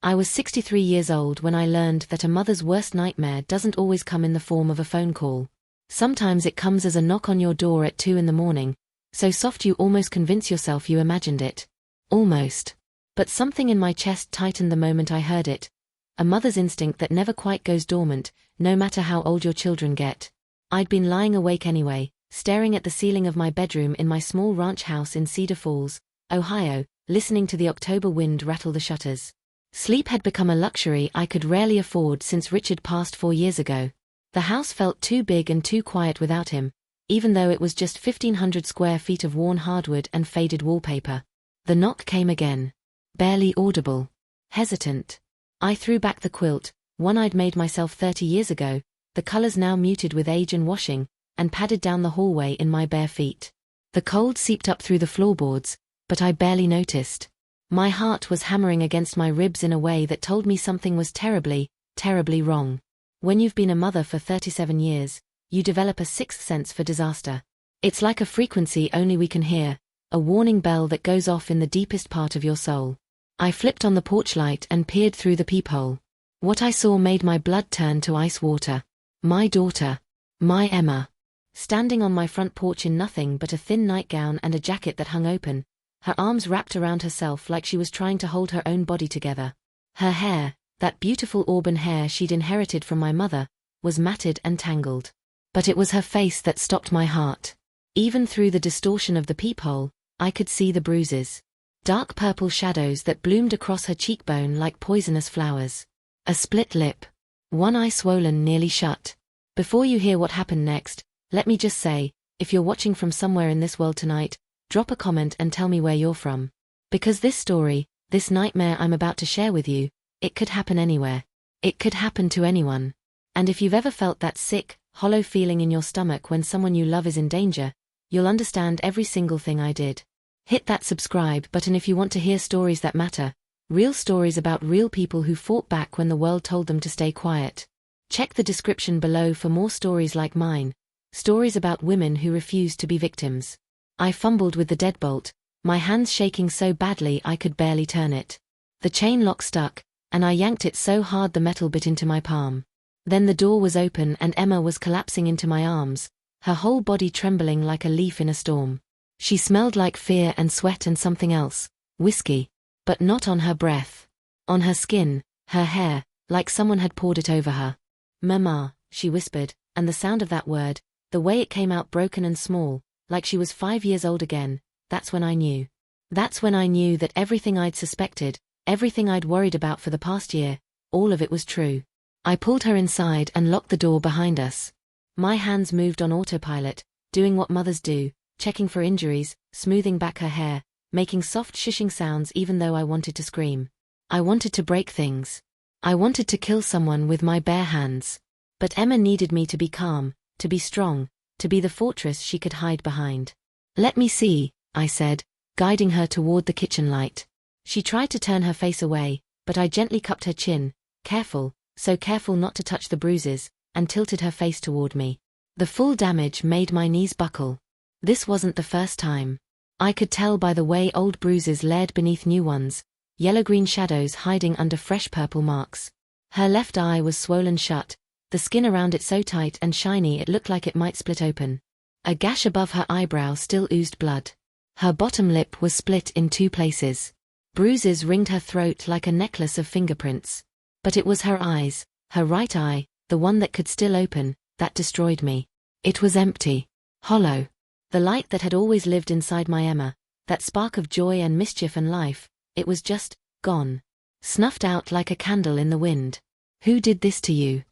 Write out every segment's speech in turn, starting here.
I was 63 years old when I learned that a mother's worst nightmare doesn't always come in the form of a phone call. Sometimes it comes as a knock on your door at 2 in the morning, so soft you almost convince yourself you imagined it. Almost. But something in my chest tightened the moment I heard it. A mother's instinct that never quite goes dormant, no matter how old your children get. I'd been lying awake anyway, staring at the ceiling of my bedroom in my small ranch house in Cedar Falls, Ohio, listening to the October wind rattle the shutters. Sleep had become a luxury I could rarely afford since Richard passed 4 years ago. The house felt too big and too quiet without him, even though it was just 1,500 square feet of worn hardwood and faded wallpaper. The knock came again. Barely audible. Hesitant. I threw back the quilt, one I'd made myself 30 years ago, the colors now muted with age and washing, and padded down the hallway in my bare feet. The cold seeped up through the floorboards, but I barely noticed. My heart was hammering against my ribs in a way that told me something was terribly, terribly wrong. When you've been a mother for 37 years, you develop a sixth sense for disaster. It's like a frequency only we can hear, a warning bell that goes off in the deepest part of your soul. I flipped on the porch light and peered through the peephole. What I saw made my blood turn to ice water. My daughter. My Emma. Standing on my front porch in nothing but a thin nightgown and a jacket that hung open, her arms wrapped around herself like she was trying to hold her own body together. Her hair, that beautiful auburn hair she'd inherited from my mother, was matted and tangled. But it was her face that stopped my heart. Even through the distortion of the peephole, I could see the bruises. Dark purple shadows that bloomed across her cheekbone like poisonous flowers. A split lip. One eye swollen nearly shut. Before you hear what happened next, let me just say, if you're watching from somewhere in this world tonight, drop a comment and tell me where you're from. Because this story, this nightmare I'm about to share with you, it could happen anywhere. It could happen to anyone. And if you've ever felt that sick, hollow feeling in your stomach when someone you love is in danger, you'll understand every single thing I did. Hit that subscribe button if you want to hear stories that matter, real stories about real people who fought back when the world told them to stay quiet. Check the description below for more stories like mine, stories about women who refused to be victims. I fumbled with the deadbolt, my hands shaking so badly I could barely turn it. The chain lock stuck, and I yanked it so hard the metal bit into my palm. Then the door was open and Emma was collapsing into my arms, her whole body trembling like a leaf in a storm. She smelled like fear and sweat and something else, whiskey, but not on her breath. On her skin, her hair, like someone had poured it over her. "Mama," she whispered, and the sound of that word, the way it came out broken and small, like she was 5 years old again, that's when I knew. That's when I knew that everything I'd suspected, everything I'd worried about for the past year, all of it was true. I pulled her inside and locked the door behind us. My hands moved on autopilot, doing what mothers do, checking for injuries, smoothing back her hair, making soft shushing sounds even though I wanted to scream. I wanted to break things. I wanted to kill someone with my bare hands. But Emma needed me to be calm, to be strong, to be the fortress she could hide behind. "Let me see," I said, guiding her toward the kitchen light. She tried to turn her face away, but I gently cupped her chin, careful, so careful not to touch the bruises, and tilted her face toward me. The full damage made my knees buckle. This wasn't the first time. I could tell by the way old bruises layered beneath new ones, yellow-green shadows hiding under fresh purple marks. Her left eye was swollen shut, the skin around it so tight and shiny it looked like it might split open. A gash above her eyebrow still oozed blood. Her bottom lip was split in 2 places. Bruises ringed her throat like a necklace of fingerprints. But it was her eyes, her right eye, the one that could still open, that destroyed me. It was empty. Hollow. The light that had always lived inside my Emma, that spark of joy and mischief and life, it was just gone. Snuffed out like a candle in the wind. "Who did this to you?"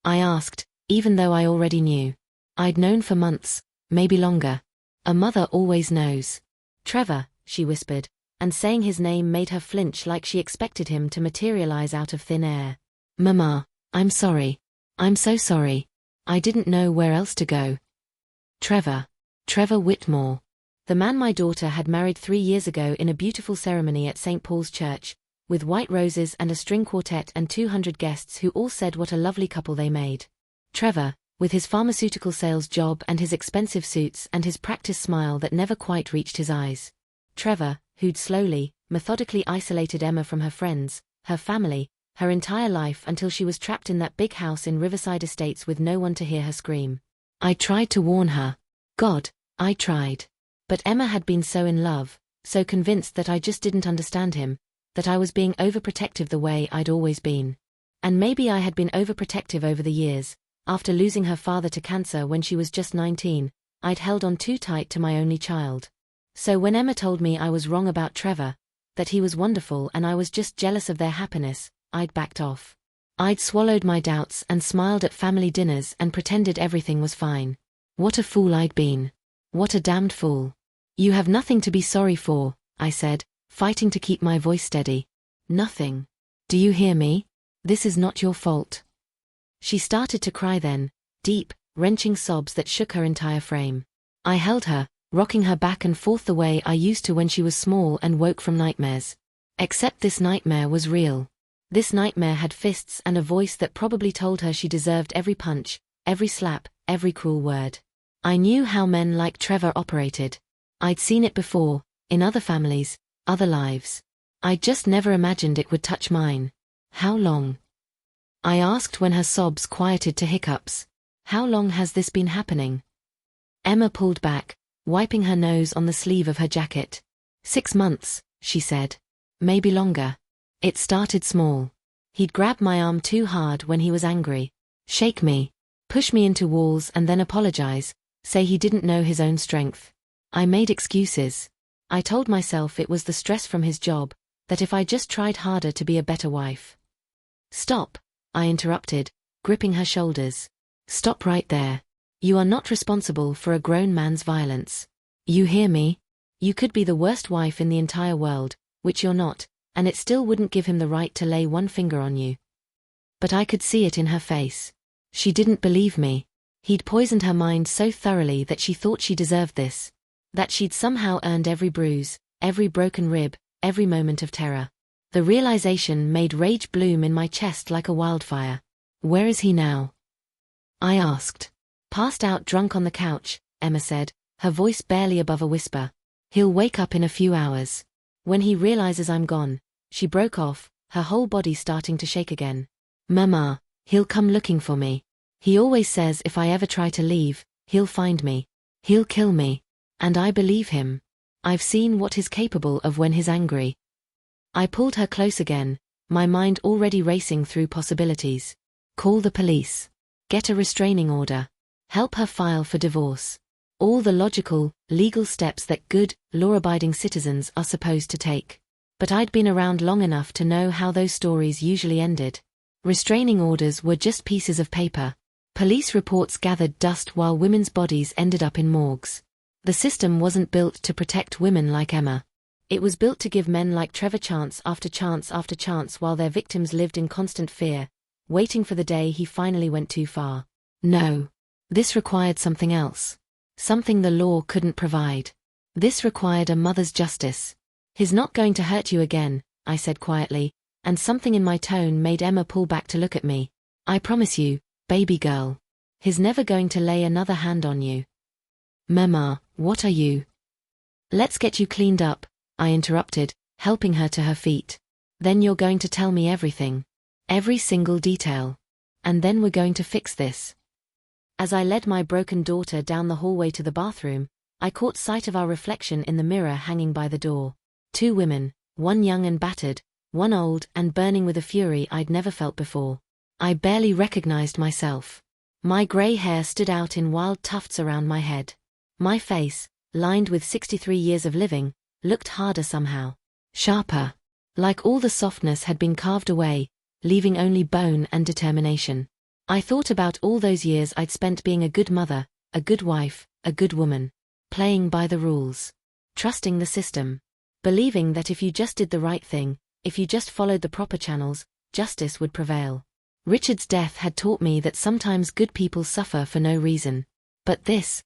I asked, even though I already knew. I'd known for months, maybe longer. A mother always knows. "Trevor," she whispered, and saying his name made her flinch like she expected him to materialize out of thin air. "Mama, I'm sorry. I'm so sorry. I didn't know where else to go." Trevor. Trevor Whitmore. The man my daughter had married 3 years ago in a beautiful ceremony at St. Paul's Church, with white roses and a string quartet and 200 guests who all said what a lovely couple they made. Trevor, with his pharmaceutical sales job and his expensive suits and his practiced smile that never quite reached his eyes. Trevor, who'd slowly, methodically isolated Emma from her friends, her family, her entire life until she was trapped in that big house in Riverside Estates with no one to hear her scream. I tried to warn her. God, I tried. But Emma had been so in love, so convinced that I just didn't understand him, that I was being overprotective the way I'd always been. And maybe I had been overprotective over the years. After losing her father to cancer when she was just 19, I'd held on too tight to my only child. So when Emma told me I was wrong about Trevor, that he was wonderful and I was just jealous of their happiness, I'd backed off. I'd swallowed my doubts and smiled at family dinners and pretended everything was fine. What a fool I'd been. What a damned fool. You have nothing to be sorry for, I said, fighting to keep my voice steady. Nothing. Do you hear me? This is not your fault. She started to cry then, deep, wrenching sobs that shook her entire frame. I held her, rocking her back and forth the way I used to when she was small and woke from nightmares. Except this nightmare was real. This nightmare had fists and a voice that probably told her she deserved every punch, every slap, every cruel word. I knew how men like Trevor operated. I'd seen it before, in other families, other lives. I'd just never imagined it would touch mine. How long? I asked when her sobs quieted to hiccups. How long has this been happening? Emma pulled back, wiping her nose on the sleeve of her jacket. 6 months, she said. Maybe longer. It started small. He'd grab my arm too hard when he was angry. Shake me. Push me into walls and then apologize, say he didn't know his own strength. I made excuses. I told myself it was the stress from his job, that if I just tried harder to be a better wife. Stop, I interrupted, gripping her shoulders. Stop right there. You are not responsible for a grown man's violence. You hear me? You could be the worst wife in the entire world, which you're not, and it still wouldn't give him the right to lay one finger on you. But I could see it in her face. She didn't believe me. He'd poisoned her mind so thoroughly that she thought she deserved this. That she'd somehow earned every bruise, every broken rib, every moment of terror. The realization made rage bloom in my chest like a wildfire. Where is he now? I asked. Passed out drunk on the couch, Emma said, her voice barely above a whisper. He'll wake up in a few hours. When he realizes I'm gone. She broke off, her whole body starting to shake again. Mama, he'll come looking for me. He always says if I ever try to leave, he'll find me. He'll kill me. And I believe him. I've seen what he's capable of when he's angry. I pulled her close again, my mind already racing through possibilities. Call the police. Get a restraining order. Help her file for divorce. All the logical, legal steps that good, law-abiding citizens are supposed to take. But I'd been around long enough to know how those stories usually ended. Restraining orders were just pieces of paper. Police reports gathered dust while women's bodies ended up in morgues. The system wasn't built to protect women like Emma. It was built to give men like Trevor chance after chance after chance while their victims lived in constant fear, waiting for the day he finally went too far. No. This required something else. Something the law couldn't provide. This required a mother's justice. He's not going to hurt you again, I said quietly, and something in my tone made Emma pull back to look at me. I promise you, baby girl. He's never going to lay another hand on you. Mama, what are you? Let's get you cleaned up, I interrupted, helping her to her feet. Then you're going to tell me everything. Every single detail. And then we're going to fix this. As I led my broken daughter down the hallway to the bathroom, I caught sight of our reflection in the mirror hanging by the door. 2 women, one young and battered, one old and burning with a fury I'd never felt before. I barely recognized myself. My gray hair stood out in wild tufts around my head. My face, lined with 63 years of living, looked harder somehow. Sharper. Like all the softness had been carved away, leaving only bone and determination. I thought about all those years I'd spent being a good mother, a good wife, a good woman. Playing by the rules. Trusting the system. Believing that if you just did the right thing, if you just followed the proper channels, justice would prevail. Richard's death had taught me that sometimes good people suffer for no reason. But this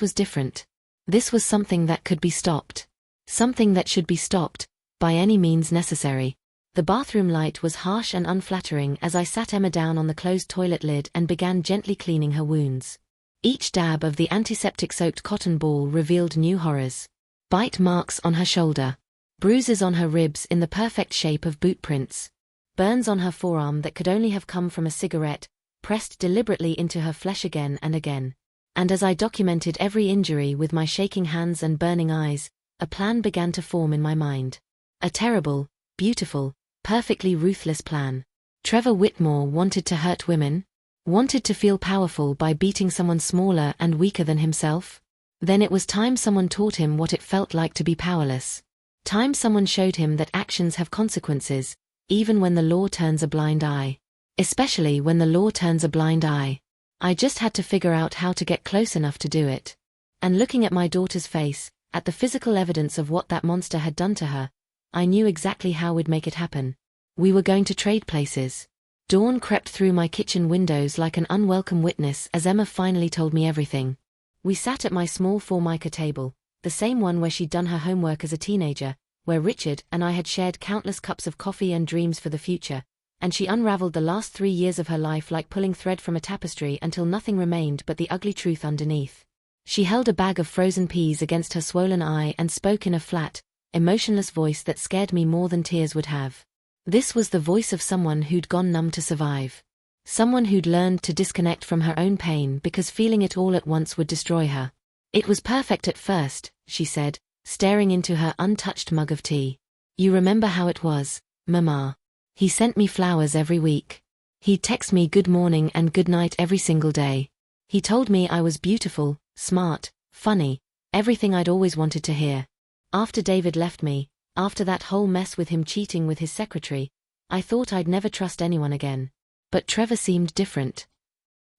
was different. This was something that could be stopped. Something that should be stopped, by any means necessary. The bathroom light was harsh and unflattering as I sat Emma down on the closed toilet lid and began gently cleaning her wounds. Each dab of the antiseptic-soaked cotton ball revealed new horrors. Bite marks on her shoulder. Bruises on her ribs in the perfect shape of boot prints. burns on her forearm that could only have come from a cigarette, pressed deliberately into her flesh again and again. And as I documented every injury with my shaking hands and burning eyes, a plan began to form in my mind. A terrible, beautiful, perfectly ruthless plan. Trevor Whitmore wanted to hurt women? Wanted to feel powerful by beating someone smaller and weaker than himself? Then it was time someone taught him what it felt like to be powerless. Time someone showed him that actions have consequences, even when the law turns a blind eye. Especially when the law turns a blind eye. I just had to figure out how to get close enough to do it. And looking at my daughter's face, at the physical evidence of what that monster had done to her, I knew exactly how we'd make it happen. We were going to trade places. Dawn crept through my kitchen windows like an unwelcome witness as Emma finally told me everything. We sat at my small Formica table, the same one where she'd done her homework as a teenager, where Richard and I had shared countless cups of coffee and dreams for the future, and she unraveled the last 3 years of her life like pulling thread from a tapestry until nothing remained but the ugly truth underneath. She held a bag of frozen peas against her swollen eye and spoke in a flat, emotionless voice that scared me more than tears would have. This was the voice of someone who'd gone numb to survive. Someone who'd learned to disconnect from her own pain because feeling it all at once would destroy her. It was perfect at first, she said, staring into her untouched mug of tea. You remember how it was, Mama. He sent me flowers every week. He'd text me good morning and good night every single day. He told me I was beautiful, smart, funny, everything I'd always wanted to hear. After David left me, after that whole mess with him cheating with his secretary, I thought I'd never trust anyone again. But Trevor seemed different.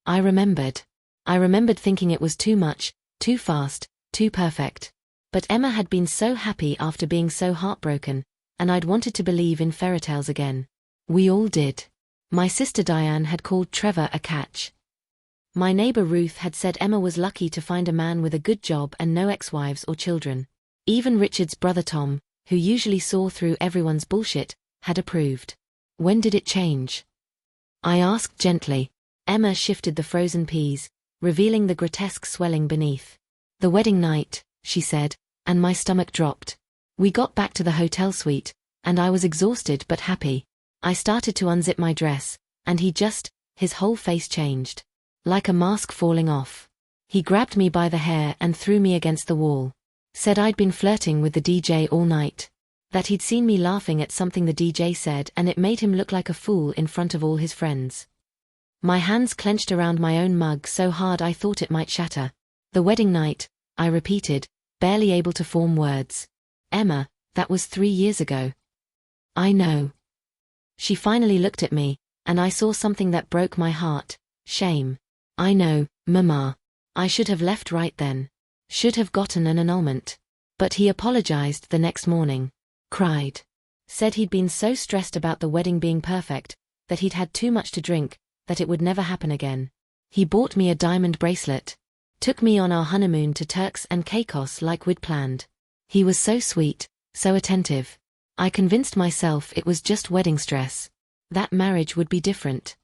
I remembered thinking it was too much, too fast, too perfect. But Emma had been so happy after being so heartbroken, and I'd wanted to believe in fairytales again. We all did. My sister Diane had called Trevor a catch. My neighbor Ruth had said Emma was lucky to find a man with a good job and no ex-wives or children. Even Richard's brother Tom, who usually saw through everyone's bullshit, had approved. When did it change? I asked gently. Emma shifted the frozen peas, revealing the grotesque swelling beneath. The wedding night, she said, and my stomach dropped. We got back to the hotel suite, and I was exhausted but happy. I started to unzip my dress, and his whole face changed. Like a mask falling off. He grabbed me by the hair and threw me against the wall. Said I'd been flirting with the DJ all night. That he'd seen me laughing at something the DJ said and it made him look like a fool in front of all his friends. My hands clenched around my own mug so hard I thought it might shatter. The wedding night, I repeated, barely able to form words. Emma, that was 3 years ago. I know. She finally looked at me, and I saw something that broke my heart. Shame. I know, Mama. I should have left right then. Should have gotten an annulment. But he apologized the next morning. Cried. Said he'd been so stressed about the wedding being perfect, that he'd had too much to drink, that it would never happen again. He bought me a diamond bracelet. Took me on our honeymoon to Turks and Caicos like we'd planned. He was so sweet, so attentive. I convinced myself it was just wedding stress. That marriage would be different.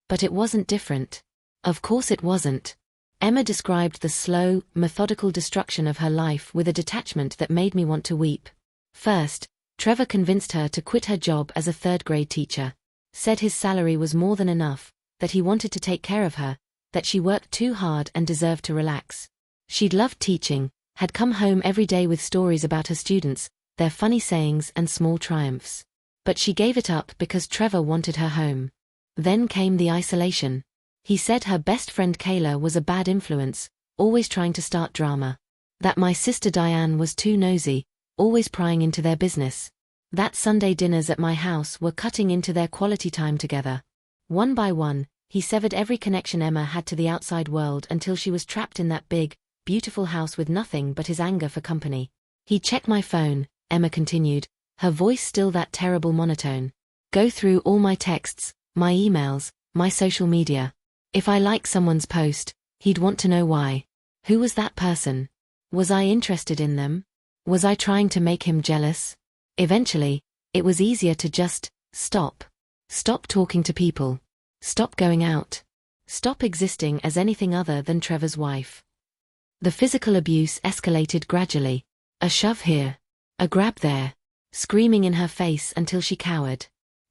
But it wasn't different. Of course it wasn't. Emma described the slow, methodical destruction of her life with a detachment that made me want to weep. First, Trevor convinced her to quit her job as a third-grade teacher. Said his salary was more than enough, that he wanted to take care of her, that she worked too hard and deserved to relax. She'd loved teaching, had come home every day with stories about her students, their funny sayings and small triumphs. But she gave it up because Trevor wanted her home. Then came the isolation. He said her best friend Kayla was a bad influence, always trying to start drama. That my sister Diane was too nosy, always prying into their business. That Sunday dinners at my house were cutting into their quality time together. One by one, he severed every connection Emma had to the outside world until she was trapped in that big, beautiful house with nothing but his anger for company. He'd check my phone, Emma continued, her voice still that terrible monotone. Go through all my texts, my emails, my social media. If I like someone's post, he'd want to know why. Who was that person? Was I interested in them? Was I trying to make him jealous? Eventually, it was easier to just stop. Stop talking to people. Stop going out. Stop existing as anything other than Trevor's wife. The physical abuse escalated gradually. A shove here. A grab there. Screaming in her face until she cowered.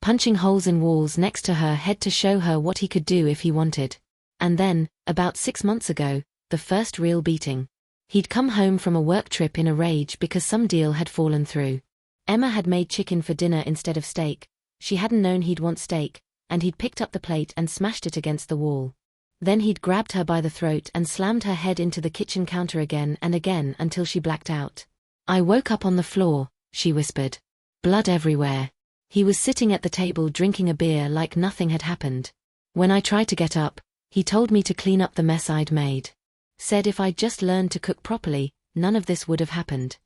punching holes in walls next to her head to show her what he could do if he wanted. And then, about 6 months ago, the first real beating. He'd come home from a work trip in a rage because some deal had fallen through. Emma had made chicken for dinner instead of steak. She hadn't known he'd want steak, and he'd picked up the plate and smashed it against the wall. Then he'd grabbed her by the throat and slammed her head into the kitchen counter again and again until she blacked out. "I woke up on the floor," she whispered. "Blood everywhere." He was sitting at the table drinking a beer like nothing had happened. When I tried to get up, he told me to clean up the mess I'd made. Said if I'd just learned to cook properly, none of this would have happened.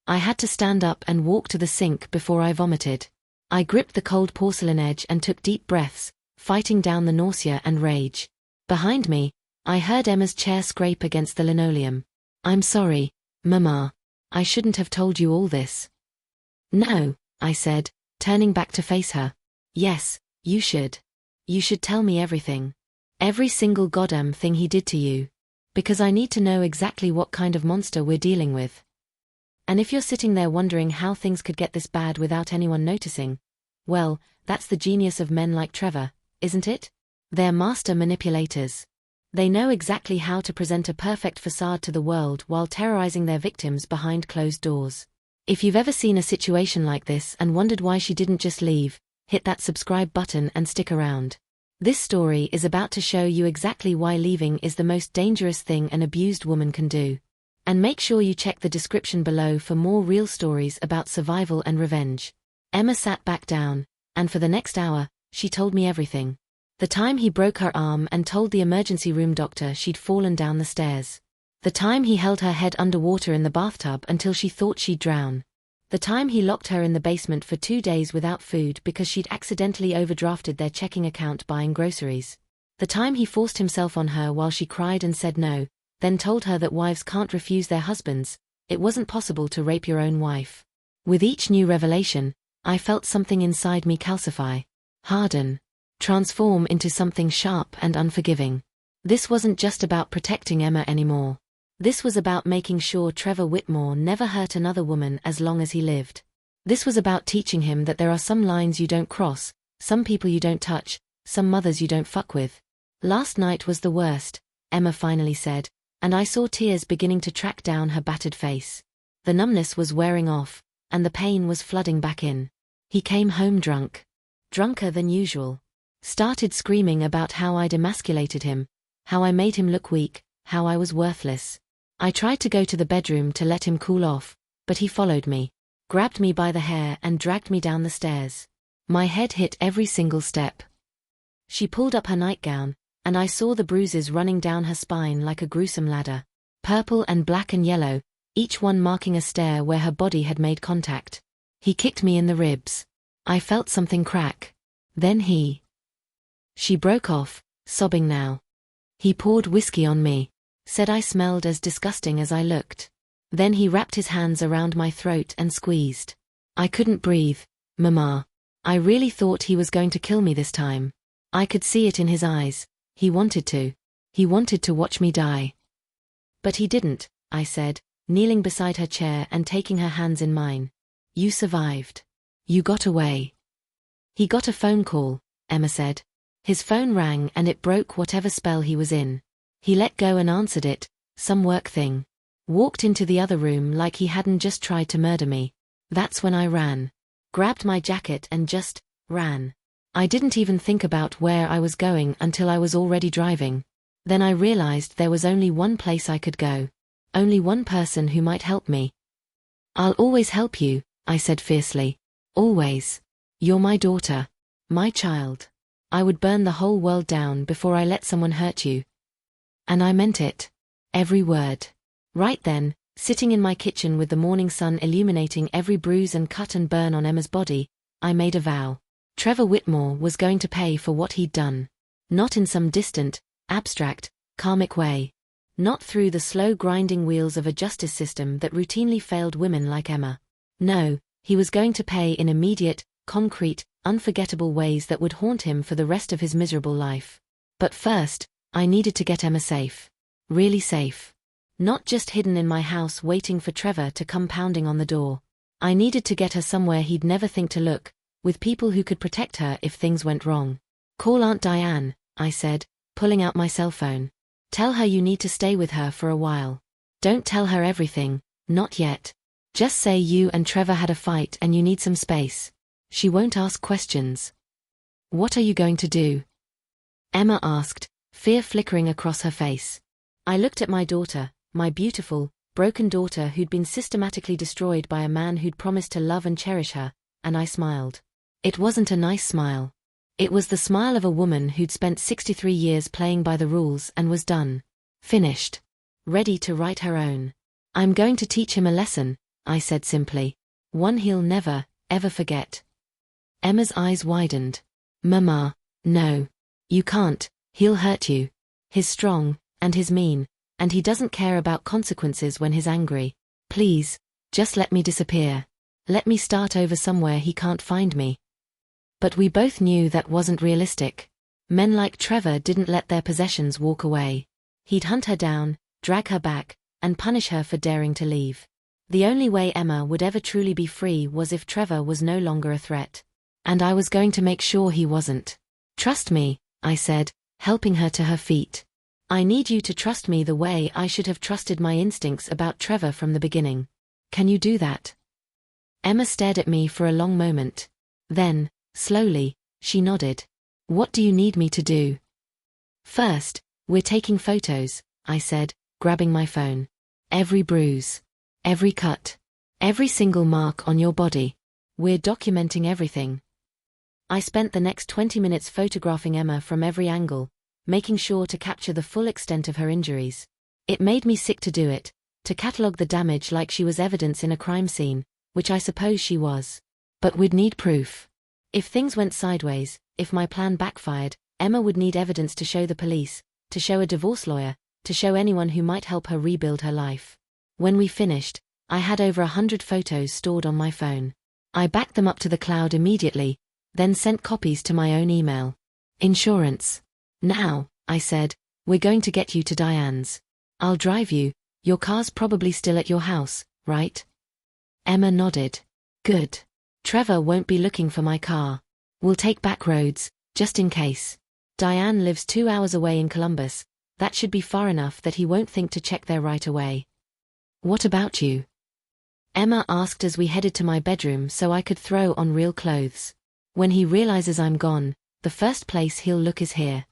I had to stand up and walk to the sink before I vomited. I gripped the cold porcelain edge and took deep breaths, fighting down the nausea and rage. Behind me, I heard Emma's chair scrape against the linoleum. "I'm sorry, Mama. I shouldn't have told you all this." "No," I said, turning back to face her. "Yes, you should. You should tell me everything. Every single goddamn thing he did to you. Because I need to know exactly what kind of monster we're dealing with. And if you're sitting there wondering how things could get this bad without anyone noticing, well, that's the genius of men like Trevor, isn't it? They're master manipulators. They know exactly how to present a perfect facade to the world while terrorizing their victims behind closed doors. If you've ever seen a situation like this and wondered why she didn't just leave, hit that subscribe button and stick around. This story is about to show you exactly why leaving is the most dangerous thing an abused woman can do. And make sure you check the description below for more real stories about survival and revenge. Emma sat back down, and for the next hour, she told me everything. The time he broke her arm and told the emergency room doctor she'd fallen down the stairs. The time he held her head underwater in the bathtub until she thought she'd drown. The time he locked her in the basement for 2 days without food because she'd accidentally overdrafted their checking account buying groceries. The time he forced himself on her while she cried and said no, then told her that wives can't refuse their husbands. It wasn't possible to rape your own wife. With each new revelation, I felt something inside me calcify, harden, transform into something sharp and unforgiving. This wasn't just about protecting Emma anymore. This was about making sure Trevor Whitmore never hurt another woman as long as he lived. This was about teaching him that there are some lines you don't cross, some people you don't touch, some mothers you don't fuck with. "Last night was the worst," Emma finally said, and I saw tears beginning to track down her battered face. The numbness was wearing off, and the pain was flooding back in. He came home drunk. Drunker than usual. Started screaming about how I'd emasculated him, how I made him look weak, how I was worthless. I tried to go to the bedroom to let him cool off, but he followed me, grabbed me by the hair and dragged me down the stairs. My head hit every single step. She pulled up her nightgown, and I saw the bruises running down her spine like a gruesome ladder. Purple and black and yellow, each one marking a stair where her body had made contact. He kicked me in the ribs. I felt something crack. Then he... She broke off, sobbing now. He poured whiskey on me. Said I smelled as disgusting as I looked. Then he wrapped his hands around my throat and squeezed. I couldn't breathe, Mama. I really thought he was going to kill me this time. I could see it in his eyes. He wanted to. He wanted to watch me die. But he didn't, I said, kneeling beside her chair and taking her hands in mine. You survived. You got away. He got a phone call, Emma said. His phone rang and it broke whatever spell he was in. He let go and answered it, some work thing. Walked into the other room like he hadn't just tried to murder me. That's when I ran. Grabbed my jacket and just ran. I didn't even think about where I was going until I was already driving. Then I realized there was only one place I could go. Only one person who might help me. "I'll always help you," I said fiercely. "Always. You're my daughter. My child. I would burn the whole world down before I let someone hurt you." And I meant it. Every word. Right then, sitting in my kitchen with the morning sun illuminating every bruise and cut and burn on Emma's body, I made a vow. Trevor Whitmore was going to pay for what he'd done. Not in some distant, abstract, karmic way. Not through the slow grinding wheels of a justice system that routinely failed women like Emma. No, he was going to pay in immediate, concrete, unforgettable ways that would haunt him for the rest of his miserable life. But first, I needed to get Emma safe. Really safe. Not just hidden in my house waiting for Trevor to come pounding on the door. I needed to get her somewhere he'd never think to look, with people who could protect her if things went wrong. Call Aunt Diane, I said, pulling out my cell phone. Tell her you need to stay with her for a while. Don't tell her everything, not yet. Just say you and Trevor had a fight and you need some space. She won't ask questions. What are you going to do? Emma asked, fear flickering across her face. I looked at my daughter, my beautiful, broken daughter who'd been systematically destroyed by a man who'd promised to love and cherish her, and I smiled. It wasn't a nice smile. It was the smile of a woman who'd spent 63 years playing by the rules and was done. Finished. Ready to write her own. I'm going to teach him a lesson, I said simply. One he'll never, ever forget. Emma's eyes widened. Mama, no. You can't, he'll hurt you. He's strong, and he's mean, and he doesn't care about consequences when he's angry. Please, just let me disappear. Let me start over somewhere he can't find me. But we both knew that wasn't realistic. Men like Trevor didn't let their possessions walk away. He'd hunt her down, drag her back, and punish her for daring to leave. The only way Emma would ever truly be free was if Trevor was no longer a threat. And I was going to make sure he wasn't. Trust me, I said, helping her to her feet. I need you to trust me the way I should have trusted my instincts about Trevor from the beginning. Can you do that? Emma stared at me for a long moment. Then, slowly, she nodded. What do you need me to do? First, we're taking photos, I said, grabbing my phone. Every bruise. Every cut. Every single mark on your body. We're documenting everything. I spent the next 20 minutes photographing Emma from every angle, making sure to capture the full extent of her injuries. It made me sick to do it, to catalogue the damage like she was evidence in a crime scene, which I suppose she was. But we'd need proof. If things went sideways, if my plan backfired, Emma would need evidence to show the police, to show a divorce lawyer, to show anyone who might help her rebuild her life. When we finished, I had over 100 photos stored on my phone. I backed them up to the cloud immediately, then sent copies to my own email. Insurance. Now, I said, we're going to get you to Diane's. I'll drive you, your car's probably still at your house, right? Emma nodded. Good. Trevor won't be looking for my car. We'll take back roads, just in case. Diane lives 2 hours away in Columbus. That should be far enough that he won't think to check there right away. What about you? Emma asked as we headed to my bedroom so I could throw on real clothes. When he realizes I'm gone, the first place he'll look is here.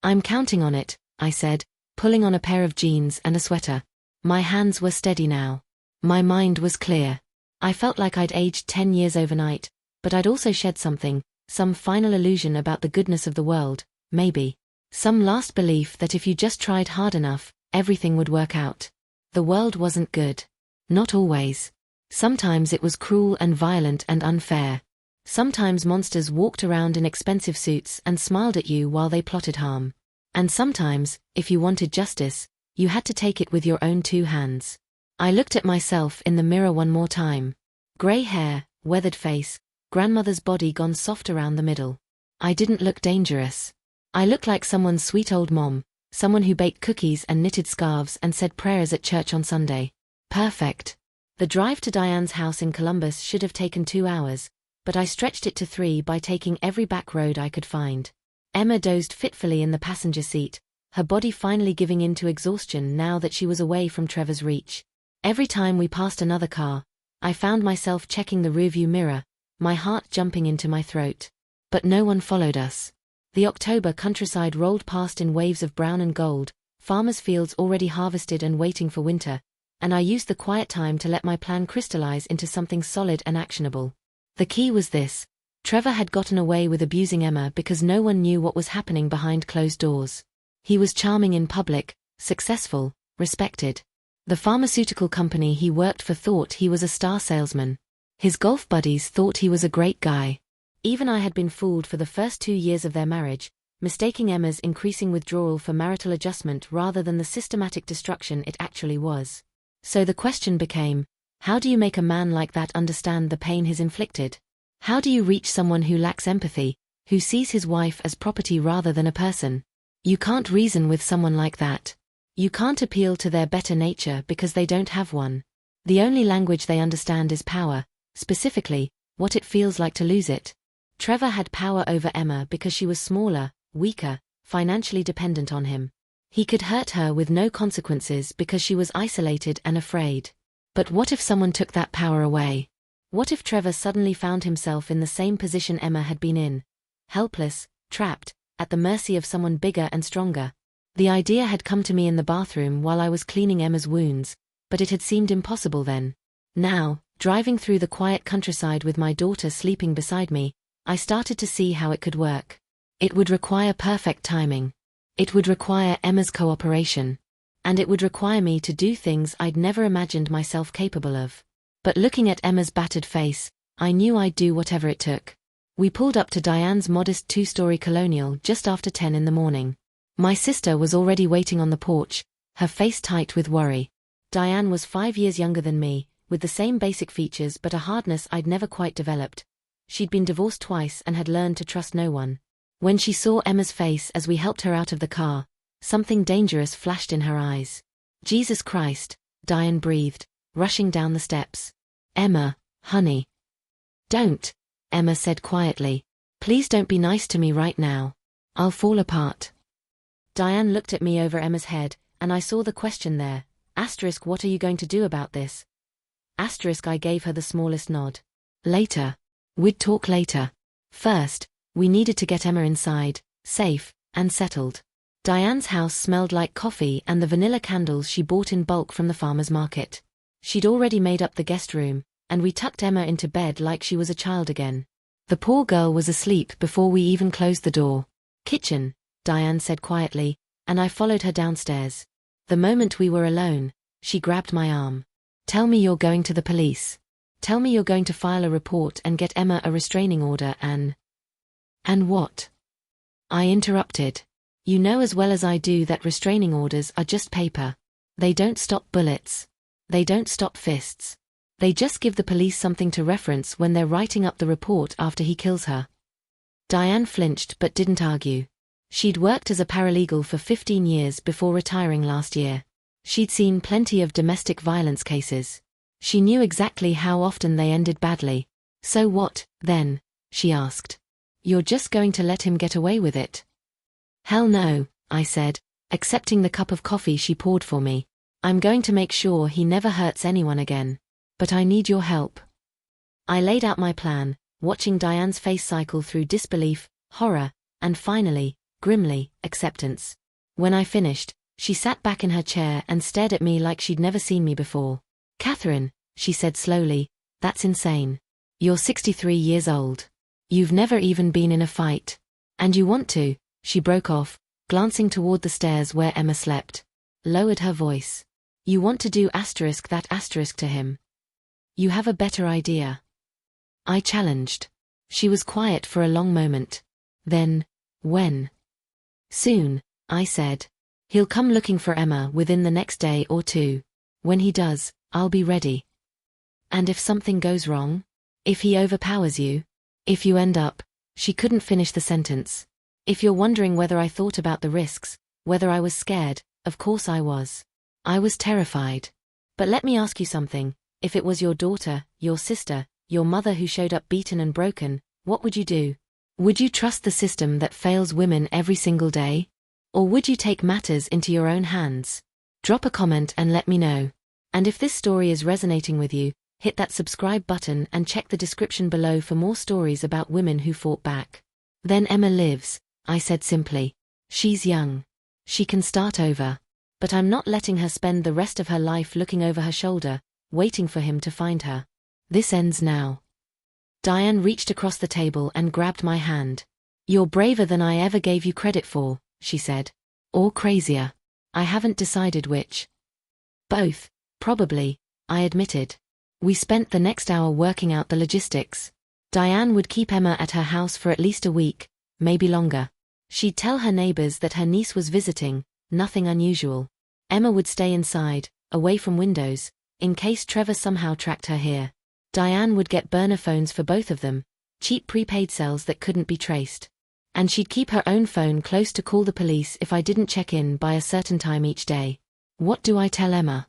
I'm counting on it, I said, pulling on a pair of jeans and a sweater. My hands were steady now. My mind was clear. I felt like I'd aged 10 years overnight, but I'd also shed something, some final illusion about the goodness of the world, maybe. Some last belief that if you just tried hard enough, everything would work out. The world wasn't good. Not always. Sometimes it was cruel and violent and unfair. Sometimes monsters walked around in expensive suits and smiled at you while they plotted harm. And sometimes, if you wanted justice, you had to take it with your own 2 hands. I looked at myself in the mirror one more time. Grey hair, weathered face, grandmother's body gone soft around the middle. I didn't look dangerous. I looked like someone's sweet old mom, someone who baked cookies and knitted scarves and said prayers at church on Sunday. Perfect. The drive to Diane's house in Columbus should have taken 2 hours, but I stretched it to 3 by taking every back road I could find. Emma dozed fitfully in the passenger seat, her body finally giving in to exhaustion now that she was away from Trevor's reach. Every time we passed another car, I found myself checking the rearview mirror, my heart jumping into my throat. But no one followed us. The October countryside rolled past in waves of brown and gold, farmers' fields already harvested and waiting for winter, and I used the quiet time to let my plan crystallize into something solid and actionable. The key was this: Trevor had gotten away with abusing Emma because no one knew what was happening behind closed doors. He was charming in public, successful, respected. The pharmaceutical company he worked for thought he was a star salesman. His golf buddies thought he was a great guy. Even I had been fooled for the first 2 years of their marriage, mistaking Emma's increasing withdrawal for marital adjustment rather than the systematic destruction it actually was. So the question became, how do you make a man like that understand the pain he's inflicted? How do you reach someone who lacks empathy, who sees his wife as property rather than a person? You can't reason with someone like that. You can't appeal to their better nature because they don't have one. The only language they understand is power, specifically, what it feels like to lose it. Trevor had power over Emma because she was smaller, weaker, financially dependent on him. He could hurt her with no consequences because she was isolated and afraid. But what if someone took that power away? What if Trevor suddenly found himself in the same position Emma had been in? Helpless, trapped, at the mercy of someone bigger and stronger. The idea had come to me in the bathroom while I was cleaning Emma's wounds, but it had seemed impossible then. Now, driving through the quiet countryside with my daughter sleeping beside me, I started to see how it could work. It would require perfect timing. It would require Emma's cooperation. And it would require me to do things I'd never imagined myself capable of. But looking at Emma's battered face, I knew I'd do whatever it took. We pulled up to Diane's modest two-story colonial just after 10 in the morning. My sister was already waiting on the porch, her face tight with worry. Diane was 5 years younger than me, with the same basic features but a hardness I'd never quite developed. She'd been divorced twice and had learned to trust no one. When she saw Emma's face as we helped her out of the car, something dangerous flashed in her eyes. Jesus Christ, Diane breathed, rushing down the steps. Emma, honey. Don't, Emma said quietly. Please don't be nice to me right now. I'll fall apart. Diane looked at me over Emma's head, and I saw the question there. Asterisk, what are you going to do about this? Asterisk, I gave her the smallest nod. Later. We'd talk later. First, we needed to get Emma inside, safe, and settled. Diane's house smelled like coffee and the vanilla candles she bought in bulk from the farmer's market. She'd already made up the guest room, and we tucked Emma into bed like she was a child again. The poor girl was asleep before we even closed the door. Kitchen, Diane said quietly, and I followed her downstairs. The moment we were alone, she grabbed my arm. Tell me you're going to the police. Tell me you're going to file a report and get Emma a restraining order and what? I interrupted. You know as well as I do that restraining orders are just paper. They don't stop bullets. They don't stop fists. They just give the police something to reference when they're writing up the report after he kills her. Diane flinched but didn't argue. She'd worked as a paralegal for 15 years before retiring last year. She'd seen plenty of domestic violence cases. She knew exactly how often they ended badly. So what, then? She asked. You're just going to let him get away with it? Hell no, I said, accepting the cup of coffee she poured for me. I'm going to make sure he never hurts anyone again. But I need your help. I laid out my plan, watching Diane's face cycle through disbelief, horror, and finally, grimly, acceptance. When I finished, she sat back in her chair and stared at me like she'd never seen me before. Catherine, she said slowly, that's insane. You're 63 years old. You've never even been in a fight. And you want to, she broke off, glancing toward the stairs where Emma slept. Lowered her voice. You want to do asterisk that asterisk to him. You have a better idea. I challenged. She was quiet for a long moment. Then, when? Soon, I said. He'll come looking for Emma within the next day or two. When he does, I'll be ready. And if something goes wrong? If he overpowers you? If you end up... She couldn't finish the sentence. If you're wondering whether I thought about the risks, whether I was scared, of course I was. I was terrified. But let me ask you something. If it was your daughter, your sister, your mother who showed up beaten and broken, what would you do? Would you trust the system that fails women every single day? Or would you take matters into your own hands? Drop a comment and let me know. And if this story is resonating with you, hit that subscribe button and check the description below for more stories about women who fought back. Then Emma lives, I said simply. She's young. She can start over. But I'm not letting her spend the rest of her life looking over her shoulder, waiting for him to find her. This ends now. Diane reached across the table and grabbed my hand. You're braver than I ever gave you credit for, she said. Or crazier. I haven't decided which. Both, probably, I admitted. We spent the next hour working out the logistics. Diane would keep Emma at her house for at least a week, maybe longer. She'd tell her neighbors that her niece was visiting, nothing unusual. Emma would stay inside, away from windows, in case Trevor somehow tracked her here. Diane would get burner phones for both of them, cheap prepaid cells that couldn't be traced. And she'd keep her own phone close to call the police if I didn't check in by a certain time each day. What do I tell Emma?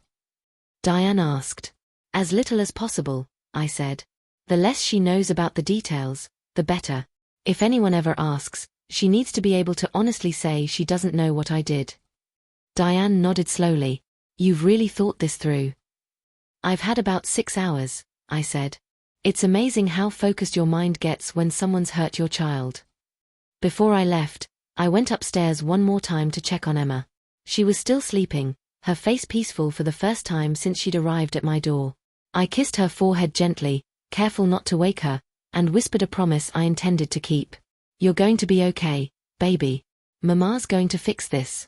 Diane asked. As little as possible, I said. The less she knows about the details, the better. If anyone ever asks, she needs to be able to honestly say she doesn't know what I did. Diane nodded slowly. You've really thought this through. I've had about 6 hours, I said. It's amazing how focused your mind gets when someone's hurt your child. Before I left, I went upstairs one more time to check on Emma. She was still sleeping, her face peaceful for the first time since she'd arrived at my door. I kissed her forehead gently, careful not to wake her, and whispered a promise I intended to keep. You're going to be okay, baby. Mama's going to fix this.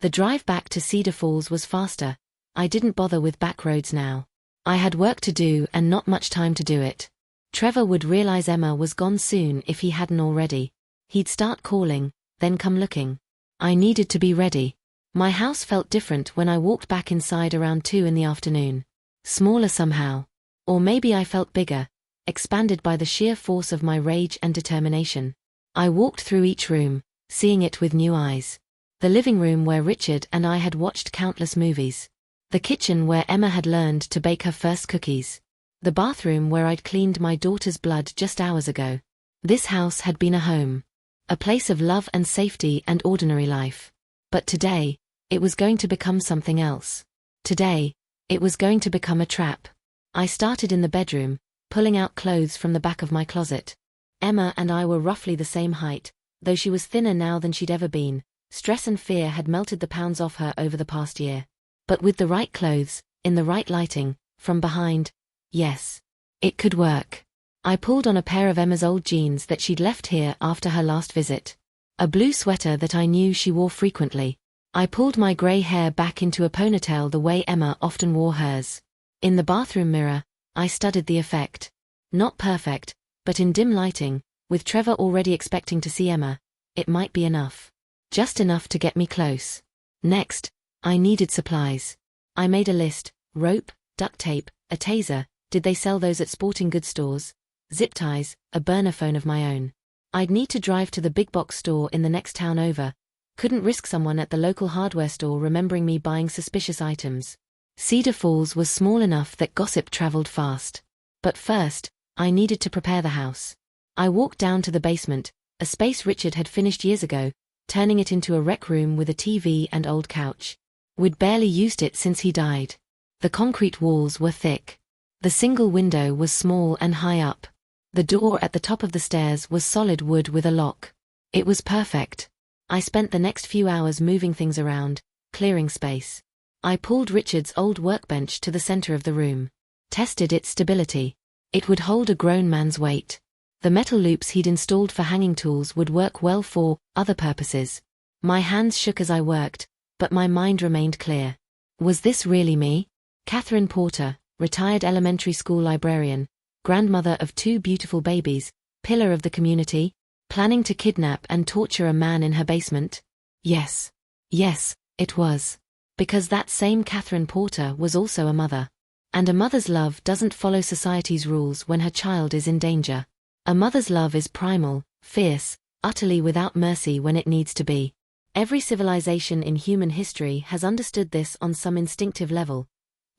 The drive back to Cedar Falls was faster. I didn't bother with back roads now. I had work to do and not much time to do it. Trevor would realize Emma was gone soon if he hadn't already. He'd start calling, then come looking. I needed to be ready. My house felt different when I walked back inside around 2 in the afternoon. Smaller somehow. Or maybe I felt bigger, expanded by the sheer force of my rage and determination. I walked through each room, seeing it with new eyes. The living room where Richard and I had watched countless movies. The kitchen where Emma had learned to bake her first cookies. The bathroom where I'd cleaned my daughter's blood just hours ago. This house had been a home. A place of love and safety and ordinary life. But today, it was going to become something else. Today, it was going to become a trap. I started in the bedroom, pulling out clothes from the back of my closet. Emma and I were roughly the same height, though she was thinner now than she'd ever been. Stress and fear had melted the pounds off her over the past year. But with the right clothes, in the right lighting, from behind, yes, it could work. I pulled on a pair of Emma's old jeans that she'd left here after her last visit. A blue sweater that I knew she wore frequently. I pulled my grey hair back into a ponytail the way Emma often wore hers. In the bathroom mirror, I studied the effect. Not perfect, but in dim lighting, with Trevor already expecting to see Emma, it might be enough. Just enough to get me close. Next, I needed supplies. I made a list: rope, duct tape, a taser, did they sell those at sporting goods stores? Zip ties, a burner phone of my own. I'd need to drive to the big box store in the next town over. Couldn't risk someone at the local hardware store remembering me buying suspicious items. Cedar Falls was small enough that gossip traveled fast. But first, I needed to prepare the house. I walked down to the basement, a space Richard had finished years ago, turning it into a rec room with a TV and old couch. We'd barely used it since he died. The concrete walls were thick. The single window was small and high up. The door at the top of the stairs was solid wood with a lock. It was perfect. I spent the next few hours moving things around, clearing space. I pulled Richard's old workbench to the center of the room. Tested its stability. It would hold a grown man's weight. The metal loops he'd installed for hanging tools would work well for other purposes. My hands shook as I worked, but my mind remained clear. Was this really me? Catherine Porter, retired elementary school librarian, grandmother of 2 beautiful babies, pillar of the community, planning to kidnap and torture a man in her basement? Yes. Yes, it was. Because that same Catherine Porter was also a mother. And a mother's love doesn't follow society's rules when her child is in danger. A mother's love is primal, fierce, utterly without mercy when it needs to be. Every civilization in human history has understood this on some instinctive level.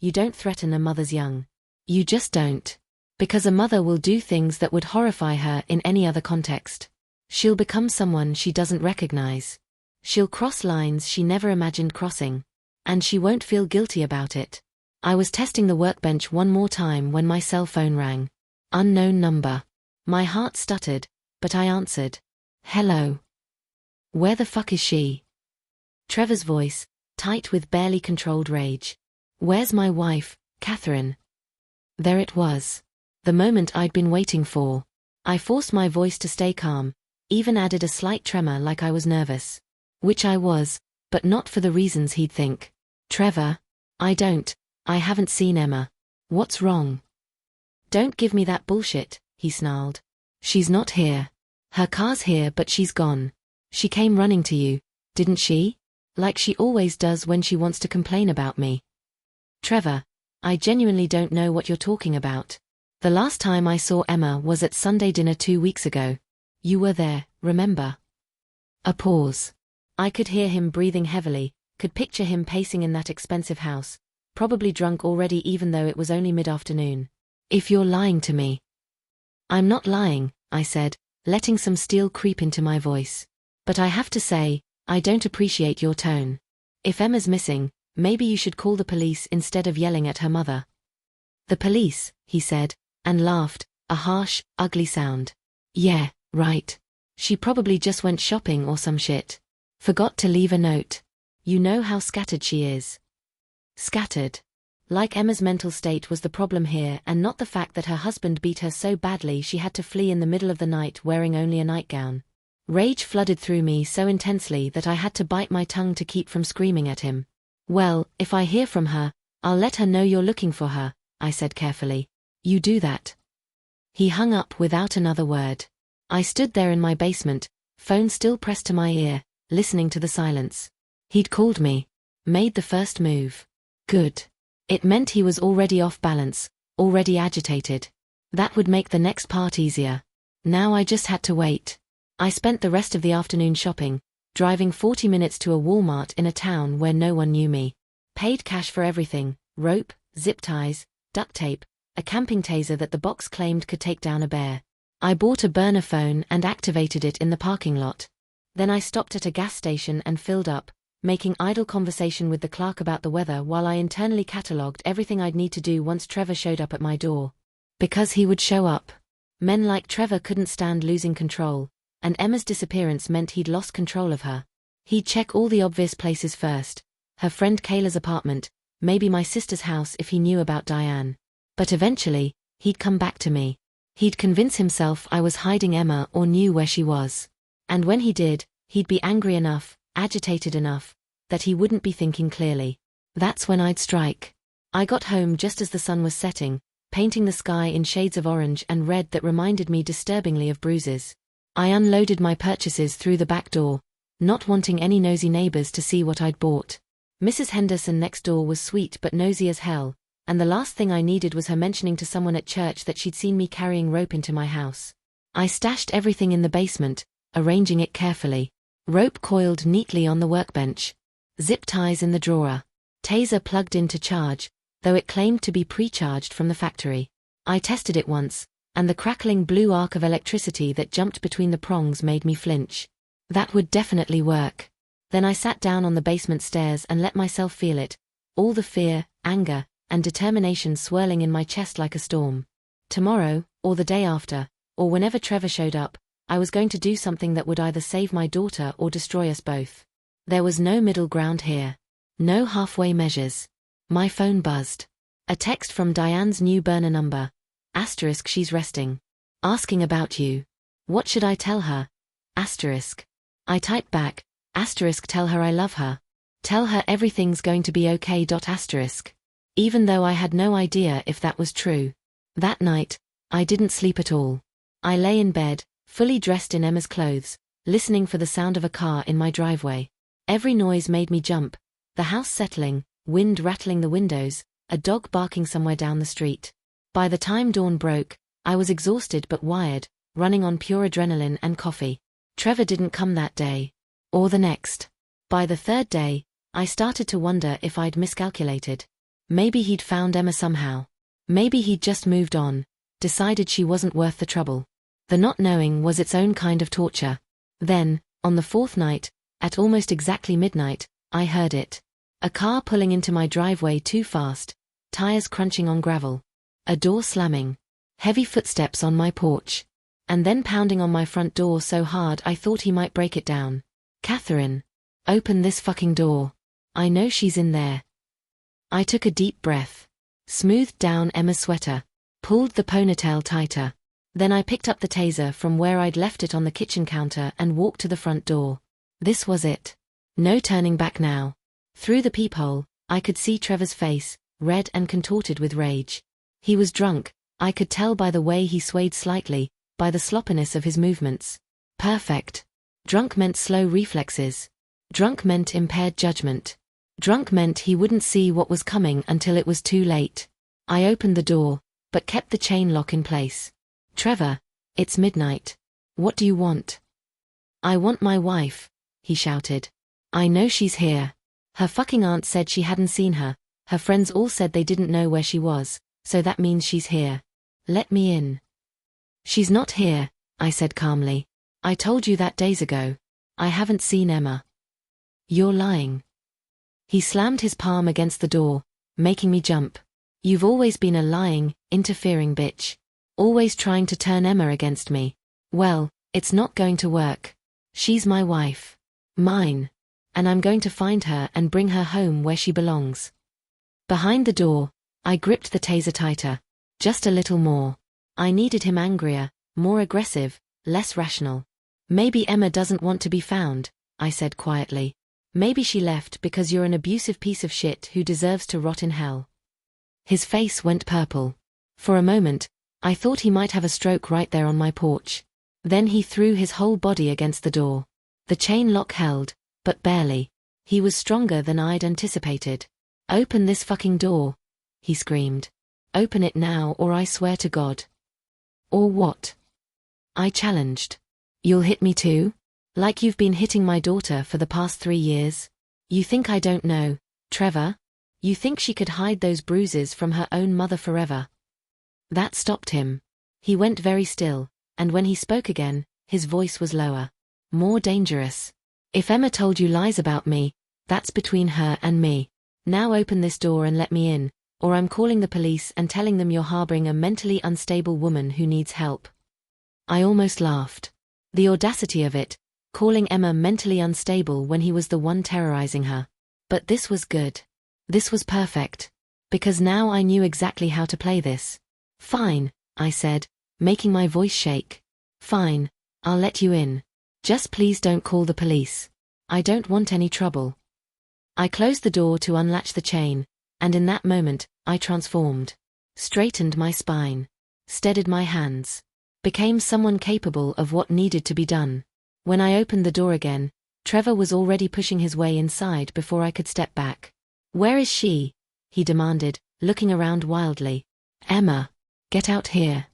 You don't threaten a mother's young. You just don't. Because a mother will do things that would horrify her in any other context. She'll become someone she doesn't recognize. She'll cross lines she never imagined crossing. And she won't feel guilty about it. I was testing the workbench one more time when my cell phone rang. Unknown number. My heart stuttered, but I answered. Hello. Where the fuck is she? Trevor's voice, tight with barely controlled rage. Where's my wife, Catherine? There it was. The moment I'd been waiting for. I forced my voice to stay calm, even added a slight tremor like I was nervous. Which I was, but not for the reasons he'd think. Trevor, I haven't seen Emma. What's wrong? Don't give me that bullshit, he snarled. She's not here. Her car's here but she's gone. She came running to you, didn't she? Like she always does when she wants to complain about me. Trevor, I genuinely don't know what you're talking about. The last time I saw Emma was at Sunday dinner 2 weeks ago. You were there, remember? A pause. I could hear him breathing heavily, could picture him pacing in that expensive house, probably drunk already even though it was only mid-afternoon. If you're lying to me, I'm not lying, I said, letting some steel creep into my voice. But I have to say, I don't appreciate your tone. If Emma's missing, maybe you should call the police instead of yelling at her mother. The police, he said, and laughed, a harsh, ugly sound. Yeah, right. She probably just went shopping or some shit. Forgot to leave a note. You know how scattered she is. Scattered. Like Emma's mental state was the problem here and not the fact that her husband beat her so badly she had to flee in the middle of the night wearing only a nightgown. Rage flooded through me so intensely that I had to bite my tongue to keep from screaming at him. Well, if I hear from her, I'll let her know you're looking for her, I said carefully. You do that. He hung up without another word. I stood there in my basement, phone still pressed to my ear, listening to the silence. He'd called me. Made the first move. Good. It meant he was already off balance, already agitated. That would make the next part easier. Now I just had to wait. I spent the rest of the afternoon shopping, driving 40 minutes to a Walmart in a town where no one knew me. Paid cash for everything, rope, zip ties, duct tape, a camping taser that the box claimed could take down a bear. I bought a burner phone and activated it in the parking lot. Then I stopped at a gas station and filled up, making idle conversation with the clerk about the weather while I internally catalogued everything I'd need to do once Trevor showed up at my door. Because he would show up. Men like Trevor couldn't stand losing control, and Emma's disappearance meant he'd lost control of her. He'd check all the obvious places first. Her friend Kayla's apartment, maybe my sister's house if he knew about Diane. But eventually, he'd come back to me. He'd convince himself I was hiding Emma or knew where she was. And when he did, he'd be angry enough, agitated enough, that he wouldn't be thinking clearly. That's when I'd strike. I got home just as the sun was setting, painting the sky in shades of orange and red that reminded me disturbingly of BRUISES. I unloaded my purchases through the back door, not wanting any nosy neighbors to see what I'd bought. Mrs. Henderson next door was sweet but nosy as hell, and the last thing I needed was her mentioning to someone at church that she'd seen me carrying rope into my house. I stashed everything in the basement, arranging it carefully. Rope coiled neatly on the workbench. Zip ties in the drawer. Taser plugged in to charge, though it claimed to be pre-charged from the factory. I tested it once, and the crackling blue arc of electricity that jumped between the prongs made me flinch. That would definitely work. Then I sat down on the basement stairs and let myself feel it, all the fear, anger, and determination swirling in my chest like a storm. Tomorrow, or the day after, or whenever Trevor showed up, I was going to do something that would either save my daughter or destroy us both. There was no middle ground here. No halfway measures. My phone buzzed. A text from Diane's new burner number. Asterisk she's resting. Asking about you. What should I tell her? Asterisk. I typed back. Asterisk tell her I love her. Tell her everything's going to be okay. Asterisk. Even though I had no idea if that was true. That night, I didn't sleep at all. I lay in bed, fully dressed in Emma's clothes, listening for the sound of a car in my driveway. Every noise made me jump. The house settling, wind rattling the windows, a dog barking somewhere down the street. By the time dawn broke, I was exhausted but wired, running on pure adrenaline and coffee. Trevor didn't come that day. Or the next. By the third day, I started to wonder if I'd miscalculated. Maybe he'd found Emma somehow. Maybe he'd just moved on, decided she wasn't worth the trouble. The not knowing was its own kind of torture. Then, on the fourth night, at almost exactly midnight, I heard it. A car pulling into my driveway too fast, tires crunching on gravel. A door slamming. Heavy footsteps on my porch. And then pounding on my front door so hard I thought he might break it down. Catherine. Open this fucking door. I know she's in there. I took a deep breath. Smoothed down Emma's sweater. Pulled the ponytail tighter. Then I picked up the taser from where I'd left it on the kitchen counter and walked to the front door. This was it. No turning back now. Through the peephole, I could see Trevor's face, red and contorted with rage. He was drunk, I could tell by the way he swayed slightly, by the sloppiness of his movements. Perfect. Drunk meant slow reflexes. Drunk meant impaired judgment. Drunk meant he wouldn't see what was coming until it was too late. I opened the door, but kept the chain lock in place. Trevor, it's midnight. What do you want? I want my wife, he shouted. I know she's here. Her fucking aunt said she hadn't seen her. Her friends all said they didn't know where she was, so that means she's here. Let me in. She's not here, I said calmly. I told you that days ago. I haven't seen Emma. You're lying. He slammed his palm against the door, making me jump. You've always been a lying, interfering bitch. Always trying to turn Emma against me. Well, it's not going to work. She's my wife. Mine. And I'm going to find her and bring her home where she belongs. Behind the door, I gripped the taser tighter. Just a little more. I needed him angrier, more aggressive, less rational. Maybe Emma doesn't want to be found, I said quietly. Maybe she left because you're an abusive piece of shit who deserves to rot in hell. His face went purple. For a moment, I thought he might have a stroke right there on my porch. Then he threw his whole body against the door. The chain lock held, but barely. He was stronger than I'd anticipated. Open this fucking door, he screamed. Open it now or I swear to God. Or what? I challenged. You'll hit me too? Like you've been hitting my daughter for the past 3 years? You think I don't know, Trevor? You think she could hide those bruises from her own mother forever? That stopped him. He went very still, and when he spoke again, his voice was lower. More dangerous. If Emma told you lies about me, that's between her and me. Now open this door and let me in, or I'm calling the police and telling them you're harboring a mentally unstable woman who needs help. I almost laughed. The audacity of it, calling Emma mentally unstable when he was the one terrorizing her. But this was good. This was perfect. Because now I knew exactly how to play this. Fine, I said, making my voice shake. Fine, I'll let you in. Just please don't call the police. I don't want any trouble. I closed the door to unlatch the chain, and in that moment, I transformed. Straightened my spine. Steadied my hands. Became someone capable of what needed to be done. When I opened the door again, Trevor was already pushing his way inside before I could step back. Where is she? He demanded, looking around wildly. Emma, get out here.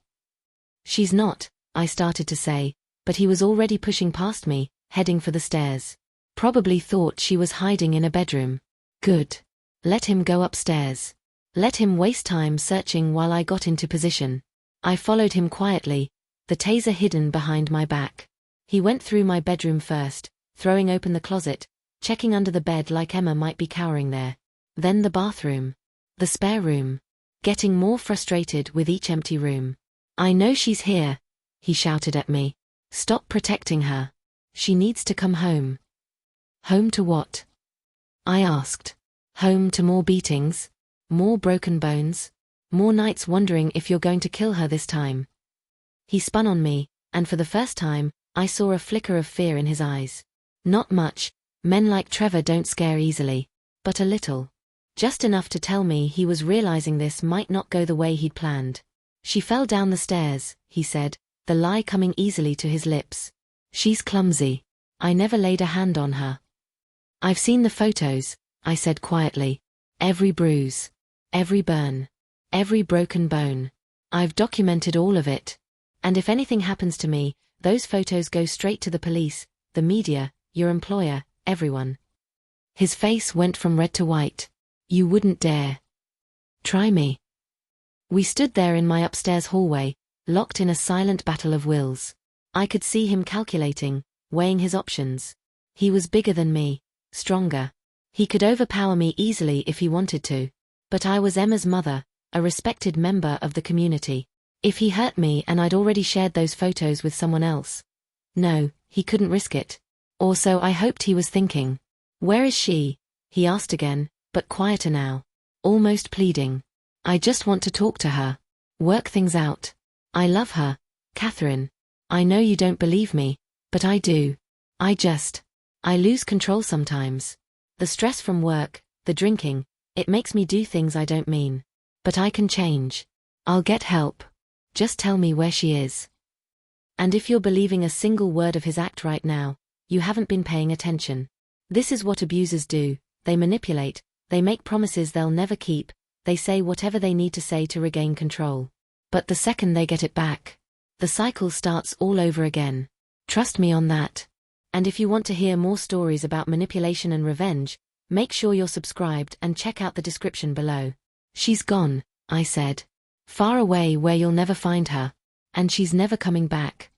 She's not, I started to say, but he was already pushing past me, heading for the stairs. Probably thought she was hiding in a bedroom. Good. Let him go upstairs. Let him waste time searching while I got into position. I followed him quietly, the taser hidden behind my back. He went through my bedroom first, throwing open the closet, checking under the bed like Emma might be cowering there. Then the bathroom. The spare room. Getting more frustrated with each empty room. I know she's here, he shouted at me. Stop protecting her. She needs to come home. Home to what? I asked. Home to more beatings? More broken bones? More nights wondering if you're going to kill her this time? He spun on me, and for the first time, I saw a flicker of fear in his eyes. Not much, men like Trevor don't scare easily, but a little. Just enough to tell me he was realizing this might not go the way he'd planned. She fell down the stairs, he said, the lie coming easily to his lips. She's clumsy. I never laid a hand on her. I've seen the photos, I said quietly. Every bruise. Every burn. Every broken bone. I've documented all of it. And if anything happens to me, those photos go straight to the police, the media, your employer, everyone. His face went from red to white. You wouldn't dare. Try me. We stood there in my upstairs hallway, locked in a silent battle of wills. I could see him calculating, weighing his options. He was bigger than me, stronger. He could overpower me easily if he wanted to. But I was Emma's mother, a respected member of the community. If he hurt me and I'd already shared those photos with someone else. No, he couldn't risk it. Or so I hoped he was thinking. Where is she? He asked again, but quieter now. Almost pleading. I just want to talk to her. Work things out. I love her, Catherine. I know you don't believe me, but I do. I lose control sometimes. The stress from work, the drinking, it makes me do things I don't mean. But I can change. I'll get help. Just tell me where she is. And if you're believing a single word of his act right now, you haven't been paying attention. This is what abusers do. They manipulate, they make promises they'll never keep, they say whatever they need to say to regain control. But the second they get it back, the cycle starts all over again. Trust me on that. And if you want to hear more stories about manipulation and revenge, make sure you're subscribed and check out the description below. She's gone, I said. Far away where you'll never find her. And she's never coming back.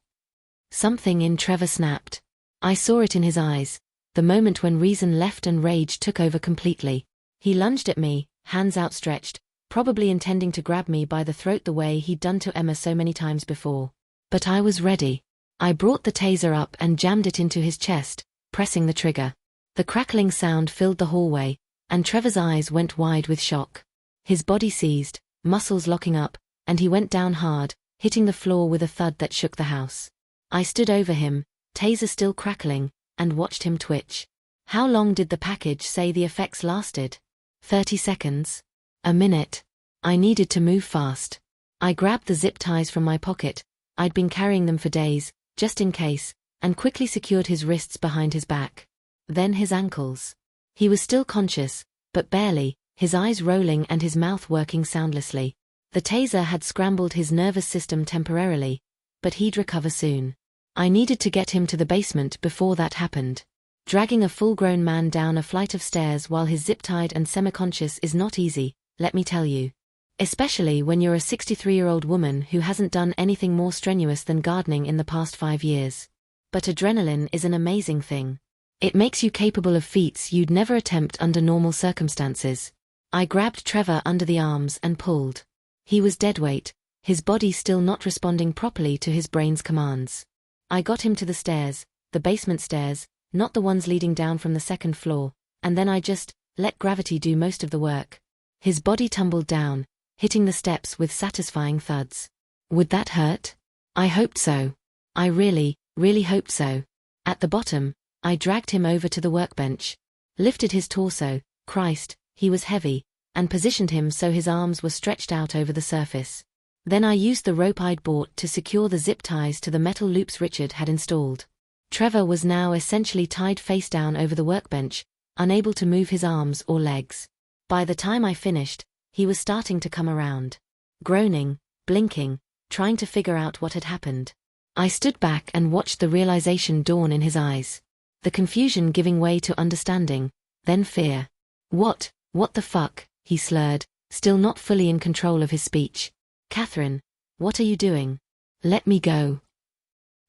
Something in Trevor snapped. I saw it in his eyes, the moment when reason left and rage took over completely. He lunged at me, hands outstretched, probably intending to grab me by the throat the way he'd done to Emma so many times before. But I was ready. I brought the taser up and jammed it into his chest, pressing the trigger. The crackling sound filled the hallway, and Trevor's eyes went wide with shock. His body seized, muscles locking up, and he went down hard, hitting the floor with a thud that shook the house. I stood over him, taser still crackling, and watched him twitch. How long did the package say the effects lasted? 30 seconds? A minute? I needed to move fast. I grabbed the zip ties from my pocket, I'd been carrying them for days, just in case, and quickly secured his wrists behind his back. Then his ankles. He was still conscious, but barely, his eyes rolling and his mouth working soundlessly. The taser had scrambled his nervous system temporarily, but he'd recover soon. I needed to get him to the basement before that happened. Dragging a full-grown man down a flight of stairs while he's zip-tied and semi-conscious is not easy, let me tell you. Especially when you're a 63-year-old woman who hasn't done anything more strenuous than gardening in the past 5 years. But adrenaline is an amazing thing. It makes you capable of feats you'd never attempt under normal circumstances. I grabbed Trevor under the arms and pulled. He was deadweight, his body still not responding properly to his brain's commands. I got him to the stairs, the basement stairs, not the ones leading down from the second floor, and then I just let gravity do most of the work. His body tumbled down, hitting the steps with satisfying thuds. Would that hurt? I hoped so. I really, really hoped so. At the bottom, I dragged him over to the workbench, lifted his torso, Christ, he was heavy, and positioned him so his arms were stretched out over the surface. Then I used the rope I'd bought to secure the zip ties to the metal loops Richard had installed. Trevor was now essentially tied face down over the workbench, unable to move his arms or legs. By the time I finished, he was starting to come around. Groaning, blinking, trying to figure out what had happened. I stood back and watched the realization dawn in his eyes. The confusion giving way to understanding, then fear. What the fuck, he slurred, still not fully in control of his speech. Catherine, what are you doing? Let me go.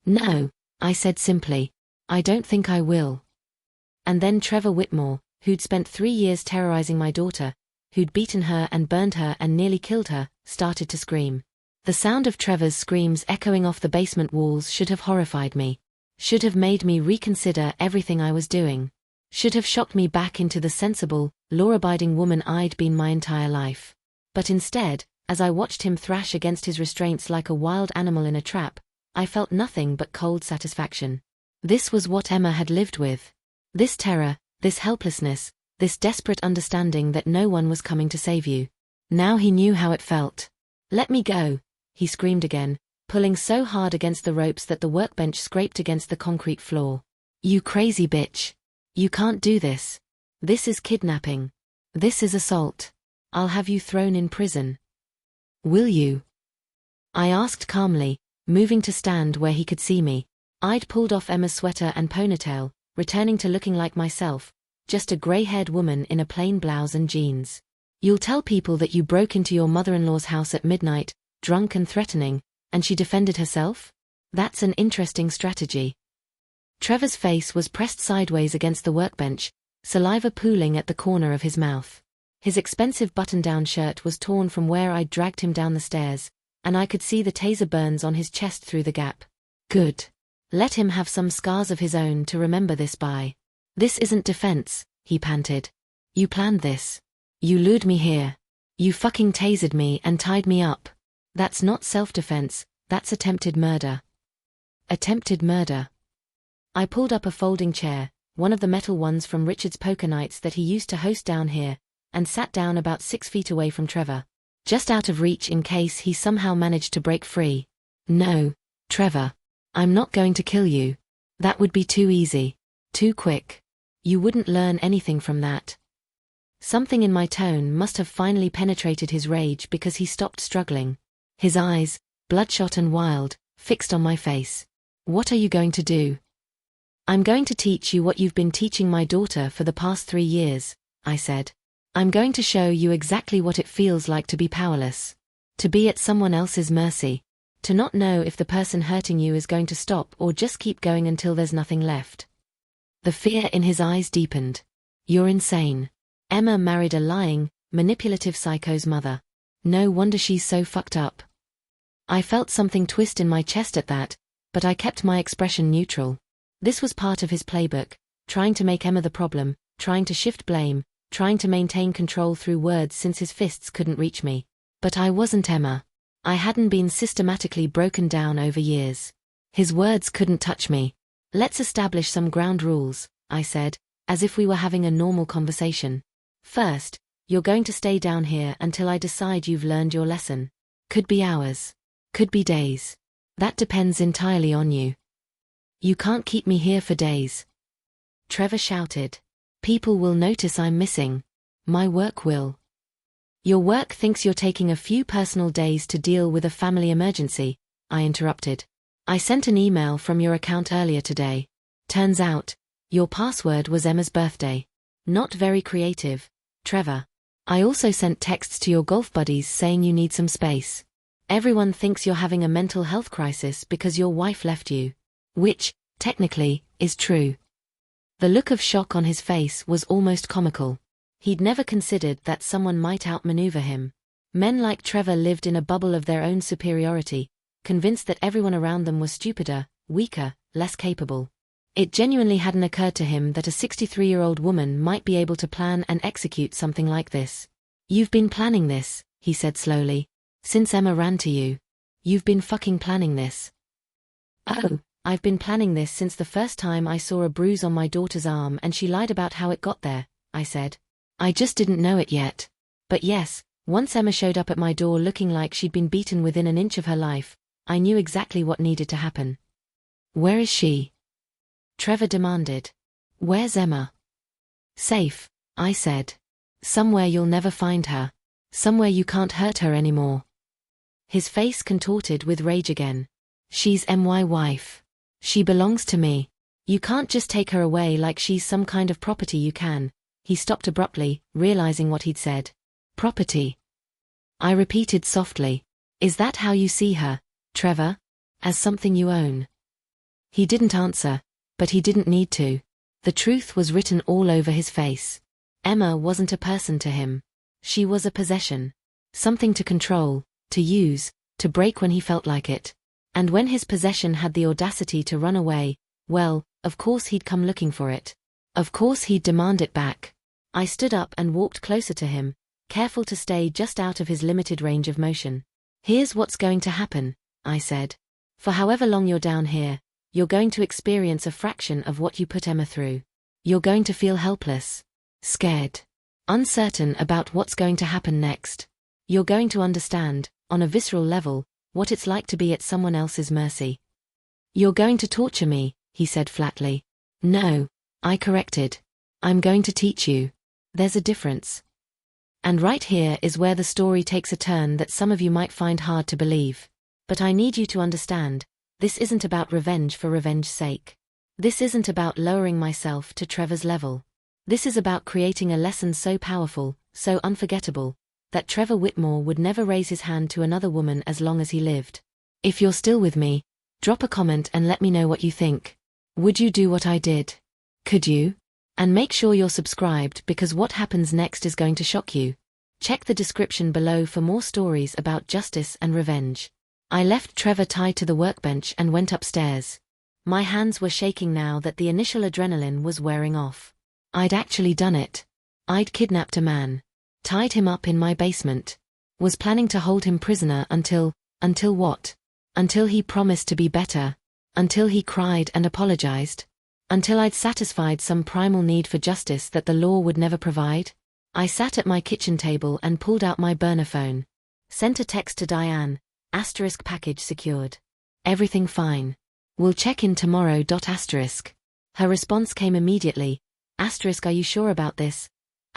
No, I said simply. I don't think I will. And then Trevor Whitmore, who'd spent 3 years terrorizing my daughter, who'd beaten her and burned her and nearly killed her, started to scream. The sound of Trevor's screams echoing off the basement walls should have horrified me. Should have made me reconsider everything I was doing. Should have shocked me back into the sensible, law-abiding woman I'd been my entire life. But instead, as I watched him thrash against his restraints like a wild animal in a trap, I felt nothing but cold satisfaction. This was what Emma had lived with. This terror, this helplessness, this desperate understanding that no one was coming to save you. Now he knew how it felt. Let me go, he screamed again, pulling so hard against the ropes that the workbench scraped against the concrete floor. You crazy bitch. You can't do this. This is kidnapping. This is assault. I'll have you thrown in prison. Will you? I asked calmly, moving to stand where he could see me. I'd pulled off Emma's sweater and ponytail, returning to looking like myself, just a grey-haired woman in a plain blouse and jeans. You'll tell people that you broke into your mother-in-law's house at midnight, drunk and threatening, and she defended herself? That's an interesting strategy. Trevor's face was pressed sideways against the workbench, saliva pooling at the corner of his mouth. His expensive button-down shirt was torn from where I'd dragged him down the stairs, and I could see the taser burns on his chest through the gap. Good. Let him have some scars of his own to remember this by. This isn't defense, he panted. You planned this. You lured me here. You fucking tasered me and tied me up. That's not self-defense, that's attempted murder. Attempted murder. I pulled up a folding chair, one of the metal ones from Richard's poker nights that he used to host down here, and sat down about 6 feet away from Trevor. Just out of reach in case he somehow managed to break free. No, Trevor. I'm not going to kill you. That would be too easy. Too quick. You wouldn't learn anything from that. Something in my tone must have finally penetrated his rage because he stopped struggling. His eyes, bloodshot and wild, fixed on my face. What are you going to do? I'm going to teach you what you've been teaching my daughter for the past 3 years, I said. I'm going to show you exactly what it feels like to be powerless. To be at someone else's mercy. To not know if the person hurting you is going to stop or just keep going until there's nothing left. The fear in his eyes deepened. You're insane. Emma married a lying, manipulative psycho's mother. No wonder she's so fucked up. I felt something twist in my chest at that, but I kept my expression neutral. This was part of his playbook, trying to make Emma the problem, trying to shift blame, trying to maintain control through words since his fists couldn't reach me. But I wasn't Emma. I hadn't been systematically broken down over years. His words couldn't touch me. Let's establish some ground rules, I said, as if we were having a normal conversation. First, you're going to stay down here until I decide you've learned your lesson. Could be hours. Could be days. That depends entirely on you. You can't keep me here for days. Trevor shouted. People will notice I'm missing. My work will. Your work thinks you're taking a few personal days to deal with a family emergency, I interrupted. I sent an email from your account earlier today. Turns out, your password was Emma's birthday. Not very creative, Trevor. I also sent texts to your golf buddies saying you need some space. Everyone thinks you're having a mental health crisis because your wife left you. Which, technically, is true. The look of shock on his face was almost comical. He'd never considered that someone might outmaneuver him. Men like Trevor lived in a bubble of their own superiority, convinced that everyone around them was stupider, weaker, less capable. It genuinely hadn't occurred to him that a 63-year-old woman might be able to plan and execute something like this. You've been planning this, he said slowly. Since Emma ran to you. You've been fucking planning this. Oh, I've been planning this since the first time I saw a bruise on my daughter's arm and she lied about how it got there, I said. I just didn't know it yet. But yes, once Emma showed up at my door looking like she'd been beaten within an inch of her life, I knew exactly what needed to happen. Where is she? Trevor demanded. Where's Emma? Safe, I said. Somewhere you'll never find her. Somewhere you can't hurt her anymore. His face contorted with rage again. She's my wife. She belongs to me. You can't just take her away like she's some kind of property. You can. He stopped abruptly, realizing what he'd said. Property. I repeated softly. Is that how you see her, Trevor? As something you own? He didn't answer, but he didn't need to. The truth was written all over his face. Emma wasn't a person to him. She was a possession. Something to control, to use, to break when he felt like it. And when his possession had the audacity to run away, well, of course he'd come looking for it. Of course he'd demand it back. I stood up and walked closer to him, careful to stay just out of his limited range of motion. Here's what's going to happen, I said. For however long you're down here, you're going to experience a fraction of what you put Emma through. You're going to feel helpless, scared, uncertain about what's going to happen next. You're going to understand, on a visceral level, what it's like to be at someone else's mercy. You're going to torture me, he said flatly. No, I corrected. I'm going to teach you. There's a difference. And right here is where the story takes a turn that some of you might find hard to believe. But I need you to understand, this isn't about revenge for revenge's sake. This isn't about lowering myself to Trevor's level. This is about creating a lesson so powerful, so unforgettable, that Trevor Whitmore would never raise his hand to another woman as long as he lived. If you're still with me, drop a comment and let me know what you think. Would you do what I did? Could you? And make sure you're subscribed because what happens next is going to shock you. Check the description below for more stories about justice and revenge. I left Trevor tied to the workbench and went upstairs. My hands were shaking now that the initial adrenaline was wearing off. I'd actually done it. I'd kidnapped a man. Tied him up in my basement. Was planning to hold him prisoner until what? Until he promised to be better. Until he cried and apologized. Until I'd satisfied some primal need for justice that the law would never provide. I sat at my kitchen table and pulled out my burner phone. Sent a text to Diane, * package secured. Everything fine. We'll check in tomorrow. *. Her response came immediately. * are you sure about this? *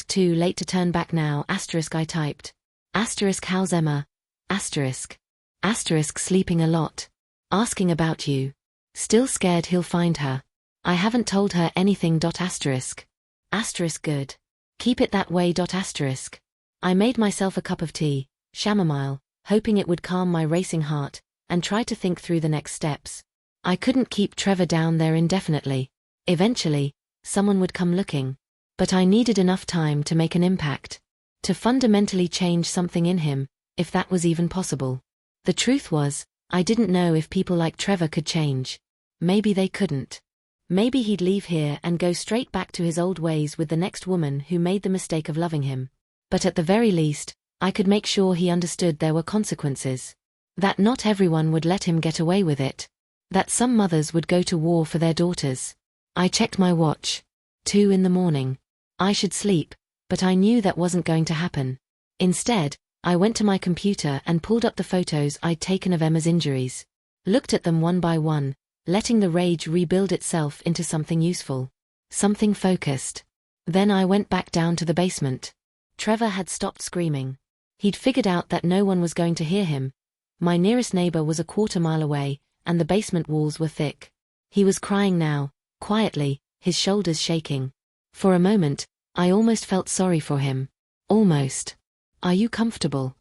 too late to turn back now. * I typed. * how's Emma? * sleeping a lot. Asking about you. Still scared he'll find her. I haven't told her anything. *. Good. Keep it that way. *. I made myself a cup of tea, chamomile, hoping it would calm my racing heart, and try to think through the next steps. I couldn't keep Trevor down there indefinitely. Eventually, someone would come looking. But I needed enough time to make an impact. To fundamentally change something in him, if that was even possible. The truth was, I didn't know if people like Trevor could change. Maybe they couldn't. Maybe he'd leave here and go straight back to his old ways with the next woman who made the mistake of loving him. But at the very least, I could make sure he understood there were consequences. That not everyone would let him get away with it. That some mothers would go to war for their daughters. I checked my watch. 2 a.m. I should sleep, but I knew that wasn't going to happen. Instead, I went to my computer and pulled up the photos I'd taken of Emma's injuries. Looked at them one by one, letting the rage rebuild itself into something useful. Something focused. Then I went back down to the basement. Trevor had stopped screaming. He'd figured out that no one was going to hear him. My nearest neighbor was a quarter-mile away, and the basement walls were thick. He was crying now, quietly, his shoulders shaking. For a moment, I almost felt sorry for him. Almost. "Are you comfortable?"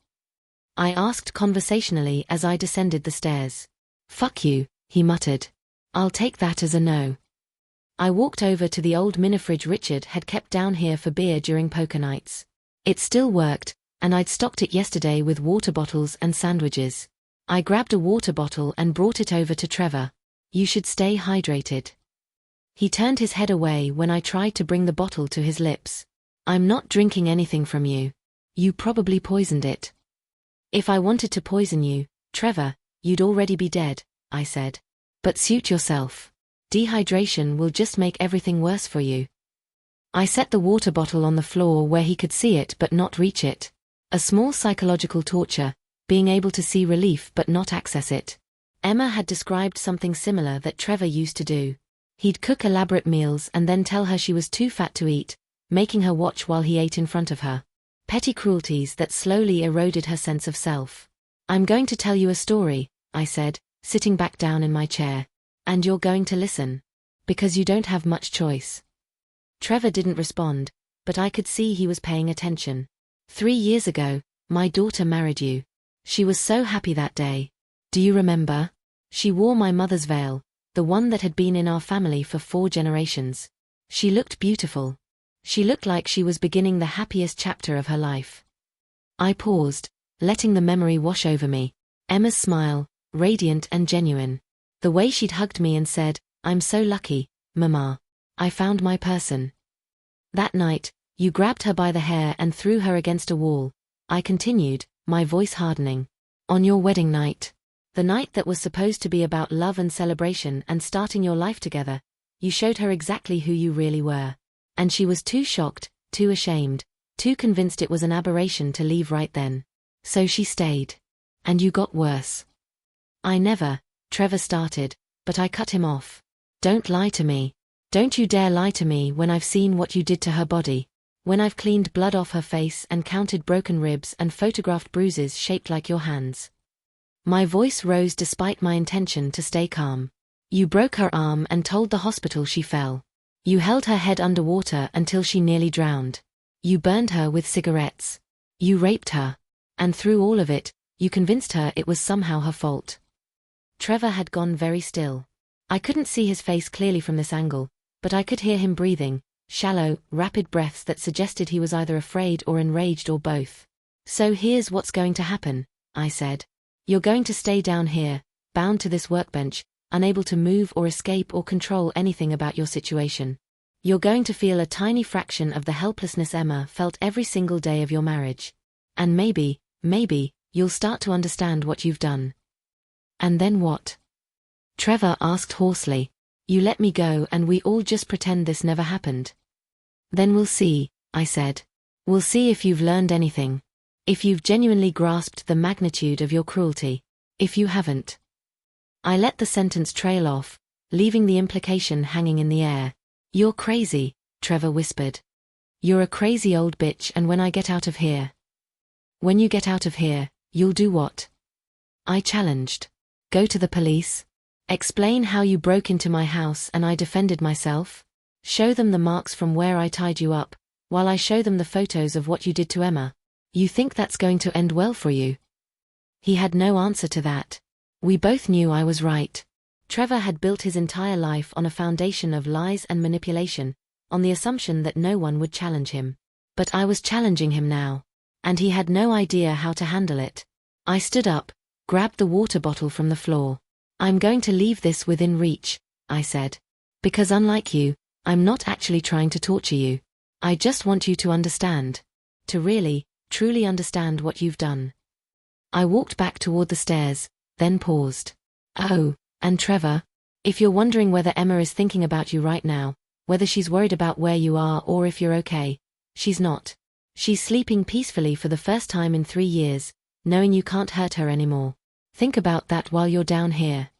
I asked conversationally as I descended the stairs. "Fuck you," he muttered. "I'll take that as a no." I walked over to the old mini-fridge Richard had kept down here for beer during poker nights. It still worked, and I'd stocked it yesterday with water bottles and sandwiches. I grabbed a water bottle and brought it over to Trevor. "You should stay hydrated." He turned his head away when I tried to bring the bottle to his lips. "I'm not drinking anything from you. You probably poisoned it." "If I wanted to poison you, Trevor, you'd already be dead," I said. "But suit yourself. Dehydration will just make everything worse for you." I set the water bottle on the floor where he could see it but not reach it. A small psychological torture, being able to see relief but not access it. Emma had described something similar that Trevor used to do. He'd cook elaborate meals and then tell her she was too fat to eat, making her watch while he ate in front of her. Petty cruelties that slowly eroded her sense of self. "I'm going to tell you a story," I said, sitting back down in my chair. "And you're going to listen. Because you don't have much choice." Trevor didn't respond, but I could see he was paying attention. 3 years ago, my daughter married you. She was so happy that day. Do you remember? She wore my mother's veil, the one that had been in our family for 4 generations. She looked beautiful. She looked like she was beginning the happiest chapter of her life. I paused, letting the memory wash over me. Emma's smile, radiant and genuine. The way she'd hugged me and said, "I'm so lucky, Mama. I found my person." That night, you grabbed her by the hair and threw her against a wall. I continued, my voice hardening. "On your wedding night. The night that was supposed to be about love and celebration and starting your life together, you showed her exactly who you really were. And she was too shocked, too ashamed, too convinced it was an aberration to leave right then. So she stayed. And you got worse." "I never," Trevor started, but I cut him off. "Don't lie to me. Don't you dare lie to me when I've seen what you did to her body. When I've cleaned blood off her face and counted broken ribs and photographed bruises shaped like your hands." My voice rose despite my intention to stay calm. "You broke her arm and told the hospital she fell. You held her head underwater until she nearly drowned. You burned her with cigarettes. You raped her. And through all of it, you convinced her it was somehow her fault." Trevor had gone very still. I couldn't see his face clearly from this angle, but I could hear him breathing, shallow, rapid breaths that suggested he was either afraid or enraged or both. "So here's what's going to happen," I said. "You're going to stay down here, bound to this workbench, unable to move or escape or control anything about your situation. You're going to feel a tiny fraction of the helplessness Emma felt every single day of your marriage. And maybe, you'll start to understand what you've done." "And then what?" Trevor asked hoarsely. "You let me go and we all just pretend this never happened." "Then we'll see," I said. "We'll see if you've learned anything. If you've genuinely grasped the magnitude of your cruelty. If you haven't." I let the sentence trail off, leaving the implication hanging in the air. "You're crazy," Trevor whispered. "You're a crazy old bitch, and when I get out of here." "When you get out of here, you'll do what?" I challenged. "Go to the police? Explain how you broke into my house and I defended myself? Show them the marks from where I tied you up, while I show them the photos of what you did to Emma? You think that's going to end well for you?" He had no answer to that. We both knew I was right. Trevor had built his entire life on a foundation of lies and manipulation, on the assumption that no one would challenge him. But I was challenging him now. And he had no idea how to handle it. I stood up, grabbed the water bottle from the floor. I'm going to leave this within reach, I said. Because unlike you, I'm not actually trying to torture you. I just want you to understand. To really, truly understand what you've done. I walked back toward the stairs, then paused. Oh, and Trevor, if you're wondering whether Emma is thinking about you right now, whether she's worried about where you are or if you're okay, she's not. She's sleeping peacefully for the first time in 3 years, knowing you can't hurt her anymore. Think about that while you're down here.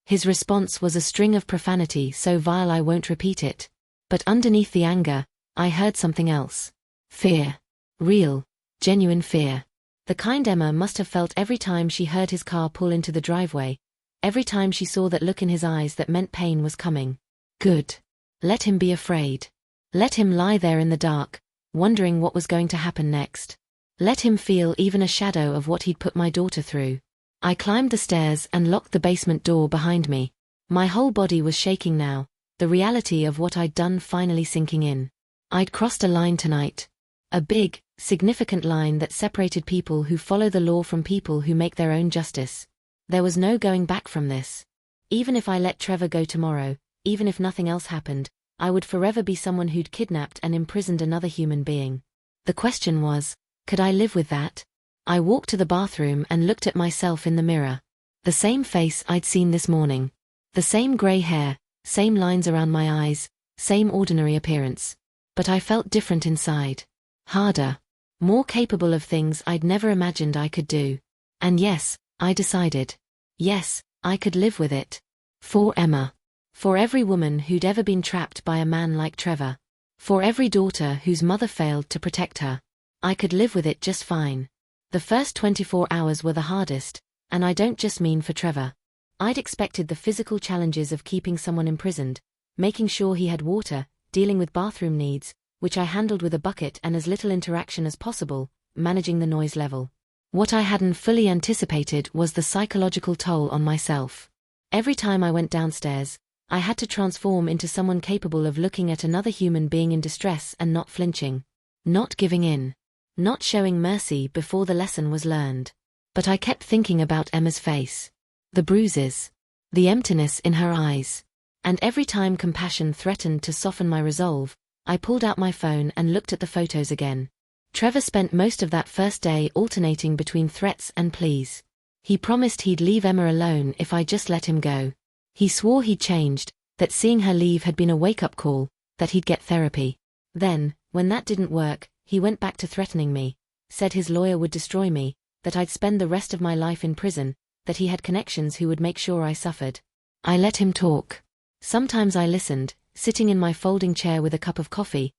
His response was a string of profanity so vile I won't repeat it. But underneath the anger, I heard something else. Fear. Real, genuine fear. The kind Emma must have felt every time she heard his car pull into the driveway, every time she saw that look in his eyes that meant pain was coming. Good. Let him be afraid. Let him lie there in the dark, wondering what was going to happen next. Let him feel even a shadow of what he'd put my daughter through. I climbed the stairs and locked the basement door behind me. My whole body was shaking now, the reality of what I'd done finally sinking in. I'd crossed a line tonight. A big, significant line that separated people who follow the law from people who make their own justice. There was no going back from this. Even if I let Trevor go tomorrow, even if nothing else happened, I would forever be someone who'd kidnapped and imprisoned another human being. The question was, could I live with that? I walked to the bathroom and looked at myself in the mirror. The same face I'd seen this morning. The same grey hair, same lines around my eyes, same ordinary appearance. But I felt different inside. Harder. More capable of things I'd never imagined I could do. And yes, I decided. Yes, I could live with it. For Emma. For every woman who'd ever been trapped by a man like Trevor. For every daughter whose mother failed to protect her. I could live with it just fine. The first 24 hours were the hardest, and I don't just mean for Trevor. I'd expected the physical challenges of keeping someone imprisoned, making sure he had water, dealing with bathroom needs, which I handled with a bucket and as little interaction as possible, managing the noise level. What I hadn't fully anticipated was the psychological toll on myself. Every time I went downstairs, I had to transform into someone capable of looking at another human being in distress and not flinching. Not giving in. Not showing mercy before the lesson was learned. But I kept thinking about Emma's face. The bruises. The emptiness in her eyes. And every time compassion threatened to soften my resolve, I pulled out my phone and looked at the photos again. Trevor spent most of that first day alternating between threats and pleas. He promised he'd leave Emma alone if I just let him go. He swore he'd changed, that seeing her leave had been a wake-up call, that he'd get therapy. Then, when that didn't work, he went back to threatening me, said his lawyer would destroy me, that I'd spend the rest of my life in prison, that he had connections who would make sure I suffered. I let him talk. Sometimes I listened, sitting in my folding chair with a cup of coffee,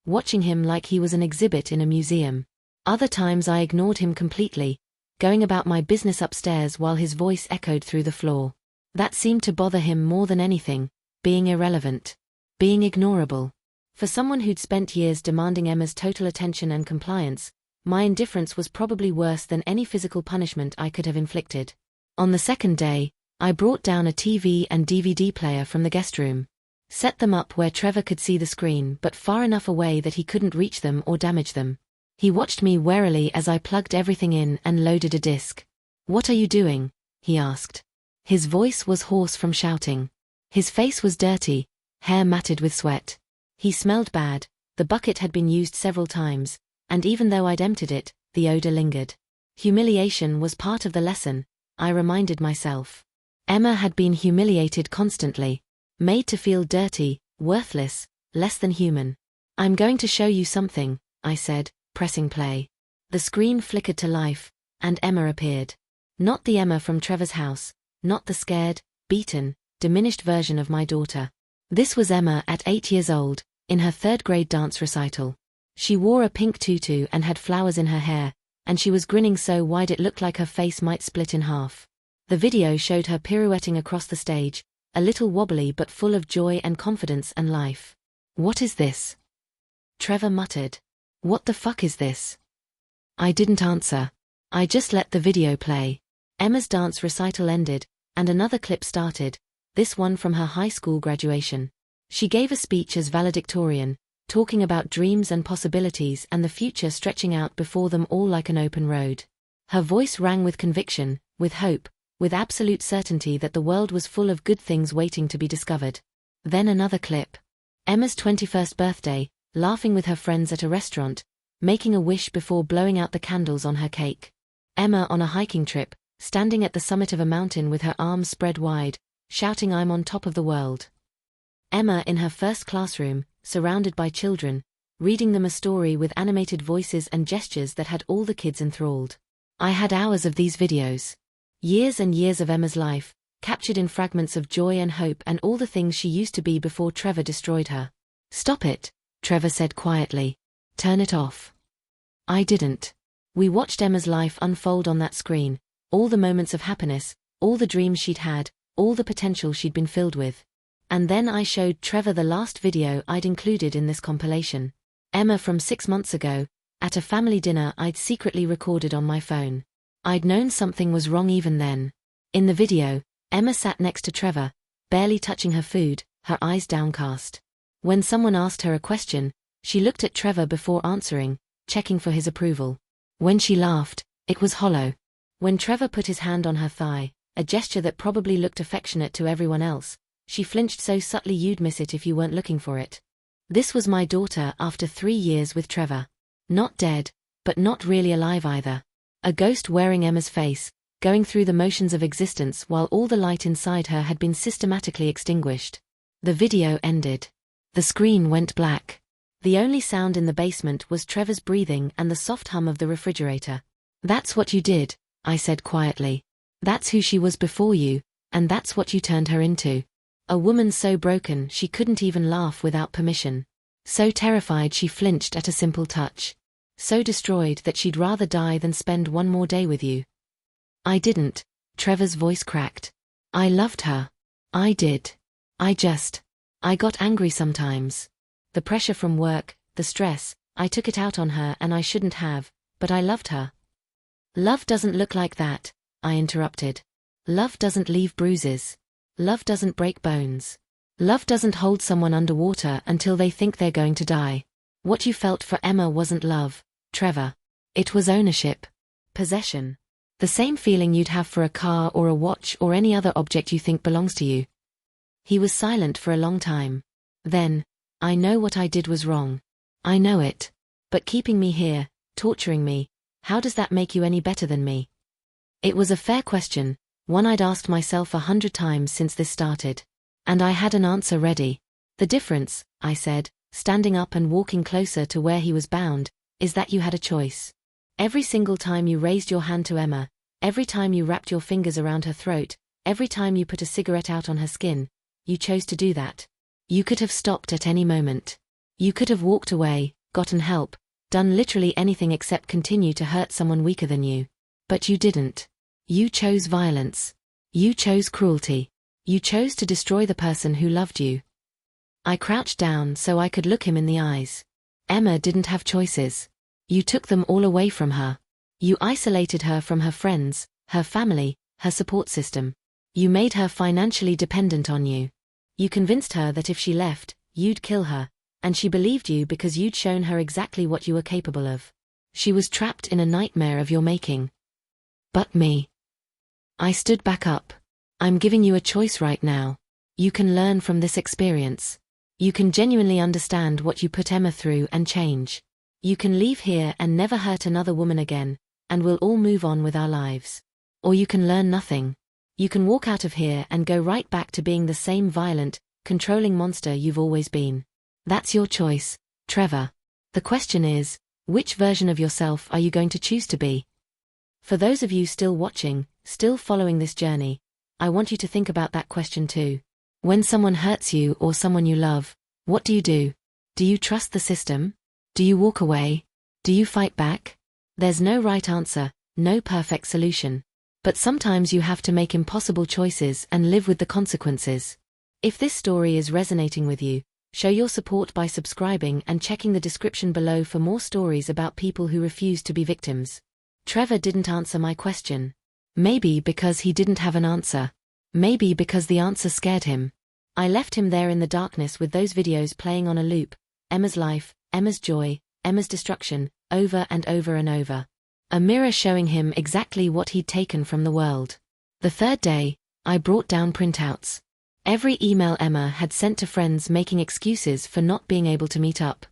watching him like he was an exhibit in a museum. Other times I ignored him completely, going about my business upstairs while his voice echoed through the floor. That seemed to bother him more than anything, being irrelevant. Being ignorable. For someone who'd spent years demanding Emma's total attention and compliance, my indifference was probably worse than any physical punishment I could have inflicted. On the second day, I brought down a TV and DVD player from the guest room. Set them up where Trevor could see the screen but far enough away that he couldn't reach them or damage them. He watched me warily as I plugged everything in and loaded a disc. "What are you doing?" he asked. His voice was hoarse from shouting. His face was dirty, hair matted with sweat. He smelled bad, the bucket had been used several times, and even though I'd emptied it, the odor lingered. Humiliation was part of the lesson, I reminded myself. Emma had been humiliated constantly, made to feel dirty, worthless, less than human. "I'm going to show you something," I said, pressing play. The screen flickered to life, and Emma appeared. Not the Emma from Trevor's house, not the scared, beaten, diminished version of my daughter. This was Emma at 8 years old, in her third-grade dance recital. She wore a pink tutu and had flowers in her hair, and she was grinning so wide it looked like her face might split in half. The video showed her pirouetting across the stage, a little wobbly but full of joy and confidence and life. "What is this?" Trevor muttered. "What the fuck is this?" I didn't answer. I just let the video play. Emma's dance recital ended, and another clip started, this one from her high school graduation. She gave a speech as valedictorian, talking about dreams and possibilities and the future stretching out before them all like an open road. Her voice rang with conviction, with hope, with absolute certainty that the world was full of good things waiting to be discovered. Then another clip. Emma's 21st birthday, laughing with her friends at a restaurant, making a wish before blowing out the candles on her cake. Emma on a hiking trip, standing at the summit of a mountain with her arms spread wide, shouting "I'm on top of the world." Emma in her first classroom, surrounded by children, reading them a story with animated voices and gestures that had all the kids enthralled. I had hours of these videos. Years and years of Emma's life, captured in fragments of joy and hope and all the things she used to be before Trevor destroyed her. "Stop it," Trevor said quietly. "Turn it off." I didn't. We watched Emma's life unfold on that screen, all the moments of happiness, all the dreams she'd had, all the potential she'd been filled with. And then I showed Trevor the last video I'd included in this compilation. Emma from 6 months ago, at a family dinner I'd secretly recorded on my phone. I'd known something was wrong even then. In the video, Emma sat next to Trevor, barely touching her food, her eyes downcast. When someone asked her a question, she looked at Trevor before answering, checking for his approval. When she laughed, it was hollow. When Trevor put his hand on her thigh, a gesture that probably looked affectionate to everyone else, she flinched so subtly you'd miss it if you weren't looking for it. This was my daughter after 3 years with Trevor. Not dead, but not really alive either. A ghost wearing Emma's face, going through the motions of existence while all the light inside her had been systematically extinguished. The video ended. The screen went black. The only sound in the basement was Trevor's breathing and the soft hum of the refrigerator. "That's what you did," I said quietly. "That's who she was before you, and that's what you turned her into. A woman so broken she couldn't even laugh without permission. So terrified she flinched at a simple touch. So destroyed that she'd rather die than spend one more day with you." "I didn't," Trevor's voice cracked. "I loved her. I did. I got angry sometimes. The pressure from work, the stress, I took it out on her and I shouldn't have, but I loved her." "Love doesn't look like that," I interrupted. "Love doesn't leave bruises. Love doesn't break bones. Love doesn't hold someone underwater until they think they're going to die. What you felt for Emma wasn't love, Trevor. It was ownership. Possession. The same feeling you'd have for a car or a watch or any other object you think belongs to you." He was silent for a long time. Then, "I know what I did was wrong. I know it. But keeping me here, torturing me, how does that make you any better than me?" It was a fair question, one I'd asked myself 100 times since this started. And I had an answer ready. "The difference," I said, standing up and walking closer to where he was bound, "is that you had a choice. Every single time you raised your hand to Emma, every time you wrapped your fingers around her throat, every time you put a cigarette out on her skin, you chose to do that. You could have stopped at any moment. You could have walked away, gotten help, done literally anything except continue to hurt someone weaker than you. But you didn't. You chose violence. You chose cruelty. You chose to destroy the person who loved you." I crouched down so I could look him in the eyes. "Emma didn't have choices. You took them all away from her. You isolated her from her friends, her family, her support system. You made her financially dependent on you. You convinced her that if she left, you'd kill her, and she believed you because you'd shown her exactly what you were capable of. She was trapped in a nightmare of your making. But me." I stood back up. "I'm giving you a choice right now. You can learn from this experience. You can genuinely understand what you put Emma through and change. You can leave here and never hurt another woman again, and we'll all move on with our lives. Or you can learn nothing. You can walk out of here and go right back to being the same violent, controlling monster you've always been. That's your choice, Trevor. The question is, which version of yourself are you going to choose to be?" For those of you still watching, still following this journey, I want you to think about that question too. When someone hurts you or someone you love, what do you do? Do you trust the system? Do you walk away? Do you fight back? There's no right answer, no perfect solution. But sometimes you have to make impossible choices and live with the consequences. If this story is resonating with you, show your support by subscribing and checking the description below for more stories about people who refuse to be victims. Trevor didn't answer my question. Maybe because he didn't have an answer. Maybe because the answer scared him. I left him there in the darkness with those videos playing on a loop. Emma's life, Emma's joy, Emma's destruction, over and over and over. A mirror showing him exactly what he'd taken from the world. The third day, I brought down printouts. Every email Emma had sent to friends making excuses for not being able to meet up.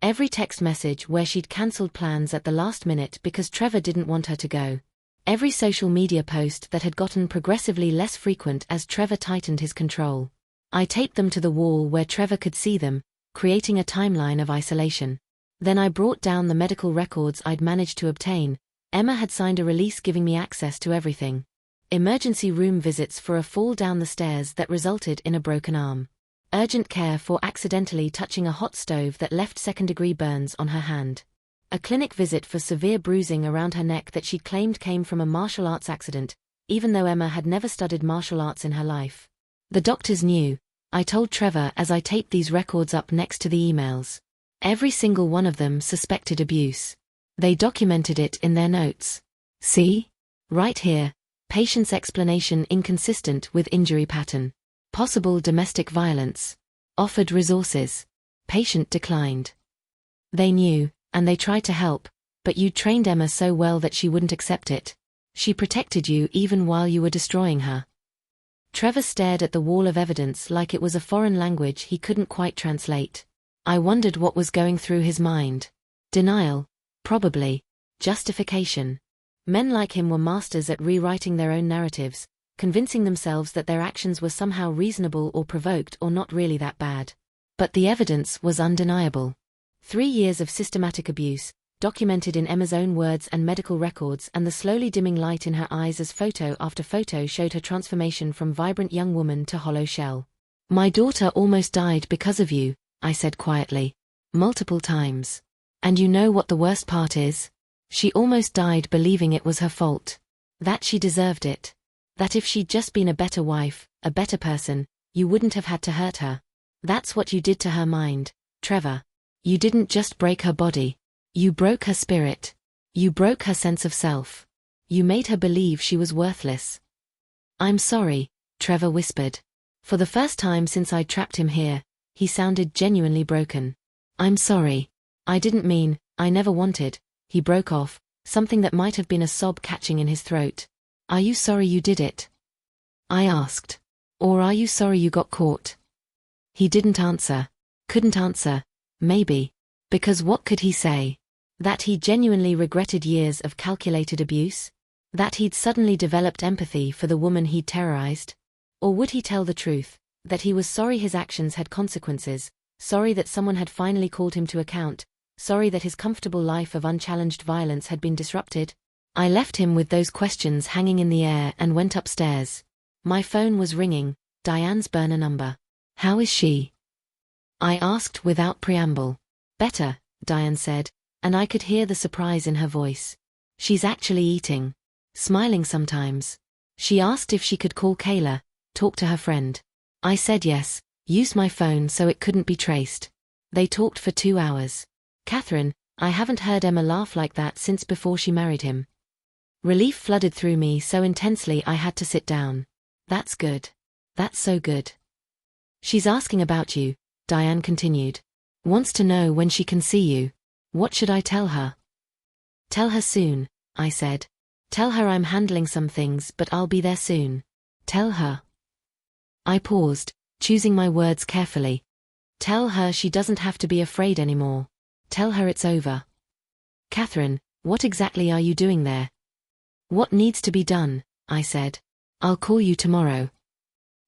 Every text message where she'd cancelled plans at the last minute because Trevor didn't want her to go. Every social media post that had gotten progressively less frequent as Trevor tightened his control. I taped them to the wall where Trevor could see them, creating a timeline of isolation. Then I brought down the medical records I'd managed to obtain. Emma had signed a release giving me access to everything. Emergency room visits for a fall down the stairs that resulted in a broken arm. Urgent care for accidentally touching a hot stove that left second-degree burns on her hand. A clinic visit for severe bruising around her neck that she claimed came from a martial arts accident, even though Emma had never studied martial arts in her life. The doctors knew, I told Trevor as I taped these records up next to the emails. Every single one of them suspected abuse. They documented it in their notes. See? Right here, patient's explanation inconsistent with injury pattern. Possible domestic violence. Offered resources. Patient declined. They knew, and they tried to help, but you trained Emma so well that she wouldn't accept it. She protected you even while you were destroying her. Trevor stared at the wall of evidence like it was a foreign language he couldn't quite translate. I wondered what was going through his mind. Denial? Probably. Justification. Men like him were masters at rewriting their own narratives, convincing themselves that their actions were somehow reasonable or provoked or not really that bad. But the evidence was undeniable. 3 years of systematic abuse, documented in Emma's own words and medical records, and the slowly dimming light in her eyes as photo after photo showed her transformation from vibrant young woman to hollow shell. My daughter almost died because of you, I said quietly. Multiple times. And you know what the worst part is? She almost died believing it was her fault. That she deserved it. That if she'd just been a better wife, a better person, you wouldn't have had to hurt her. That's what you did to her mind, Trevor. You didn't just break her body. You broke her spirit. You broke her sense of self. You made her believe she was worthless. I'm sorry, Trevor whispered. For the first time since I'd trapped him here, he sounded genuinely broken. I'm sorry. I didn't mean, I never wanted. He broke off, something that might have been a sob catching in his throat. Are you sorry you did it? I asked. Or are you sorry you got caught? He didn't answer. Couldn't answer. Maybe. Because what could he say? That he genuinely regretted years of calculated abuse? That he'd suddenly developed empathy for the woman he'd terrorized? Or would he tell the truth, that he was sorry his actions had consequences, sorry that someone had finally called him to account, sorry that his comfortable life of unchallenged violence had been disrupted? I left him with those questions hanging in the air and went upstairs. My phone was ringing, Diane's burner number. How is she? I asked without preamble. Better, Diane said, and I could hear the surprise in her voice. She's actually eating. Smiling sometimes. She asked if she could call Kayla, talk to her friend. I said yes, used my phone so it couldn't be traced. They talked for 2 hours. Catherine, I haven't heard Emma laugh like that since before she married him. Relief flooded through me so intensely I had to sit down. That's good. That's so good. She's asking about you, Diane continued. Wants to know when she can see you. What should I tell her? Tell her soon, I said. Tell her I'm handling some things but I'll be there soon. Tell her. I paused, choosing my words carefully. Tell her she doesn't have to be afraid anymore. Tell her it's over. Catherine, what exactly are you doing there? What needs to be done? I said. I'll call you tomorrow.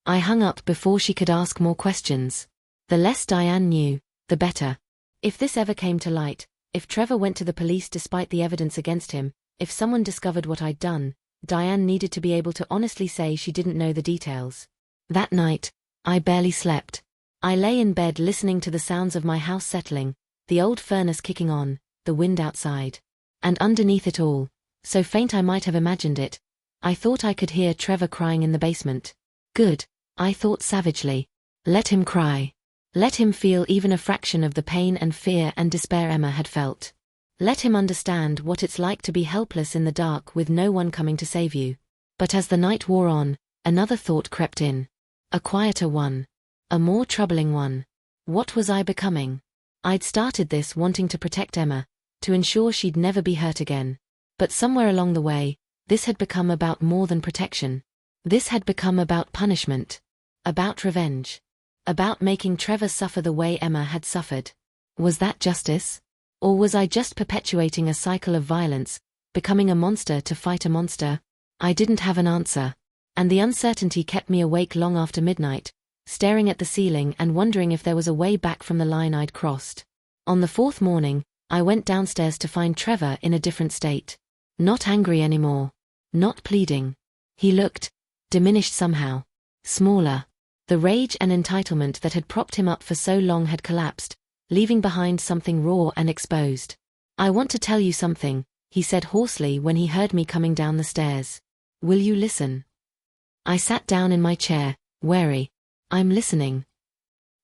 I hung up before she could ask more questions. The less Diane knew, the better. If this ever came to light, if Trevor went to the police despite the evidence against him, if someone discovered what I'd done, Diane needed to be able to honestly say she didn't know the details. That night, I barely slept. I lay in bed listening to the sounds of my house settling, the old furnace kicking on, the wind outside. And underneath it all, so faint I might have imagined it, I thought I could hear Trevor crying in the basement. Good, I thought savagely. Let him cry. Let him feel even a fraction of the pain and fear and despair Emma had felt. Let him understand what it's like to be helpless in the dark with no one coming to save you. But as the night wore on, another thought crept in. A quieter one. A more troubling one. What was I becoming? I'd started this wanting to protect Emma, to ensure she'd never be hurt again. But somewhere along the way, this had become about more than protection. This had become about punishment. About revenge. About making Trevor suffer the way Emma had suffered. Was that justice? Or was I just perpetuating a cycle of violence, becoming a monster to fight a monster? I didn't have an answer. And the uncertainty kept me awake long after midnight, staring at the ceiling and wondering if there was a way back from the line I'd crossed. On the fourth morning, I went downstairs to find Trevor in a different state. Not angry anymore. Not pleading. He looked diminished somehow. Smaller. The rage and entitlement that had propped him up for so long had collapsed, leaving behind something raw and exposed. I want to tell you something, he said hoarsely when he heard me coming down the stairs. Will you listen? I sat down in my chair, wary. I'm listening.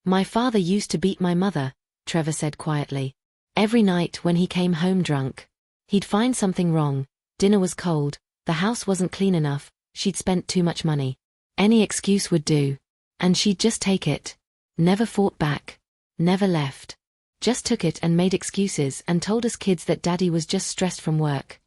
My father used to beat my mother, Trevor said quietly. Every night when he came home drunk. He'd find something wrong. Dinner was cold, the house wasn't clean enough, she'd spent too much money. Any excuse would do. And she'd just take it. Never fought back. Never left. Just took it and made excuses and told us kids that Daddy was just stressed from work.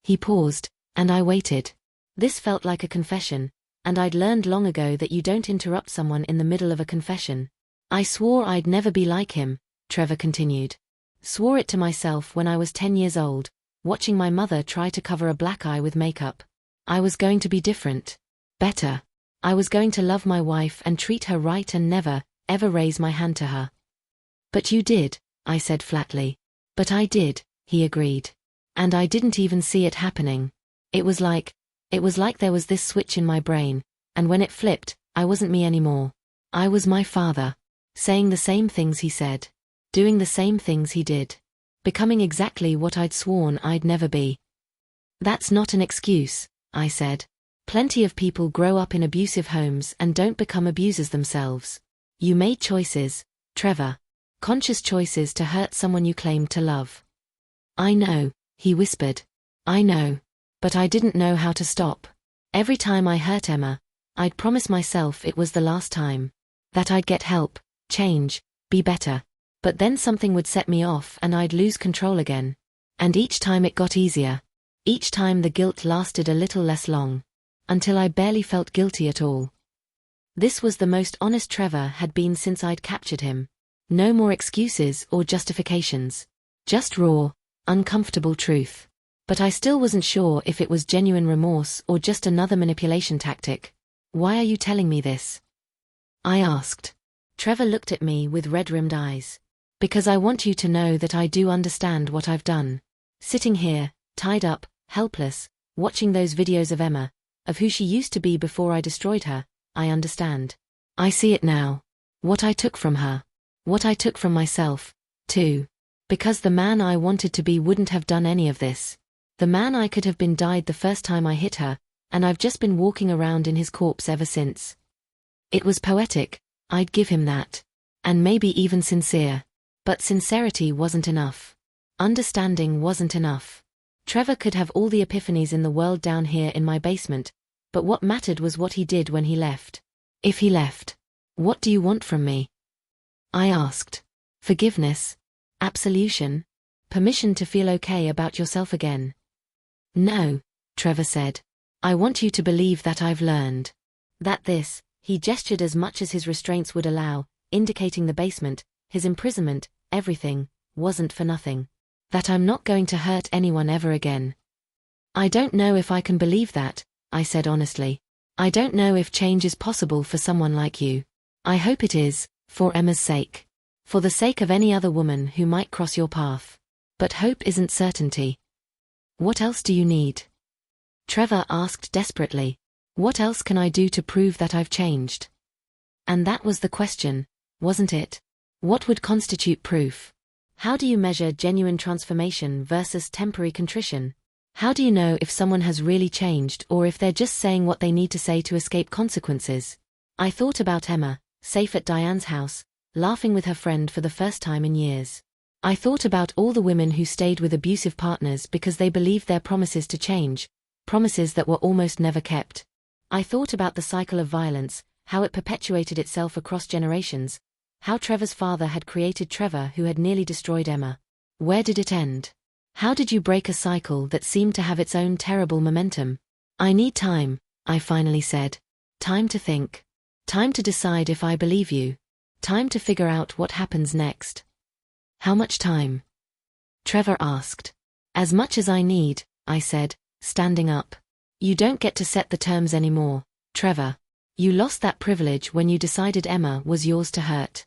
He paused, and I waited. This felt like a confession, and I'd learned long ago that you don't interrupt someone in the middle of a confession. I swore I'd never be like him, Trevor continued. Swore it to myself when I was 10 years old, watching my mother try to cover a black eye with makeup. I was going to be different. Better. I was going to love my wife and treat her right and never, ever raise my hand to her. But you did, I said flatly. But I did, he agreed. And I didn't even see it happening. It was like there was this switch in my brain, and when it flipped, I wasn't me anymore. I was my father. Saying the same things he said. Doing the same things he did. Becoming exactly what I'd sworn I'd never be. That's not an excuse, I said. Plenty of people grow up in abusive homes and don't become abusers themselves. You made choices, Trevor. Conscious choices to hurt someone you claimed to love. I know, he whispered. I know. But I didn't know how to stop. Every time I hurt Emma, I'd promise myself it was the last time. That I'd get help, change, be better. But then something would set me off and I'd lose control again. And each time it got easier. Each time the guilt lasted a little less long. Until I barely felt guilty at all. This was the most honest Trevor had been since I'd captured him. No more excuses or justifications. Just raw, uncomfortable truth. But I still wasn't sure if it was genuine remorse or just another manipulation tactic. Why are you telling me this? I asked. Trevor looked at me with red-rimmed eyes. Because I want you to know that I do understand what I've done. Sitting here, tied up, helpless, watching those videos of Emma, of who she used to be before I destroyed her, I understand. I see it now. What I took from her. What I took from myself, too. Because the man I wanted to be wouldn't have done any of this. The man I could have been died the first time I hit her, and I've just been walking around in his corpse ever since. It was poetic, I'd give him that. And maybe even sincere. But sincerity wasn't enough. Understanding wasn't enough. Trevor could have all the epiphanies in the world down here in my basement, but what mattered was what he did when he left. If he left. What do you want from me? I asked. Forgiveness? Absolution? Permission to feel okay about yourself again? No, Trevor said. I want you to believe that I've learned. That this, he gestured as much as his restraints would allow, indicating the basement, his imprisonment, everything, wasn't for nothing. That I'm not going to hurt anyone ever again. I don't know if I can believe that, I said honestly. I don't know if change is possible for someone like you. I hope it is, for Emma's sake. For the sake of any other woman who might cross your path. But hope isn't certainty. What else do you need? Trevor asked desperately. What else can I do to prove that I've changed? And that was the question, wasn't it? What would constitute proof? How do you measure genuine transformation versus temporary contrition? How do you know if someone has really changed or if they're just saying what they need to say to escape consequences? I thought about Emma, safe at Diane's house, laughing with her friend for the first time in years. I thought about all the women who stayed with abusive partners because they believed their promises to change, promises that were almost never kept. I thought about the cycle of violence, how it perpetuated itself across generations, how Trevor's father had created Trevor who had nearly destroyed Emma. Where did it end? How did you break a cycle that seemed to have its own terrible momentum? I need time, I finally said. Time to think. Time to decide if I believe you. Time to figure out what happens next. How much time? Trevor asked. As much as I need, I said, standing up. You don't get to set the terms anymore, Trevor. You lost that privilege when you decided Emma was yours to hurt.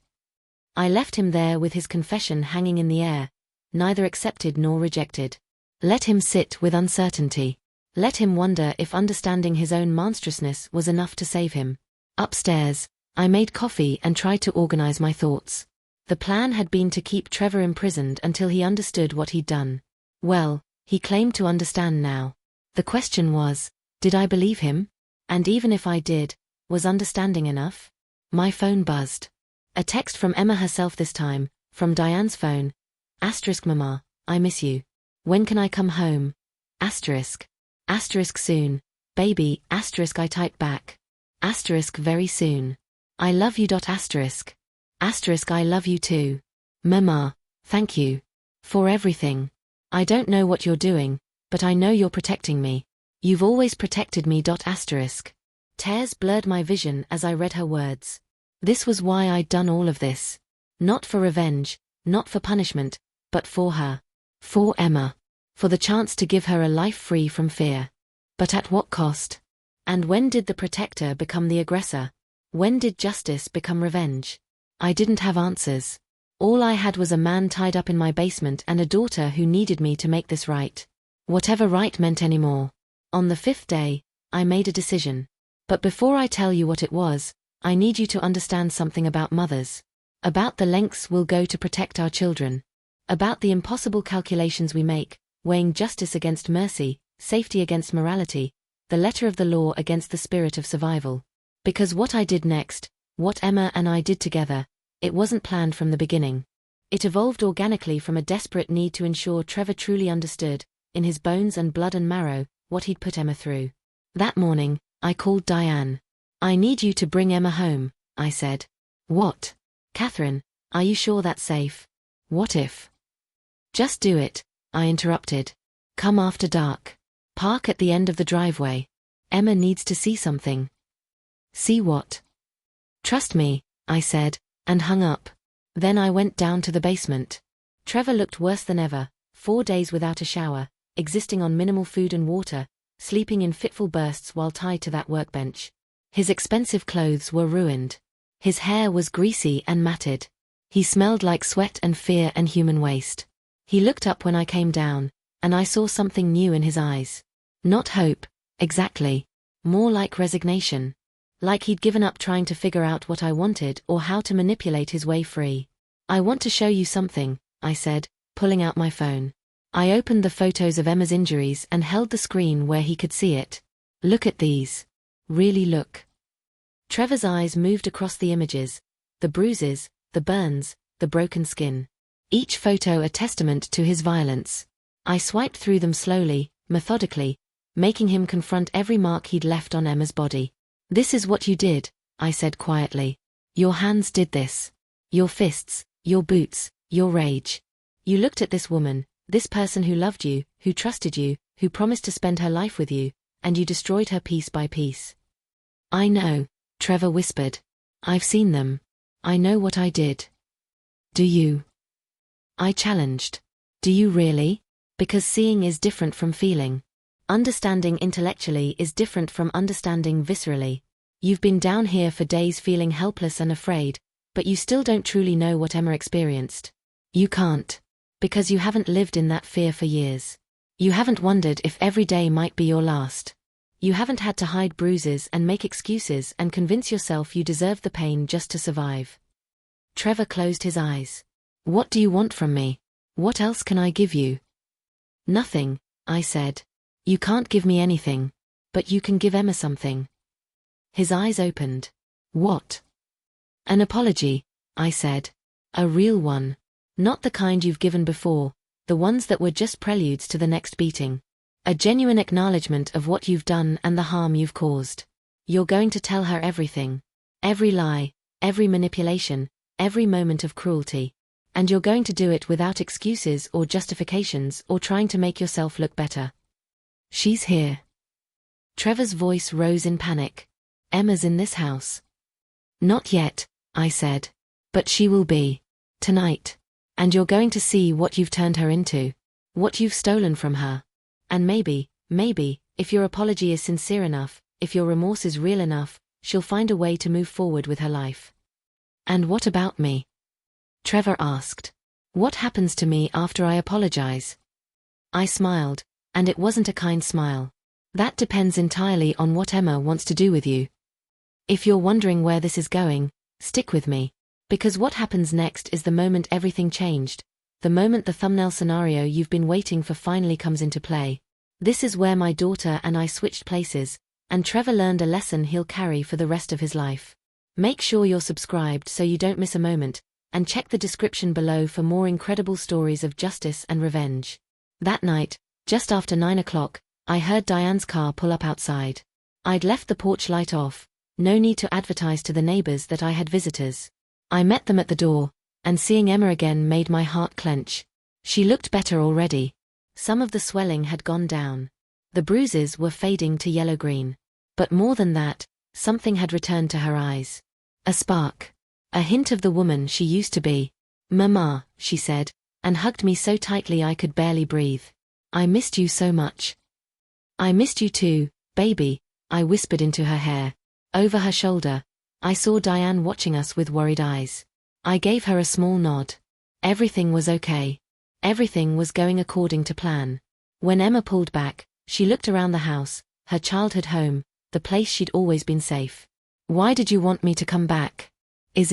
I left him there with his confession hanging in the air, neither accepted nor rejected. Let him sit with uncertainty. Let him wonder if understanding his own monstrousness was enough to save him. Upstairs, I made coffee and tried to organize my thoughts. The plan had been to keep Trevor imprisoned until he understood what he'd done. Well, he claimed to understand now. The question was, did I believe him? And even if I did, was understanding enough? My phone buzzed. A text from Emma herself this time, from Diane's phone. Asterisk Mama, I miss you. When can I come home? Asterisk. Asterisk soon. Baby, asterisk I typed back. Asterisk very soon. I love you. Asterisk. Asterisk I love you too. Mama, thank you. For everything. I don't know what you're doing, but I know you're protecting me. You've always protected me. Asterisk. Tears blurred my vision as I read her words. This was why I'd done all of this. Not for revenge, not for punishment, but for her. For Emma. For the chance to give her a life free from fear. But at what cost? And when did the protector become the aggressor? When did justice become revenge? I didn't have answers. All I had was a man tied up in my basement and a daughter who needed me to make this right. Whatever right meant anymore. On the 5th day, I made a decision. But before I tell you what it was, I need you to understand something about mothers. About the lengths we'll go to protect our children. About the impossible calculations we make, weighing justice against mercy, safety against morality, the letter of the law against the spirit of survival. Because what I did next, what Emma and I did together, it wasn't planned from the beginning. It evolved organically from a desperate need to ensure Trevor truly understood, in his bones and blood and marrow, what he'd put Emma through. That morning, I called Diane. I need you to bring Emma home, I said. What? Catherine, are you sure that's safe? What if? Just do it, I interrupted. Come after dark. Park at the end of the driveway. Emma needs to see something. See what? Trust me, I said, and hung up. Then I went down to the basement. Trevor looked worse than ever, 4 days without a shower, existing on minimal food and water, sleeping in fitful bursts while tied to that workbench. His expensive clothes were ruined. His hair was greasy and matted. He smelled like sweat and fear and human waste. He looked up when I came down, and I saw something new in his eyes. Not hope, exactly. More like resignation. Like he'd given up trying to figure out what I wanted or how to manipulate his way free. I want to show you something, I said, pulling out my phone. I opened the photos of Emma's injuries and held the screen where he could see it. Look at these. Really look. Trevor's eyes moved across the images, the bruises, the burns, the broken skin. Each photo a testament to his violence. I swiped through them slowly, methodically, making him confront every mark he'd left on Emma's body. This is what you did, I said quietly. Your hands did this. Your fists, your boots, your rage. You looked at this woman, this person who loved you, who trusted you, who promised to spend her life with you, and you destroyed her piece by piece. I know, Trevor whispered. I've seen them. I know what I did. Do you? I challenged. Do you really? Because seeing is different from feeling. Understanding intellectually is different from understanding viscerally. You've been down here for days feeling helpless and afraid, but you still don't truly know what Emma experienced. You can't. Because you haven't lived in that fear for years. You haven't wondered if every day might be your last. You haven't had to hide bruises and make excuses and convince yourself you deserve the pain just to survive. Trevor closed his eyes. What do you want from me? What else can I give you? Nothing, I said. You can't give me anything. But you can give Emma something. His eyes opened. What? An apology, I said. A real one. Not the kind you've given before, the ones that were just preludes to the next beating. A genuine acknowledgement of what you've done and the harm you've caused. You're going to tell her everything. Every lie, every manipulation, every moment of cruelty. And you're going to do it without excuses or justifications or trying to make yourself look better. She's here. Trevor's voice rose in panic. Emma's in this house. Not yet, I said. But she will be. Tonight. And you're going to see what you've turned her into. What you've stolen from her. And maybe, if your apology is sincere enough, if your remorse is real enough, she'll find a way to move forward with her life. And what about me? Trevor asked. What happens to me after I apologize? I smiled, and it wasn't a kind smile. That depends entirely on what Emma wants to do with you. If you're wondering where this is going, stick with me. Because what happens next is the moment everything changed. The moment the thumbnail scenario you've been waiting for finally comes into play. This is where my daughter and I switched places, and Trevor learned a lesson he'll carry for the rest of his life. Make sure you're subscribed so you don't miss a moment, and check the description below for more incredible stories of justice and revenge. That night, just after 9 o'clock, I heard Diane's car pull up outside. I'd left the porch light off, no need to advertise to the neighbors that I had visitors. I met them at the door, and seeing Emma again made my heart clench. She looked better already. Some of the swelling had gone down. The bruises were fading to yellow-green. But more than that, something had returned to her eyes. A spark. A hint of the woman she used to be. "Mama," she said, and hugged me so tightly I could barely breathe. "I missed you so much." "I missed you too, baby," I whispered into her hair. Over her shoulder, I saw Diane watching us with worried eyes. I gave her a small nod. Everything was okay. Everything was going according to plan. When Emma pulled back, she looked around the house, her childhood home, the place she'd always been safe. "Why did you want me to come back? Is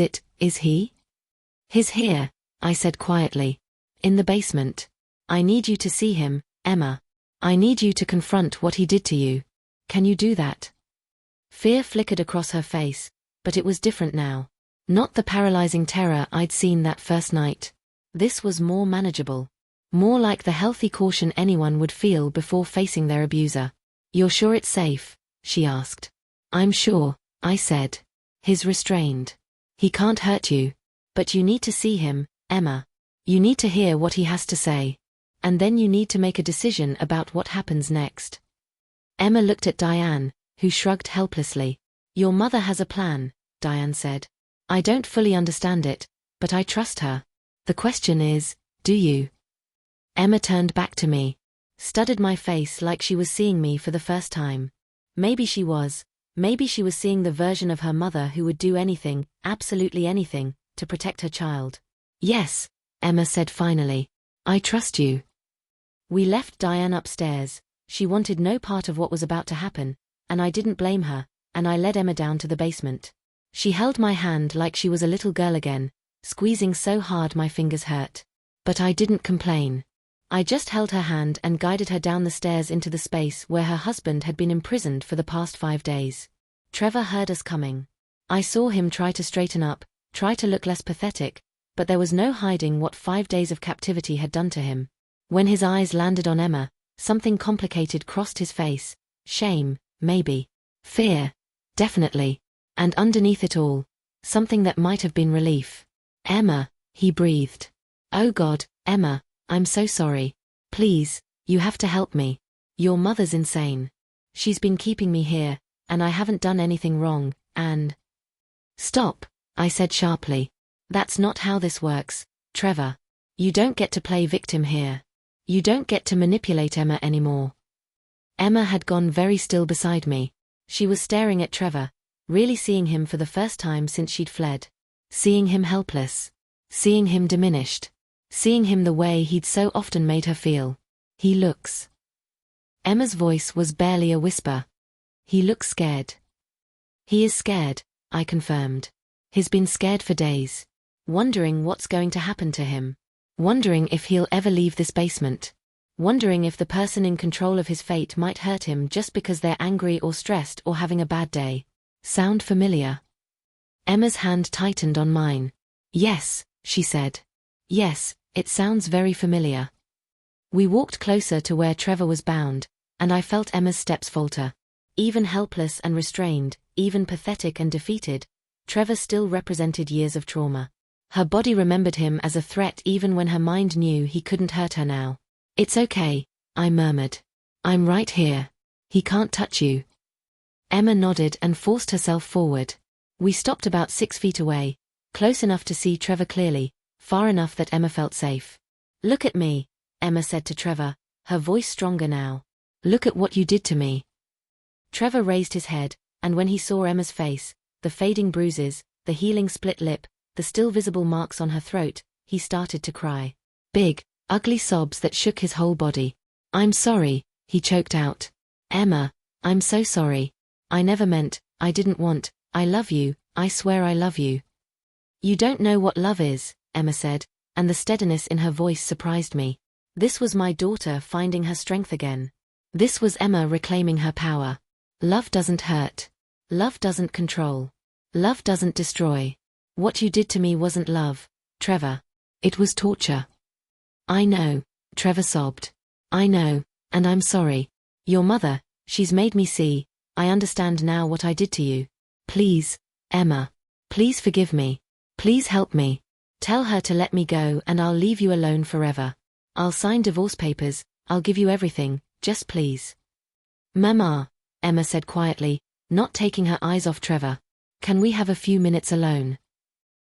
he?" "He's here," I said quietly. "In the basement. I need you to see him, Emma. I need you to confront what he did to you. Can you do that?" Fear flickered across her face, but it was different now. Not the paralyzing terror I'd seen that first night. This was more manageable. More like the healthy caution anyone would feel before facing their abuser. "You're sure it's safe?" she asked. "I'm sure," I said. "He's restrained. He can't hurt you. But you need to see him, Emma. You need to hear what he has to say. And then you need to make a decision about what happens next." Emma looked at Diane, who shrugged helplessly. "Your mother has a plan," Diane said. "I don't fully understand it, but I trust her. The question is, do you?" Emma turned back to me, studied my face like she was seeing me for the first time. Maybe she was seeing the version of her mother who would do anything, absolutely anything, to protect her child. "Yes," Emma said finally. "I trust you." We left Diane upstairs. She wanted no part of what was about to happen, and I didn't blame her, and I led Emma down to the basement. She held my hand like she was a little girl again, squeezing so hard my fingers hurt. But I didn't complain. I just held her hand and guided her down the stairs into the space where her husband had been imprisoned for the past 5 days. Trevor heard us coming. I saw him try to straighten up, try to look less pathetic, but there was no hiding what 5 days of captivity had done to him. When his eyes landed on Emma, something complicated crossed his face. Shame, maybe. Fear. Definitely. And underneath it all, something that might have been relief. "Emma," he breathed. "Oh God, Emma, I'm so sorry. Please, you have to help me. Your mother's insane. She's been keeping me here, and I haven't done anything wrong, and—" "Stop," I said sharply. "That's not how this works, Trevor. You don't get to play victim here. You don't get to manipulate Emma anymore." Emma had gone very still beside me. She was staring at Trevor, really seeing him for the first time since she'd fled. Seeing him helpless. Seeing him diminished. Seeing him the way he'd so often made her feel. "He looks—" Emma's voice was barely a whisper. "He looks scared." "He is scared," I confirmed. "He's been scared for days. Wondering what's going to happen to him. Wondering if he'll ever leave this basement. Wondering if the person in control of his fate might hurt him just because they're angry or stressed or having a bad day. Sound familiar?" Emma's hand tightened on mine. "Yes," she said. Yes, it sounds very familiar. We walked closer to where Trevor was bound, and I felt Emma's steps falter. Even helpless and restrained, even pathetic and defeated, Trevor still represented years of trauma. Her body remembered him as a threat even when her mind knew he couldn't hurt her now. "It's okay," I murmured. "I'm right here. He can't touch you." Emma nodded and forced herself forward. We stopped about 6 feet away, close enough to see Trevor clearly, far enough that Emma felt safe. "Look at me," Emma said to Trevor, her voice stronger now. "Look at what you did to me." Trevor raised his head, and when he saw Emma's face, the fading bruises, the healing split lip, the still visible marks on her throat, he started to cry. Big, ugly sobs that shook his whole body. "I'm sorry," he choked out. "Emma, I'm so sorry. I never meant, I didn't want, I love you, I swear I love you." "You don't know what love is," Emma said, and the steadiness in her voice surprised me. This was my daughter finding her strength again. This was Emma reclaiming her power. Love doesn't hurt. Love doesn't control. Love doesn't destroy. What you did to me wasn't love, Trevor. It was torture. "I know," Trevor sobbed. "I know, and I'm sorry. Your mother, she's made me see, I understand now what I did to you. Please, Emma. Please forgive me. Please help me. Tell her to let me go and I'll leave you alone forever. I'll sign divorce papers, I'll give you everything, just please." "Mama," Emma said quietly, not taking her eyes off Trevor. "Can we have a few minutes alone?"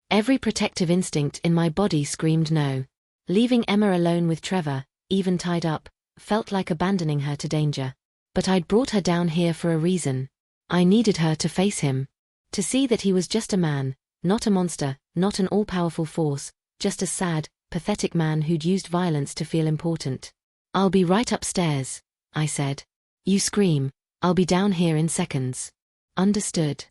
Every protective instinct in my body screamed no. Leaving Emma alone with Trevor, even tied up, felt like abandoning her to danger. But I'd brought her down here for a reason. I needed her to face him. To see that he was just a man, not a monster, not an all-powerful force, just a sad, pathetic man who'd used violence to feel important. "I'll be right upstairs," I said. "You scream, I'll be down here in seconds." "Understood."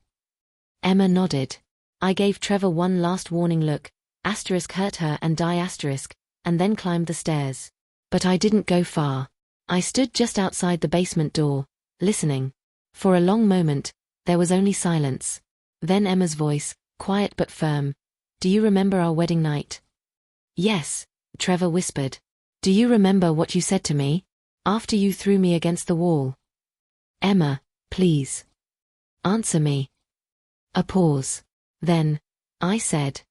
Emma nodded. I gave Trevor one last warning look, asterisk hurt her and die asterisk, and then climbed the stairs. But I didn't go far. I stood just outside the basement door, listening. For a long moment, there was only silence. Then Emma's voice, quiet but firm. "Do you remember our wedding night?" "Yes," Trevor whispered. "Do you remember what you said to me? After you threw me against the wall?" "Emma, please. Answer me." A pause. Then, I said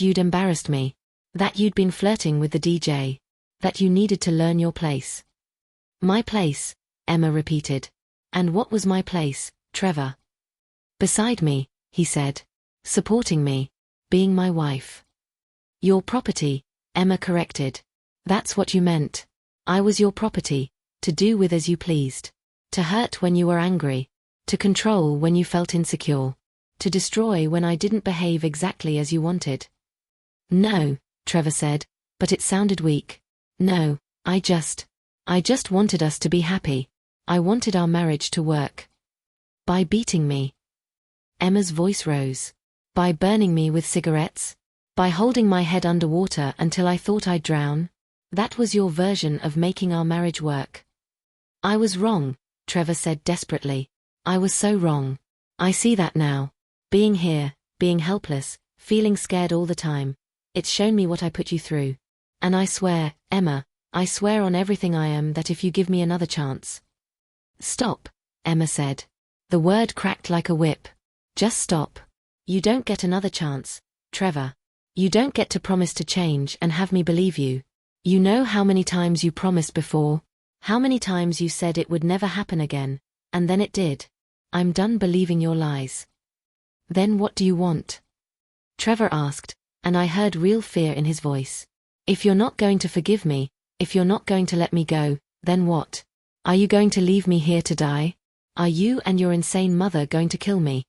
you'd embarrassed me. That you'd been flirting with the DJ. That you needed to learn your place." "My place," Emma repeated. "And what was my place, Trevor?" "Beside me," he said. "Supporting me. Being my wife." "Your property," Emma corrected. "That's what you meant. I was your property, to do with as you pleased. To hurt when you were angry. To control when you felt insecure. To destroy when I didn't behave exactly as you wanted." "No," Trevor said, but it sounded weak. "No, I just wanted us to be happy. I wanted our marriage to work." "By beating me?" Emma's voice rose. "By burning me with cigarettes? By holding my head underwater until I thought I'd drown? That was your version of making our marriage work." "I was wrong," Trevor said desperately. "I was so wrong. I see that now. Being here, being helpless, feeling scared all the time. It's shown me what I put you through. And I swear, Emma, I swear on everything I am that if you give me another chance—" "Stop," Emma said. The word cracked like a whip. "Just stop. You don't get another chance, Trevor. You don't get to promise to change and have me believe you. You know how many times you promised before? How many times you said it would never happen again, and then it did? I'm done believing your lies." "Then what do you want?" Trevor asked, and I heard real fear in his voice. "If you're not going to forgive me, if you're not going to let me go, then what? Are you going to leave me here to die? Are you and your insane mother going to kill me?"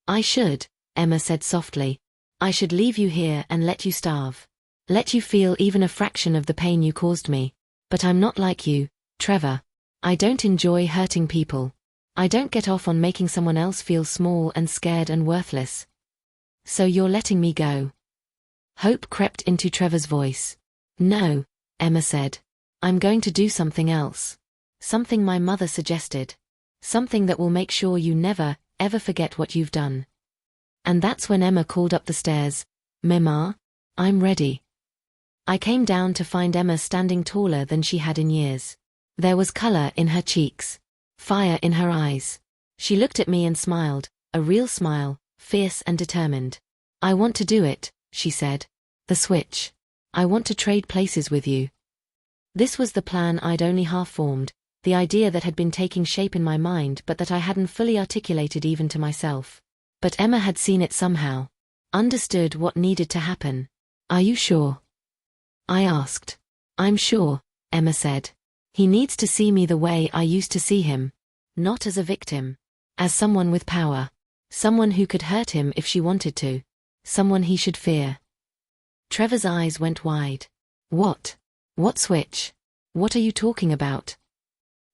"I should," Emma said softly. "I should leave you here and let you starve. Let you feel even a fraction of the pain you caused me. But I'm not like you, Trevor. I don't enjoy hurting people. I don't get off on making someone else feel small and scared and worthless. So you're letting me go?" Hope crept into Trevor's voice. "No," Emma said. "I'm going to do something else. Something my mother suggested. Something that will make sure you never, ever forget what you've done." And that's when Emma called up the stairs. "Mama, I'm ready." I came down to find Emma standing taller than she had in years. There was color in her cheeks, fire in her eyes. She looked at me and smiled, a real smile, fierce and determined. "I want to do it," she said. "The switch. I want to trade places with you." This was the plan I'd only half formed, the idea that had been taking shape in my mind but that I hadn't fully articulated even to myself. But Emma had seen it somehow. Understood what needed to happen. "Are you sure?" I asked. "I'm sure," Emma said. "He needs to see me the way I used to see him. Not as a victim. As someone with power. Someone who could hurt him if she wanted to. Someone he should fear." Trevor's eyes went wide. "What? What switch? What are you talking about?"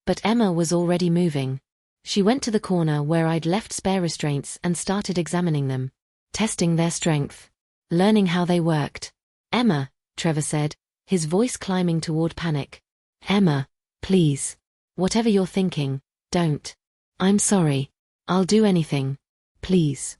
But Emma was already moving. She went to the corner where I'd left spare restraints and started examining them. Testing their strength. Learning how they worked. "Emma," Trevor said, his voice climbing toward panic. "Emma, please. Whatever you're thinking, don't. I'm sorry. I'll do anything. Please."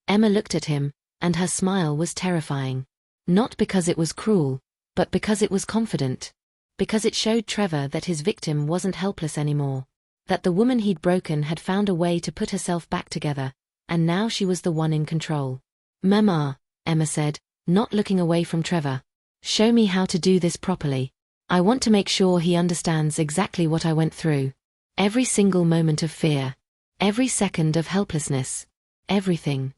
Emma looked at him, and her smile was terrifying. Not because it was cruel, but because it was confident. Because it showed Trevor that his victim wasn't helpless anymore. That the woman he'd broken had found a way to put herself back together, and now she was the one in control. "Mama," Emma said, not looking away from Trevor. "Show me how to do this properly. I want to make sure he understands exactly what I went through. Every single moment of fear. Every second of helplessness. Everything."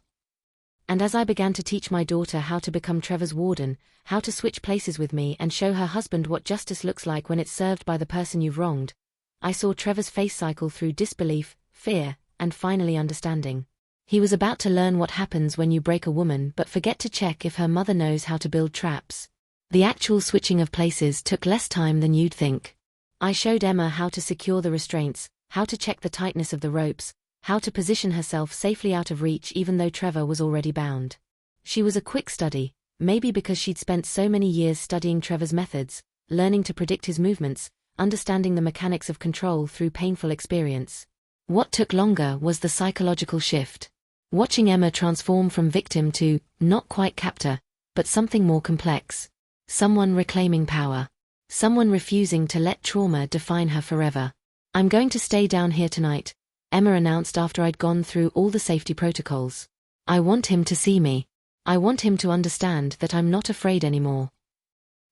And as I began to teach my daughter how to become Trevor's warden, how to switch places with me and show her husband what justice looks like when it's served by the person you've wronged, I saw Trevor's face cycle through disbelief, fear, and finally understanding. He was about to learn what happens when you break a woman but forget to check if her mother knows how to build traps. The actual switching of places took less time than you'd think. I showed Emma how to secure the restraints, how to check the tightness of the ropes, how to position herself safely out of reach even though Trevor was already bound. She was a quick study, maybe because she'd spent so many years studying Trevor's methods, learning to predict his movements, understanding the mechanics of control through painful experience. What took longer was the psychological shift. Watching Emma transform from victim to, not quite captor, but something more complex. Someone reclaiming power. Someone refusing to let trauma define her forever. "I'm going to stay down here tonight," Emma announced after I'd gone through all the safety protocols. "I want him to see me. I want him to understand that I'm not afraid anymore."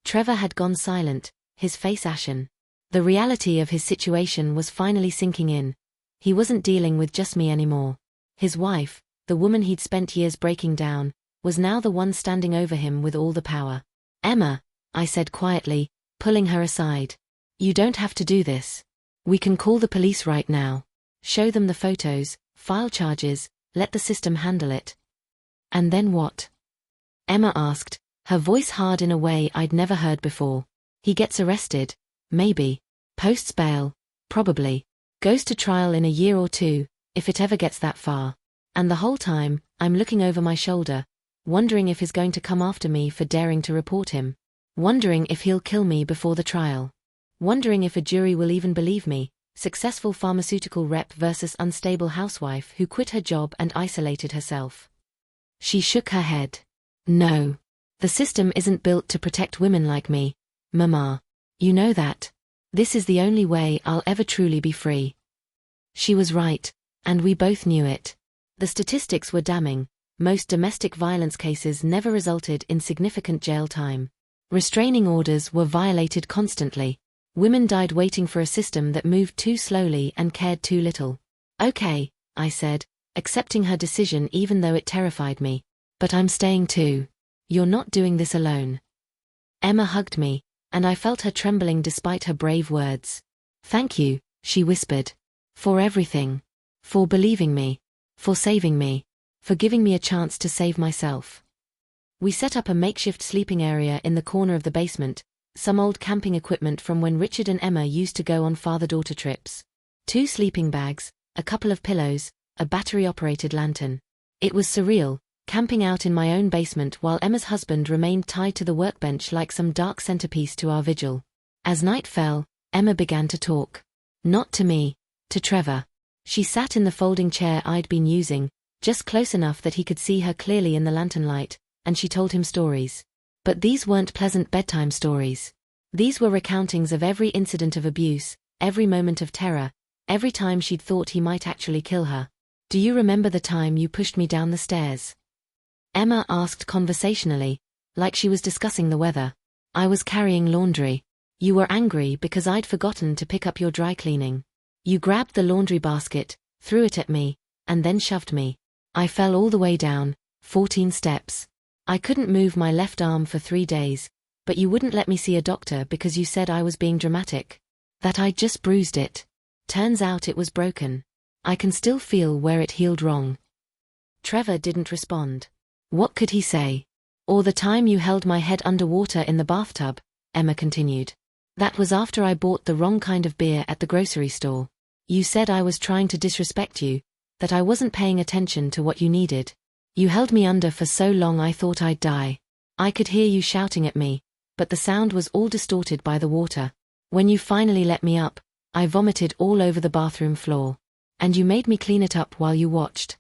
Trevor had gone silent, his face ashen. The reality of his situation was finally sinking in. He wasn't dealing with just me anymore. His wife, the woman he'd spent years breaking down, was now the one standing over him with all the power. "Emma," I said quietly, pulling her aside. "You don't have to do this. We can call the police right now. Show them the photos, file charges, let the system handle it." "And then what?" Emma asked, her voice hard in a way I'd never heard before. "He gets arrested. Maybe. Posts bail. Probably. Goes to trial in a year or two, if it ever gets that far. And the whole time, I'm looking over my shoulder, wondering if he's going to come after me for daring to report him. Wondering if he'll kill me before the trial. Wondering if a jury will even believe me, successful pharmaceutical rep versus unstable housewife who quit her job and isolated herself." She shook her head. "No. The system isn't built to protect women like me, Mama. You know that. This is the only way I'll ever truly be free." She was right, and we both knew it. The statistics were damning. Most domestic violence cases never resulted in significant jail time. Restraining orders were violated constantly. Women died waiting for a system that moved too slowly and cared too little. "Okay," I said, accepting her decision even though it terrified me. "But I'm staying too. You're not doing this alone." Emma hugged me, and I felt her trembling despite her brave words. "Thank you," she whispered. "For everything. For believing me. For saving me. For giving me a chance to save myself." We set up a makeshift sleeping area in the corner of the basement, some old camping equipment from when Richard and Emma used to go on father-daughter trips. 2 sleeping bags, a couple of pillows, a battery-operated lantern. It was surreal, camping out in my own basement while Emma's husband remained tied to the workbench like some dark centerpiece to our vigil. As night fell, Emma began to talk. Not to me, to Trevor. She sat in the folding chair I'd been using, just close enough that he could see her clearly in the lantern light, and she told him stories. But these weren't pleasant bedtime stories. These were recountings of every incident of abuse, every moment of terror, every time she'd thought he might actually kill her. "Do you remember the time you pushed me down the stairs?" Emma asked conversationally, like she was discussing the weather. "I was carrying laundry. You were angry because I'd forgotten to pick up your dry cleaning. You grabbed the laundry basket, threw it at me, and then shoved me. I fell all the way down, 14 steps. I couldn't move my left arm for 3 days, but you wouldn't let me see a doctor because you said I was being dramatic. That I'd just bruised it. Turns out it was broken. I can still feel where it healed wrong." Trevor didn't respond. What could he say? "Or the time you held my head underwater in the bathtub," Emma continued. "That was after I bought the wrong kind of beer at the grocery store. You said I was trying to disrespect you, that I wasn't paying attention to what you needed. You held me under for so long I thought I'd die. I could hear you shouting at me, but the sound was all distorted by the water. When you finally let me up, I vomited all over the bathroom floor. And you made me clean it up while you watched."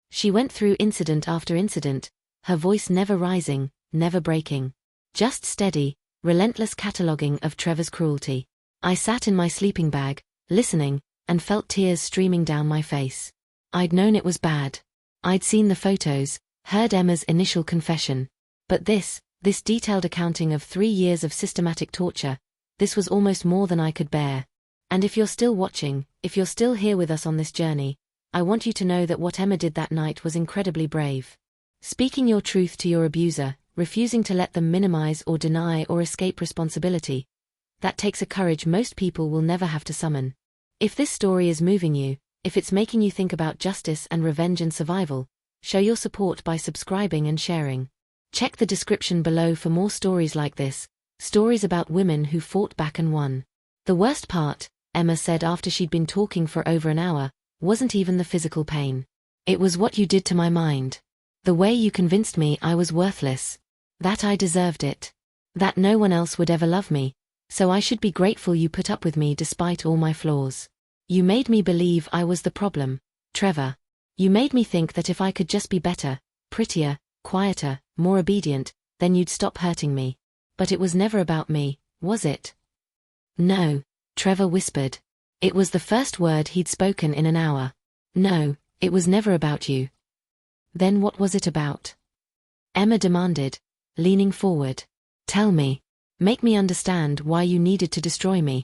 She went through incident after incident, her voice never rising, never breaking. Just steady, relentless cataloguing of Trevor's cruelty. I sat in my sleeping bag, listening, and felt tears streaming down my face. I'd known it was bad. I'd seen the photos, heard Emma's initial confession. But this detailed accounting of 3 years of systematic torture, this was almost more than I could bear. And if you're still watching, if you're still here with us on this journey, I want you to know that what Emma did that night was incredibly brave. Speaking your truth to your abuser, refusing to let them minimize or deny or escape responsibility. That takes a courage most people will never have to summon. If this story is moving you, if it's making you think about justice and revenge and survival, show your support by subscribing and sharing. Check the description below for more stories like this, stories about women who fought back and won. The worst part, Emma said after she'd been talking for over an hour, wasn't even the physical pain. It was what you did to my mind. The way you convinced me I was worthless. That I deserved it. That no one else would ever love me, so I should be grateful you put up with me despite all my flaws. You made me believe I was the problem, Trevor. You made me think that if I could just be better, prettier, quieter, more obedient, then you'd stop hurting me. But it was never about me, was it? No, Trevor whispered. It was the first word he'd spoken in an hour. No, it was never about you. Then what was it about? Emma demanded, leaning forward. Tell me. Make me understand why you needed to destroy me.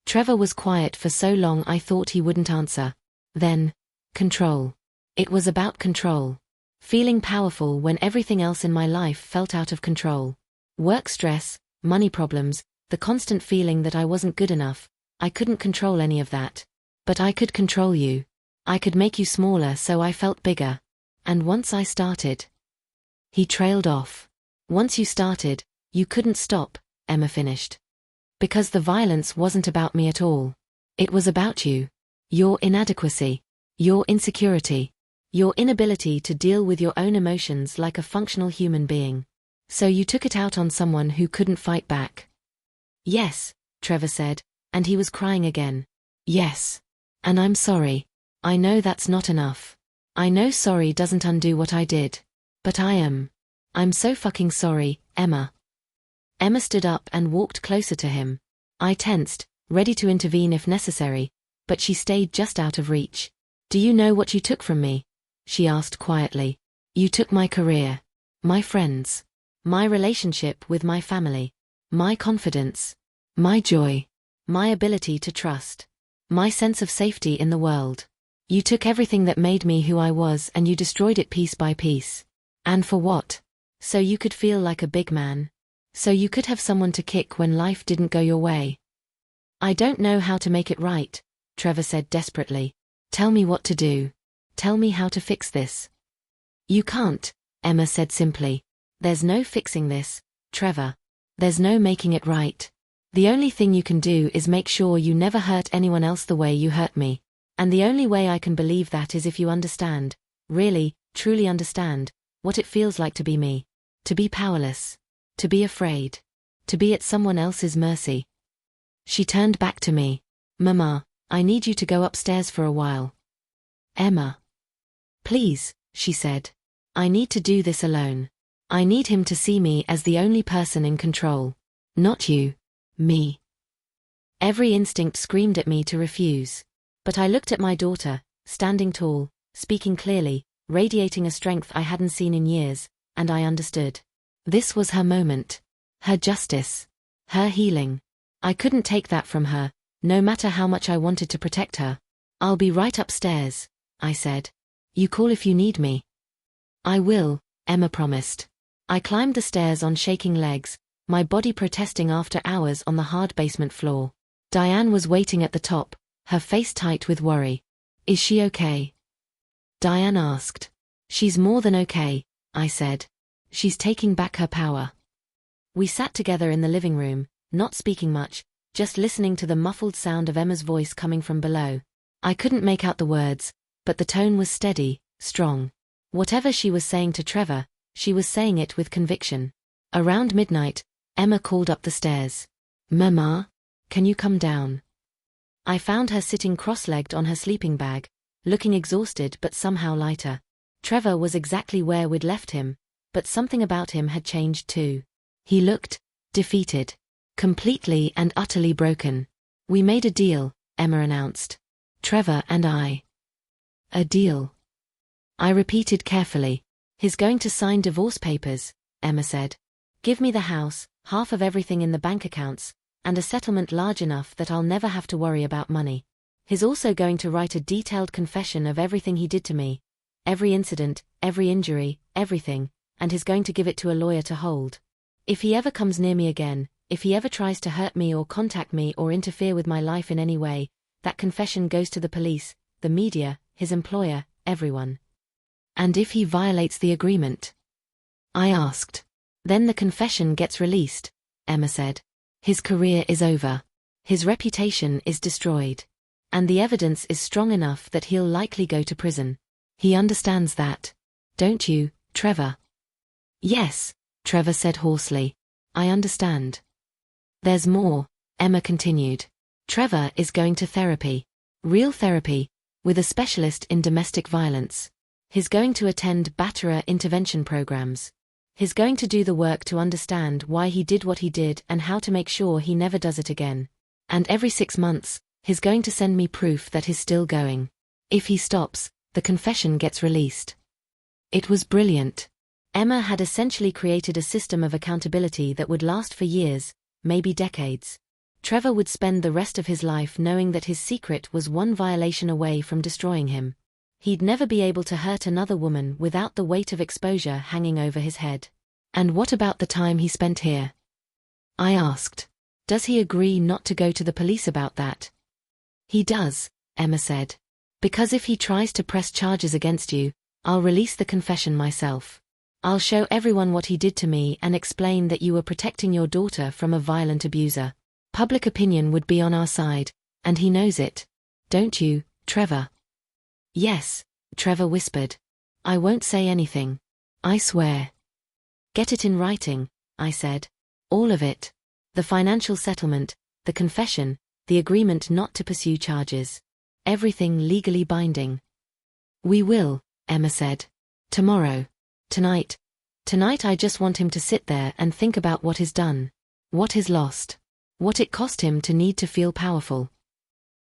Trevor was quiet for so long I thought he wouldn't answer. Then, control. It was about control. Feeling powerful when everything else in my life felt out of control. Work stress, money problems, the constant feeling that I wasn't good enough. I couldn't control any of that. But I could control you. I could make you smaller so I felt bigger. And once I started... He trailed off. Once you started, you couldn't stop, Emma finished. Because the violence wasn't about me at all. It was about you. Your inadequacy. Your insecurity. Your inability to deal with your own emotions like a functional human being. So you took it out on someone who couldn't fight back. Yes, Trevor said, and he was crying again. Yes. And I'm sorry. I know that's not enough. I know sorry doesn't undo what I did. But I'm so fucking sorry, Emma. Emma stood up and walked closer to him. I tensed, ready to intervene if necessary, but she stayed just out of reach. Do you know what you took from me? She asked quietly. You took my career. My friends. My relationship with my family. My confidence. My joy. My ability to trust. My sense of safety in the world. You took everything that made me who I was and you destroyed it piece by piece. And for what? So you could feel like a big man. So you could have someone to kick when life didn't go your way. I don't know how to make it right, Trevor said desperately. Tell me what to do. Tell me how to fix this. You can't, Emma said simply. There's no fixing this, Trevor. There's no making it right. The only thing you can do is make sure you never hurt anyone else the way you hurt me. And the only way I can believe that is if you understand, really, truly understand, what it feels like to be me. To be powerless. To be afraid. To be at someone else's mercy. She turned back to me. Mama, I need you to go upstairs for a while. Emma. Please, she said. I need to do this alone. I need him to see me as the only person in control. Not you. Me. Every instinct screamed at me to refuse. But I looked at my daughter, standing tall, speaking clearly, radiating a strength I hadn't seen in years, and I understood. This was her moment. Her justice. Her healing. I couldn't take that from her, no matter how much I wanted to protect her. I'll be right upstairs, I said. You call if you need me. I will, Emma promised. I climbed the stairs on shaking legs, my body protesting after hours on the hard basement floor. Diane was waiting at the top, her face tight with worry. Is she okay? Diane asked. She's more than okay, I said. She's taking back her power. We sat together in the living room, not speaking much, just listening to the muffled sound of Emma's voice coming from below. I couldn't make out the words, but the tone was steady, strong. Whatever she was saying to Trevor, she was saying it with conviction. Around midnight, Emma called up the stairs. Mama, can you come down? I found her sitting cross-legged on her sleeping bag, looking exhausted but somehow lighter. Trevor was exactly where we'd left him, but something about him had changed too. He looked defeated. Completely and utterly broken. We made a deal, Emma announced. Trevor and I. A deal. I repeated carefully. He's going to sign divorce papers, Emma said. Give me the house, half of everything in the bank accounts, and a settlement large enough that I'll never have to worry about money. He's also going to write a detailed confession of everything he did to me. Every incident, every injury, everything, and he's going to give it to a lawyer to hold. If he ever comes near me again, if he ever tries to hurt me or contact me or interfere with my life in any way, that confession goes to the police, the media, his employer, everyone. And if he violates the agreement? I asked. Then the confession gets released, Emma said. His career is over. His reputation is destroyed. And the evidence is strong enough that he'll likely go to prison. He understands that. Don't you, Trevor? Yes, Trevor said hoarsely. I understand. There's more, Emma continued. Trevor is going to therapy. Real therapy, with a specialist in domestic violence. He's going to attend batterer intervention programs. He's going to do the work to understand why he did what he did and how to make sure he never does it again. And every 6 months, he's going to send me proof that he's still going. If he stops, the confession gets released. It was brilliant. Emma had essentially created a system of accountability that would last for years, maybe decades. Trevor would spend the rest of his life knowing that his secret was one violation away from destroying him. He'd never be able to hurt another woman without the weight of exposure hanging over his head. And what about the time he spent here? I asked. Does he agree not to go to the police about that? He does, Emma said. Because if he tries to press charges against you, I'll release the confession myself. I'll show everyone what he did to me and explain that you were protecting your daughter from a violent abuser. Public opinion would be on our side, and he knows it. Don't you, Trevor? Yes, Trevor whispered. I won't say anything. I swear. Get it in writing, I said. All of it. The financial settlement, the confession, the agreement not to pursue charges. Everything legally binding. We will, Emma said. Tomorrow. Tonight. Tonight I just want him to sit there and think about what he's done. What he's lost. What it cost him to need to feel powerful.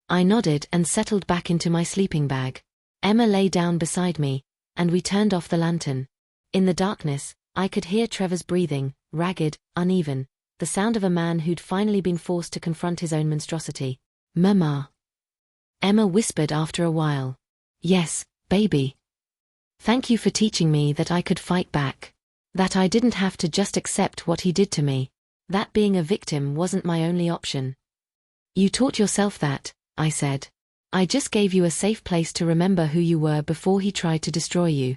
I nodded and settled back into my sleeping bag. Emma lay down beside me, and we turned off the lantern. In the darkness, I could hear Trevor's breathing, ragged, uneven, the sound of a man who'd finally been forced to confront his own monstrosity. Mama. Emma whispered after a while. Yes, baby. Thank you for teaching me that I could fight back. That I didn't have to just accept what he did to me. That being a victim wasn't my only option. You taught yourself that, I said. I just gave you a safe place to remember who you were before he tried to destroy you.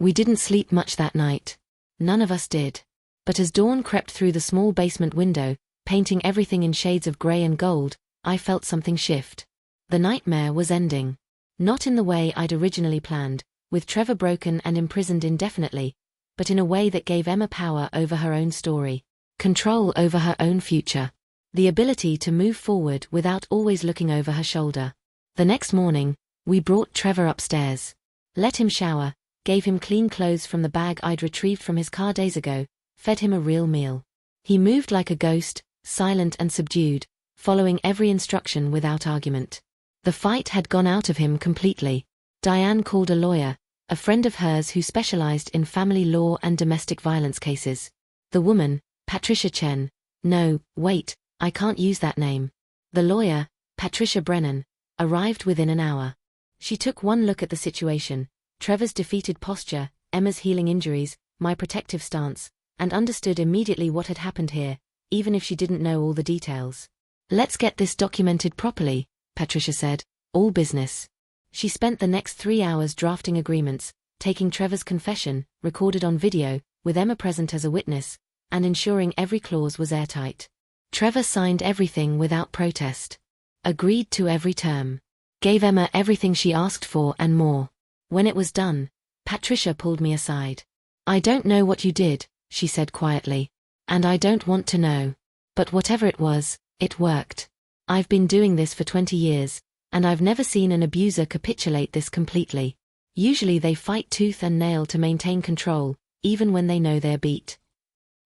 We didn't sleep much that night. None of us did. But as dawn crept through the small basement window, painting everything in shades of grey and gold, I felt something shift. The nightmare was ending. Not in the way I'd originally planned, with Trevor broken and imprisoned indefinitely, but in a way that gave Emma power over her own story. Control over her own future. The ability to move forward without always looking over her shoulder. The next morning, we brought Trevor upstairs. Let him shower, gave him clean clothes from the bag I'd retrieved from his car days ago, fed him a real meal. He moved like a ghost, silent and subdued, following every instruction without argument. The fight had gone out of him completely. Diane called a lawyer, a friend of hers who specialized in family law and domestic violence cases. The woman, Patricia Chen. No, wait, I can't use that name. The lawyer, Patricia Brennan, arrived within an hour. She took one look at the situation, Trevor's defeated posture, Emma's healing injuries, my protective stance, and understood immediately what had happened here, even if she didn't know all the details. Let's get this documented properly, Patricia said, all business. She spent the next 3 hours drafting agreements, taking Trevor's confession, recorded on video, with Emma present as a witness, and ensuring every clause was airtight. Trevor signed everything without protest. Agreed to every term. Gave Emma everything she asked for and more. When it was done, Patricia pulled me aside. I don't know what you did, she said quietly. And I don't want to know. But whatever it was, it worked. I've been doing this for 20 years, and I've never seen an abuser capitulate this completely. Usually they fight tooth and nail to maintain control, even when they know they're beat.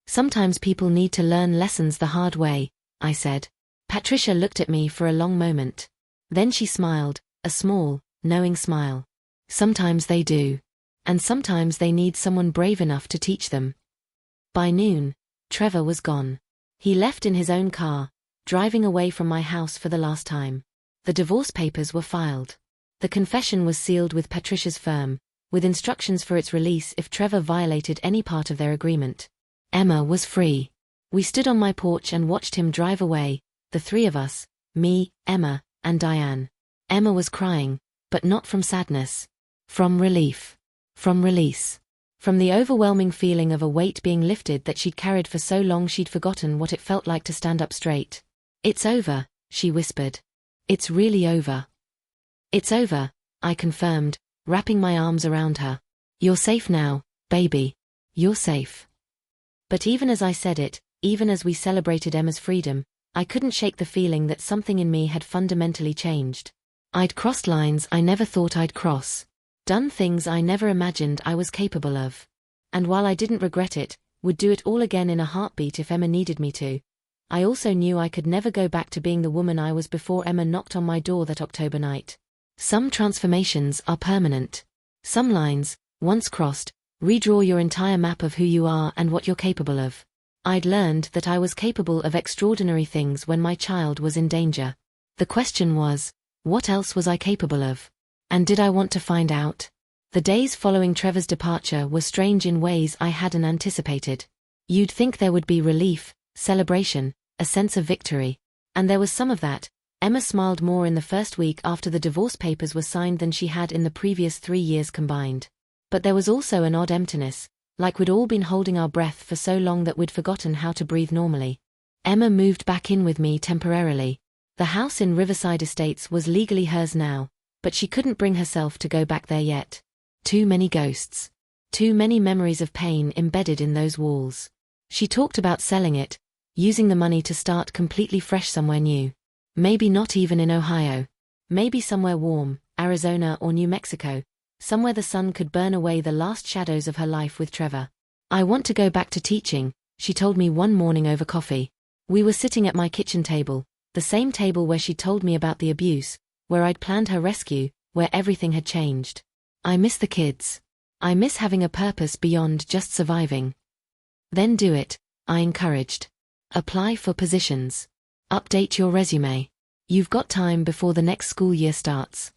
Sometimes people need to learn lessons the hard way, I said. Patricia looked at me for a long moment. Then she smiled, a small, knowing smile. Sometimes they do. And sometimes they need someone brave enough to teach them. By noon, Trevor was gone. He left in his own car, driving away from my house for the last time. The divorce papers were filed. The confession was sealed with Patricia's firm, with instructions for its release if Trevor violated any part of their agreement. Emma was free. We stood on my porch and watched him drive away, the three of us, me, Emma, and Diane. Emma was crying, but not from sadness. From relief. From release. From the overwhelming feeling of a weight being lifted that she'd carried for so long she'd forgotten what it felt like to stand up straight. It's over, she whispered. It's really over. It's over, I confirmed, wrapping my arms around her. You're safe now, baby. You're safe. But even as I said it, even as we celebrated Emma's freedom, I couldn't shake the feeling that something in me had fundamentally changed. I'd crossed lines I never thought I'd cross. Done things I never imagined I was capable of. And while I didn't regret it, would do it all again in a heartbeat if Emma needed me to, I also knew I could never go back to being the woman I was before Emma knocked on my door that October night. Some transformations are permanent. Some lines, once crossed, redraw your entire map of who you are and what you're capable of. I'd learned that I was capable of extraordinary things when my child was in danger. The question was, what else was I capable of? And did I want to find out? The days following Trevor's departure were strange in ways I hadn't anticipated. You'd think there would be relief, celebration, a sense of victory. And there was some of that. Emma smiled more in the first week after the divorce papers were signed than she had in the previous 3 years combined. But there was also an odd emptiness, like we'd all been holding our breath for so long that we'd forgotten how to breathe normally. Emma moved back in with me temporarily. The house in Riverside Estates was legally hers now, but she couldn't bring herself to go back there yet. Too many ghosts. Too many memories of pain embedded in those walls. She talked about selling it, using the money to start completely fresh somewhere new. Maybe not even in Ohio. Maybe somewhere warm, Arizona or New Mexico. Somewhere the sun could burn away the last shadows of her life with Trevor. I want to go back to teaching, she told me one morning over coffee. We were sitting at my kitchen table, the same table where she told me about the abuse, where I'd planned her rescue, where everything had changed. I miss the kids. I miss having a purpose beyond just surviving. Then do it, I encouraged. Apply for positions. Update your resume. You've got time before the next school year starts.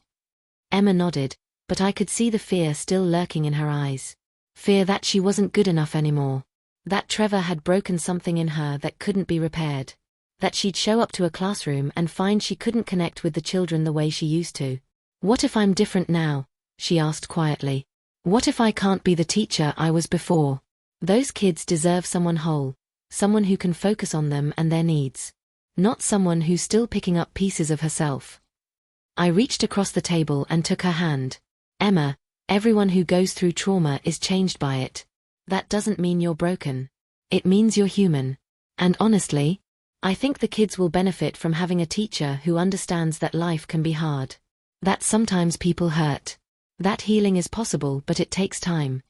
Emma nodded, but I could see the fear still lurking in her eyes. Fear that she wasn't good enough anymore. That Trevor had broken something in her that couldn't be repaired. That she'd show up to a classroom and find she couldn't connect with the children the way she used to. What if I'm different now? She asked quietly. What if I can't be the teacher I was before? Those kids deserve someone whole, someone who can focus on them and their needs. Not someone who's still picking up pieces of herself. I reached across the table and took her hand. Emma, everyone who goes through trauma is changed by it. That doesn't mean you're broken. It means you're human. And honestly, I think the kids will benefit from having a teacher who understands that life can be hard. That sometimes people hurt. That healing is possible, but it takes time.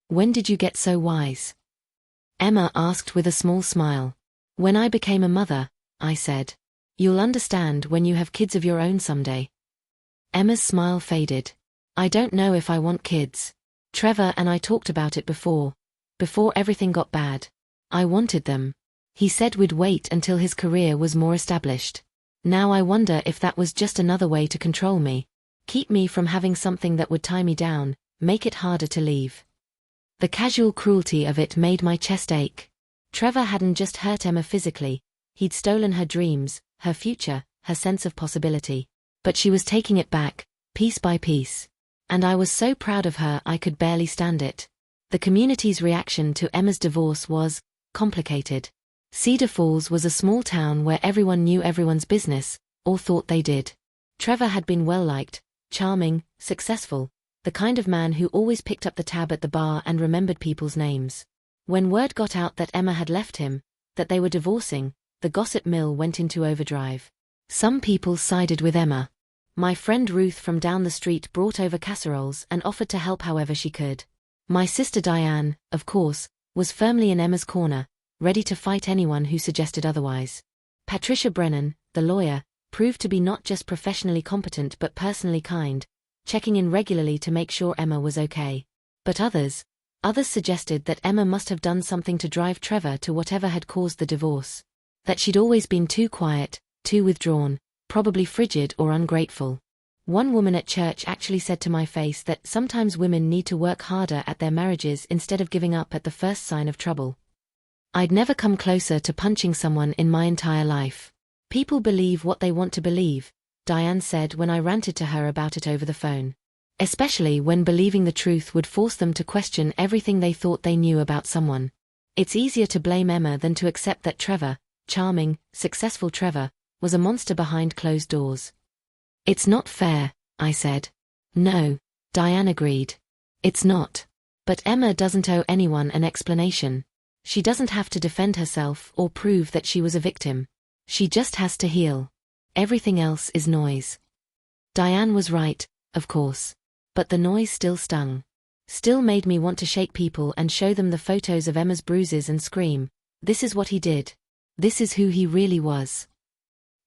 When did you get so wise? Emma asked with a small smile. When I became a mother, I said. You'll understand when you have kids of your own someday. Emma's smile faded. I don't know if I want kids. Trevor and I talked about it before everything got bad. I wanted them. He said we'd wait until his career was more established. Now I wonder if that was just another way to control me. Keep me from having something that would tie me down, make it harder to leave. The casual cruelty of it made my chest ache. Trevor hadn't just hurt Emma physically, he'd stolen her dreams, her future, her sense of possibility. But she was taking it back, piece by piece. And I was so proud of her I could barely stand it. The community's reaction to Emma's divorce was complicated. Cedar Falls was a small town where everyone knew everyone's business, or thought they did. Trevor had been well-liked, charming, successful, the kind of man who always picked up the tab at the bar and remembered people's names. When word got out that Emma had left him, that they were divorcing, the gossip mill went into overdrive. Some people sided with Emma. My friend Ruth from down the street brought over casseroles and offered to help however she could. My sister Diane, of course, was firmly in Emma's corner, ready to fight anyone who suggested otherwise. Patricia Brennan, the lawyer, proved to be not just professionally competent but personally kind, checking in regularly to make sure Emma was okay. But others suggested that Emma must have done something to drive Trevor to whatever had caused the divorce. That she'd always been too quiet, too withdrawn, probably frigid or ungrateful. One woman at church actually said to my face that sometimes women need to work harder at their marriages instead of giving up at the first sign of trouble. I'd never come closer to punching someone in my entire life. People believe what they want to believe, Diane said when I ranted to her about it over the phone. Especially when believing the truth would force them to question everything they thought they knew about someone. It's easier to blame Emma than to accept that Trevor, charming, successful Trevor, was a monster behind closed doors. It's not fair, I said. No, Diane agreed. It's not. But Emma doesn't owe anyone an explanation. She doesn't have to defend herself or prove that she was a victim. She just has to heal. Everything else is noise. Diane was right, of course. But the noise still stung. Still made me want to shake people and show them the photos of Emma's bruises and scream, "This is what he did. This is who he really was."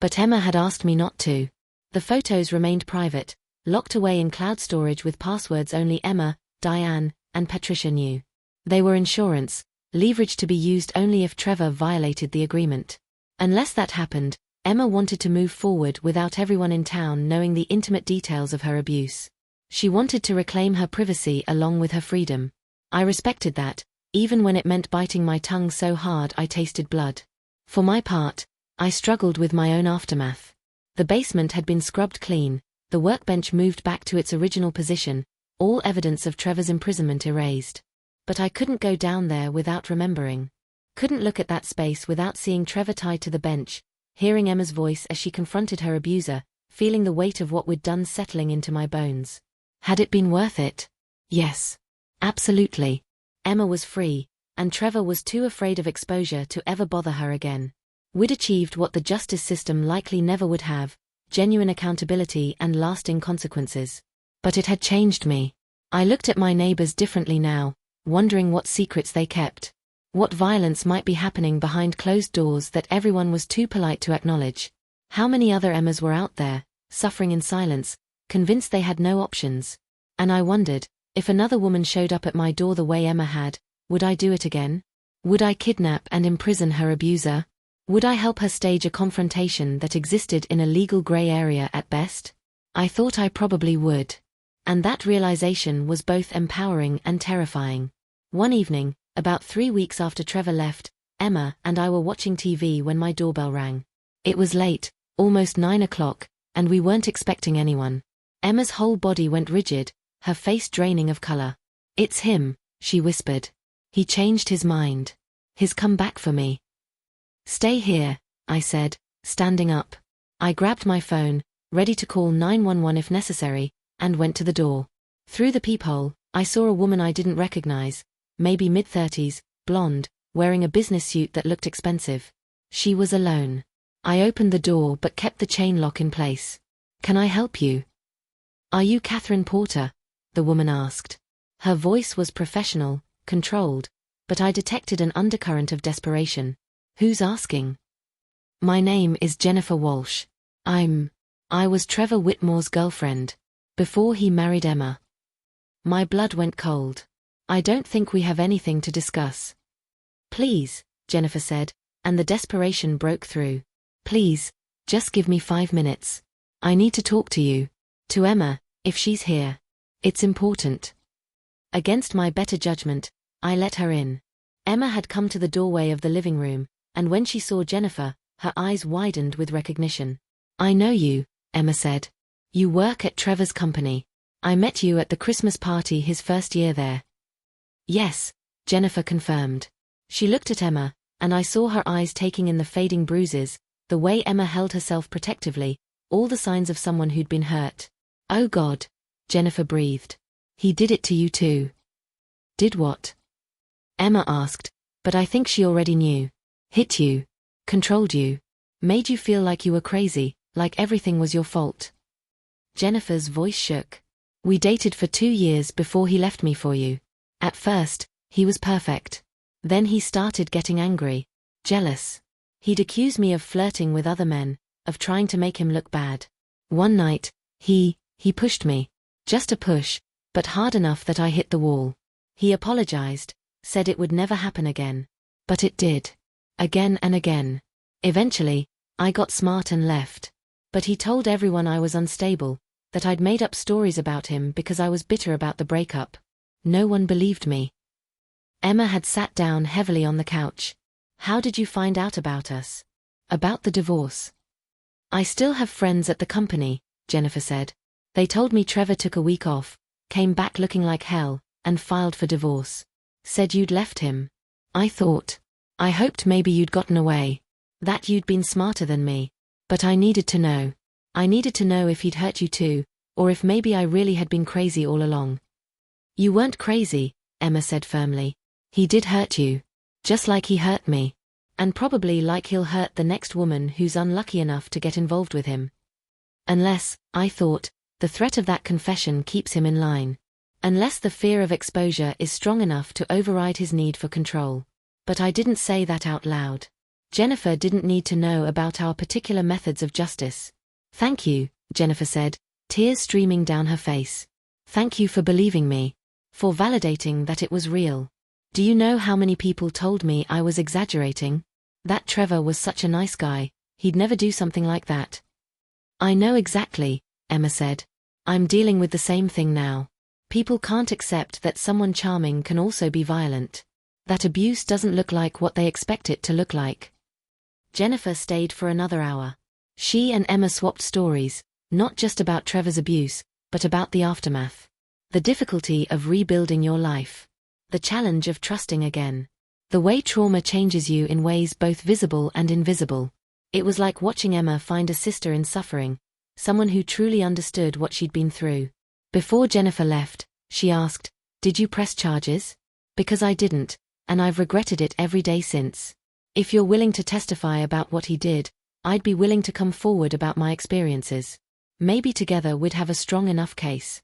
But Emma had asked me not to. The photos remained private, locked away in cloud storage with passwords only Emma, Diane, and Patricia knew. They were insurance, leverage to be used only if Trevor violated the agreement. Unless that happened, Emma wanted to move forward without everyone in town knowing the intimate details of her abuse. She wanted to reclaim her privacy along with her freedom. I respected that, even when it meant biting my tongue so hard I tasted blood. For my part, I struggled with my own aftermath. The basement had been scrubbed clean, the workbench moved back to its original position, all evidence of Trevor's imprisonment erased. But I couldn't go down there without remembering. Couldn't look at that space without seeing Trevor tied to the bench, hearing Emma's voice as she confronted her abuser, feeling the weight of what we'd done settling into my bones. Had it been worth it? Yes. Absolutely. Emma was free, and Trevor was too afraid of exposure to ever bother her again. We'd achieved what the justice system likely never would have, genuine accountability and lasting consequences. But it had changed me. I looked at my neighbors differently now, wondering what secrets they kept. What violence might be happening behind closed doors that everyone was too polite to acknowledge. How many other Emmas were out there, suffering in silence, convinced they had no options. And I wondered, if another woman showed up at my door the way Emma had, would I do it again? Would I kidnap and imprison her abuser? Would I help her stage a confrontation that existed in a legal gray area at best? I thought I probably would. And that realization was both empowering and terrifying. One evening, about 3 weeks after Trevor left, Emma and I were watching TV when my doorbell rang. It was late, almost 9 o'clock, and we weren't expecting anyone. Emma's whole body went rigid, her face draining of color. "It's him," she whispered. "He changed his mind. He's come back for me." "Stay here," I said, standing up. I grabbed my phone, ready to call 911 if necessary, and went to the door. Through the peephole, I saw a woman I didn't recognize, maybe mid-30s, blonde, wearing a business suit that looked expensive. She was alone. I opened the door but kept the chain lock in place. "Can I help you?" "Are you Catherine Porter?" the woman asked. Her voice was professional, controlled, but I detected an undercurrent of desperation. Who's asking? My name is Jennifer Walsh. I was Trevor Whitmore's girlfriend. Before he married Emma. My blood went cold. I don't think we have anything to discuss. Please, Jennifer said, and the desperation broke through. Please, just give me 5 minutes. I need to talk to you. To Emma, if she's here. It's important. Against my better judgment, I let her in. Emma had come to the doorway of the living room, and when she saw Jennifer, her eyes widened with recognition. I know you, Emma said. You work at Trevor's company. I met you at the Christmas party his first year there. Yes, Jennifer confirmed. She looked at Emma, and I saw her eyes taking in the fading bruises, the way Emma held herself protectively, all the signs of someone who'd been hurt. Oh God, Jennifer breathed. He did it to you too. Did what? Emma asked, but I think she already knew. Hit you. Controlled you. Made you feel like you were crazy, like everything was your fault. Jennifer's voice shook. We dated for 2 years before he left me for you. At first, he was perfect. Then he started getting angry. Jealous. He'd accuse me of flirting with other men, of trying to make him look bad. One night, he pushed me. Just a push, but hard enough that I hit the wall. He apologized, said it would never happen again. But it did. Again and again. Eventually, I got smart and left. But he told everyone I was unstable, that I'd made up stories about him because I was bitter about the breakup. No one believed me. Emma had sat down heavily on the couch. How did you find out about us? About the divorce? I still have friends at the company, Jennifer said. They told me Trevor took a week off, came back looking like hell, and filed for divorce. Said you'd left him. I hoped maybe you'd gotten away. That you'd been smarter than me. But I needed to know. I needed to know if he'd hurt you too, or if maybe I really had been crazy all along. You weren't crazy, Emma said firmly. He did hurt you. Just like he hurt me. And probably like he'll hurt the next woman who's unlucky enough to get involved with him. Unless, I thought, the threat of that confession keeps him in line. Unless the fear of exposure is strong enough to override his need for control. But I didn't say that out loud. Jennifer didn't need to know about our particular methods of justice. Thank you, Jennifer said, tears streaming down her face. Thank you for believing me. For validating that it was real. Do you know how many people told me I was exaggerating? That Trevor was such a nice guy, he'd never do something like that. I know exactly, Emma said. I'm dealing with the same thing now. People can't accept that someone charming can also be violent. That abuse doesn't look like what they expect it to look like. Jennifer stayed for another hour. She and Emma swapped stories, not just about Trevor's abuse, but about the aftermath. The difficulty of rebuilding your life. The challenge of trusting again. The way trauma changes you in ways both visible and invisible. It was like watching Emma find a sister in suffering, someone who truly understood what she'd been through. Before Jennifer left, she asked, "Did you press charges?" Because I didn't, and I've regretted it every day since. If you're willing to testify about what he did, I'd be willing to come forward about my experiences. Maybe together we'd have a strong enough case.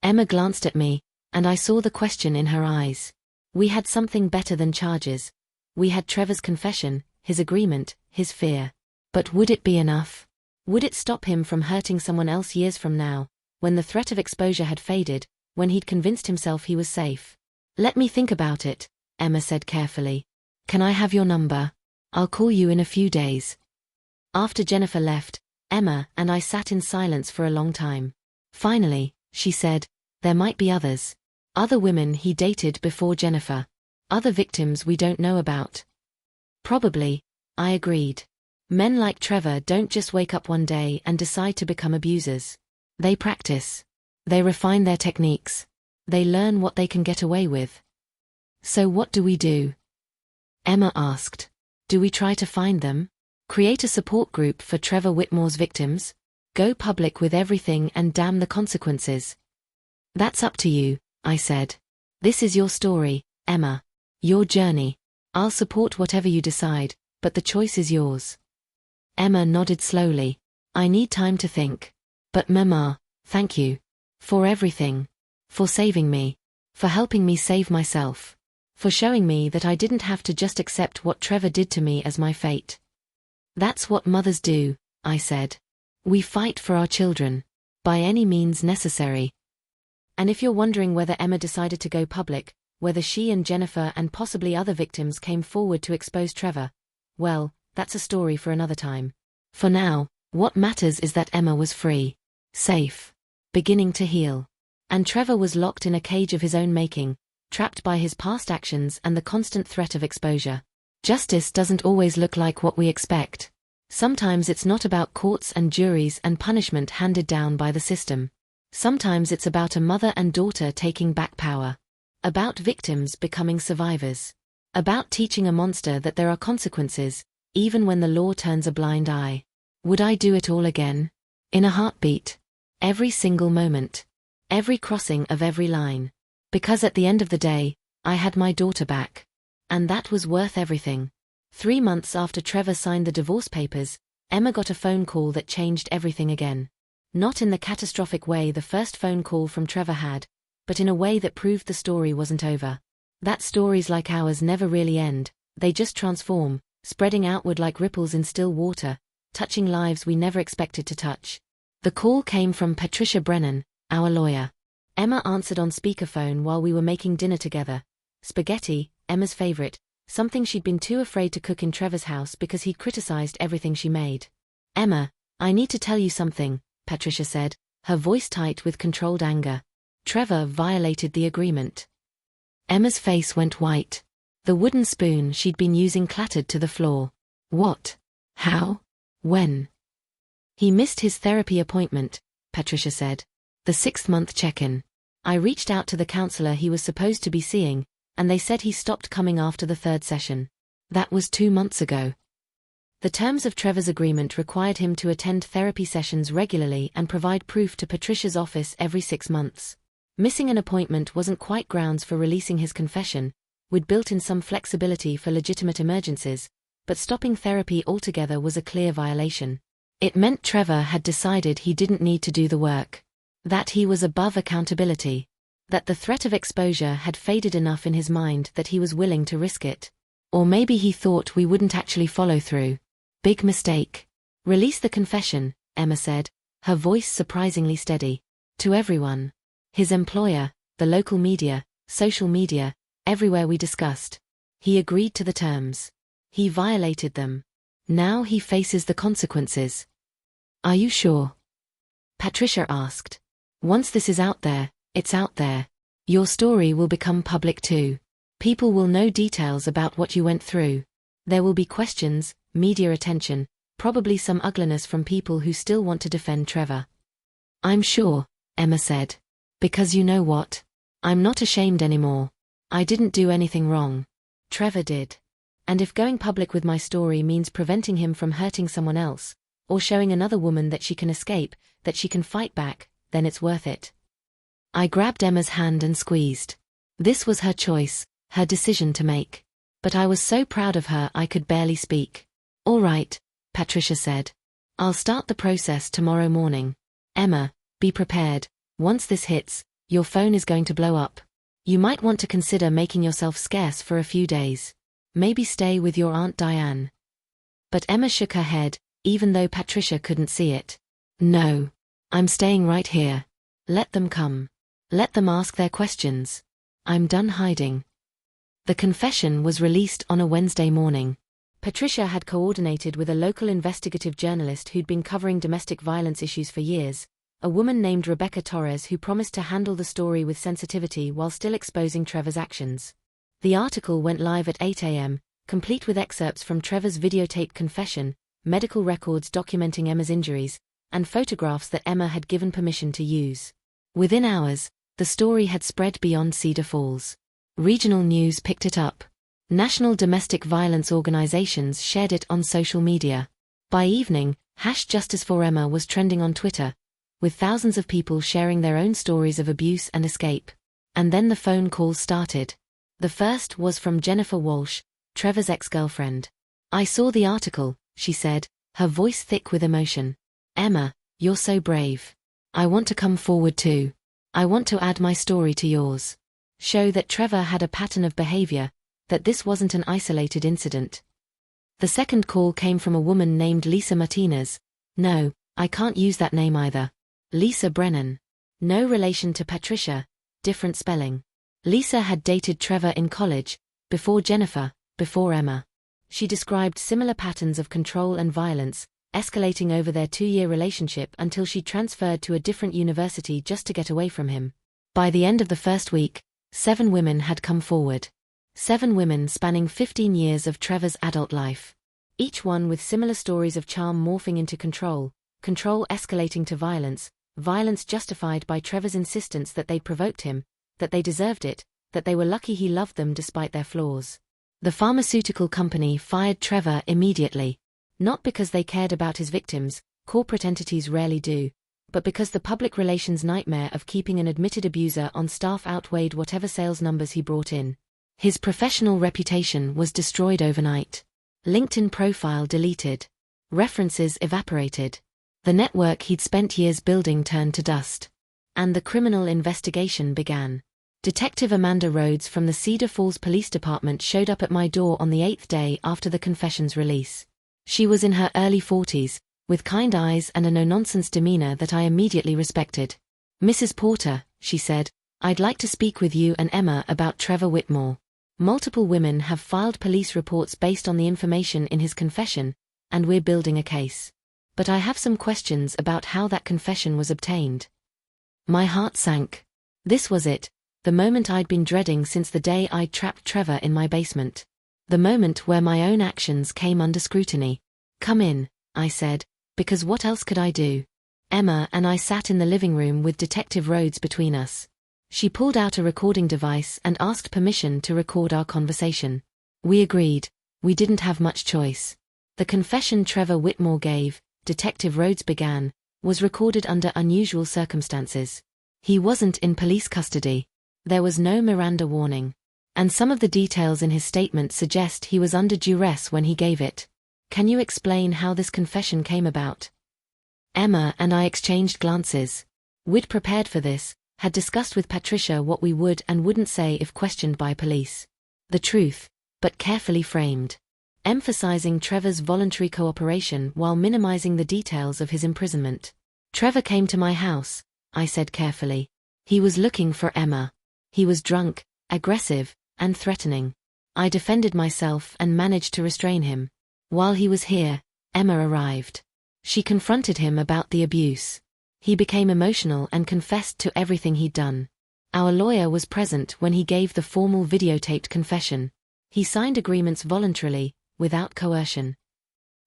Emma glanced at me, and I saw the question in her eyes. We had something better than charges. We had Trevor's confession, his agreement, his fear. But would it be enough? Would it stop him from hurting someone else years from now, when the threat of exposure had faded, when he'd convinced himself he was safe? Let me think about it, Emma said carefully. Can I have your number? I'll call you in a few days. After Jennifer left, Emma and I sat in silence for a long time. Finally, she said, there might be others. Other women he dated before Jennifer. Other victims we don't know about. Probably, I agreed. Men like Trevor don't just wake up one day and decide to become abusers. They practice. They refine their techniques. They learn what they can get away with. So what do we do? Emma asked. Do we try to find them? Create a support group for Trevor Whitmore's victims? Go public with everything and damn the consequences? That's up to you, I said. This is your story, Emma. Your journey. I'll support whatever you decide, but the choice is yours. Emma nodded slowly. I need time to think. But Mama, thank you. For everything. For saving me. For helping me save myself. For showing me that I didn't have to just accept what Trevor did to me as my fate. That's what mothers do, I said. We fight for our children. By any means necessary. And if you're wondering whether Emma decided to go public, whether she and Jennifer and possibly other victims came forward to expose Trevor, well, that's a story for another time. For now, what matters is that Emma was free. Safe. Beginning to heal. And Trevor was locked in a cage of his own making, trapped by his past actions and the constant threat of exposure. Justice doesn't always look like what we expect. Sometimes it's not about courts and juries and punishment handed down by the system. Sometimes it's about a mother and daughter taking back power. About victims becoming survivors. About teaching a monster that there are consequences, even when the law turns a blind eye. Would I do it all again? In a heartbeat. Every single moment. Every crossing of every line. Because at the end of the day, I had my daughter back. And that was worth everything. 3 months after Trevor signed the divorce papers, Emma got a phone call that changed everything again. Not in the catastrophic way the first phone call from Trevor had, but in a way that proved the story wasn't over. That stories like ours never really end, they just transform, spreading outward like ripples in still water, touching lives we never expected to touch. The call came from Patricia Brennan, our lawyer. Emma answered on speakerphone while we were making dinner together. Spaghetti, Emma's favorite, something she'd been too afraid to cook in Trevor's house because he'd criticized everything she made. Emma, I need to tell you something, Patricia said, her voice tight with controlled anger. Trevor violated the agreement. Emma's face went white. The wooden spoon she'd been using clattered to the floor. What? How? When? He missed his therapy appointment, Patricia said. The 6th-month check-in. I reached out to the counselor he was supposed to be seeing, and they said he stopped coming after the 3rd session. That was 2 months ago. The terms of Trevor's agreement required him to attend therapy sessions regularly and provide proof to Patricia's office every 6 months. Missing an appointment wasn't quite grounds for releasing his confession. We'd built in some flexibility for legitimate emergencies, but stopping therapy altogether was a clear violation. It meant Trevor had decided he didn't need to do the work. That he was above accountability. That the threat of exposure had faded enough in his mind that he was willing to risk it. Or maybe he thought we wouldn't actually follow through. Big mistake. Release the confession, Emma said, her voice surprisingly steady. To everyone. His employer, the local media, social media, everywhere we discussed. He agreed to the terms. He violated them. Now he faces the consequences. Are you sure? Patricia asked. Once this is out there, it's out there. Your story will become public too. People will know details about what you went through. There will be questions, media attention, probably some ugliness from people who still want to defend Trevor. I'm sure, Emma said. Because you know what? I'm not ashamed anymore. I didn't do anything wrong. Trevor did. And if going public with my story means preventing him from hurting someone else, or showing another woman that she can escape, that she can fight back, then it's worth it. I grabbed Emma's hand and squeezed. This was her choice, her decision to make. But I was so proud of her I could barely speak. All right, Patricia said. I'll start the process tomorrow morning. Emma, be prepared. Once this hits, your phone is going to blow up. You might want to consider making yourself scarce for a few days. Maybe stay with your Aunt Diane. But Emma shook her head, even though Patricia couldn't see it. No. I'm staying right here. Let them come. Let them ask their questions. I'm done hiding. The confession was released on a Wednesday morning. Patricia had coordinated with a local investigative journalist who'd been covering domestic violence issues for years, a woman named Rebecca Torres who promised to handle the story with sensitivity while still exposing Trevor's actions. The article went live at 8 a.m., complete with excerpts from Trevor's videotaped confession, medical records documenting Emma's injuries, and photographs that Emma had given permission to use. Within hours, the story had spread beyond Cedar Falls. Regional news picked it up. National domestic violence organizations shared it on social media. By evening, #JusticeForEmma was trending on Twitter, with thousands of people sharing their own stories of abuse and escape. And then the phone calls started. The first was from Jennifer Walsh, Trevor's ex-girlfriend. I saw the article, she said, her voice thick with emotion. Emma, you're so brave. I want to come forward too. I want to add my story to yours. Show that Trevor had a pattern of behavior, that this wasn't an isolated incident. The second call came from a woman named Lisa Martinez. No, I can't use that name either. Lisa Brennan. No relation to Patricia, different spelling. Lisa had dated Trevor in college, before Jennifer, before Emma. She described similar patterns of control and violence, escalating over their 2-year relationship until she transferred to a different university just to get away from him. By the end of the first week, 7 women had come forward. 7 women spanning 15 years of Trevor's adult life. Each one with similar stories of charm morphing into control, control escalating to violence, violence justified by Trevor's insistence that they'd provoked him, that they deserved it, that they were lucky he loved them despite their flaws. The pharmaceutical company fired Trevor immediately. Not because they cared about his victims, corporate entities rarely do, but because the public relations nightmare of keeping an admitted abuser on staff outweighed whatever sales numbers he brought in. His professional reputation was destroyed overnight. LinkedIn profile deleted. References evaporated. The network he'd spent years building turned to dust. And the criminal investigation began. Detective Amanda Rhodes from the Cedar Falls Police Department showed up at my door on the 8th day after the confession's release. She was in her early 40s, with kind eyes and a no-nonsense demeanor that I immediately respected. "Mrs. Porter," she said, "I'd like to speak with you and Emma about Trevor Whitmore. Multiple women have filed police reports based on the information in his confession, and we're building a case. But I have some questions about how that confession was obtained." My heart sank. This was it, the moment I'd been dreading since the day I'd trapped Trevor in my basement. The moment where my own actions came under scrutiny. "Come in," I said, because what else could I do? Emma and I sat in the living room with Detective Rhodes between us. She pulled out a recording device and asked permission to record our conversation. We agreed. We didn't have much choice. The confession Trevor Whitmore gave, Detective Rhodes began, was recorded under unusual circumstances. He wasn't in police custody. There was no Miranda warning. And some of the details in his statement suggest he was under duress when he gave it. Can you explain how this confession came about? Emma and I exchanged glances. We'd prepared for this, had discussed with Patricia what we would and wouldn't say if questioned by police. The truth, but carefully framed. Emphasizing Trevor's voluntary cooperation while minimizing the details of his imprisonment. "Trevor came to my house," I said carefully. "He was looking for Emma. He was drunk, aggressive, and threatening. I defended myself and managed to restrain him. While he was here, Emma arrived. She confronted him about the abuse. He became emotional and confessed to everything he'd done. Our lawyer was present when he gave the formal videotaped confession. He signed agreements voluntarily, without coercion.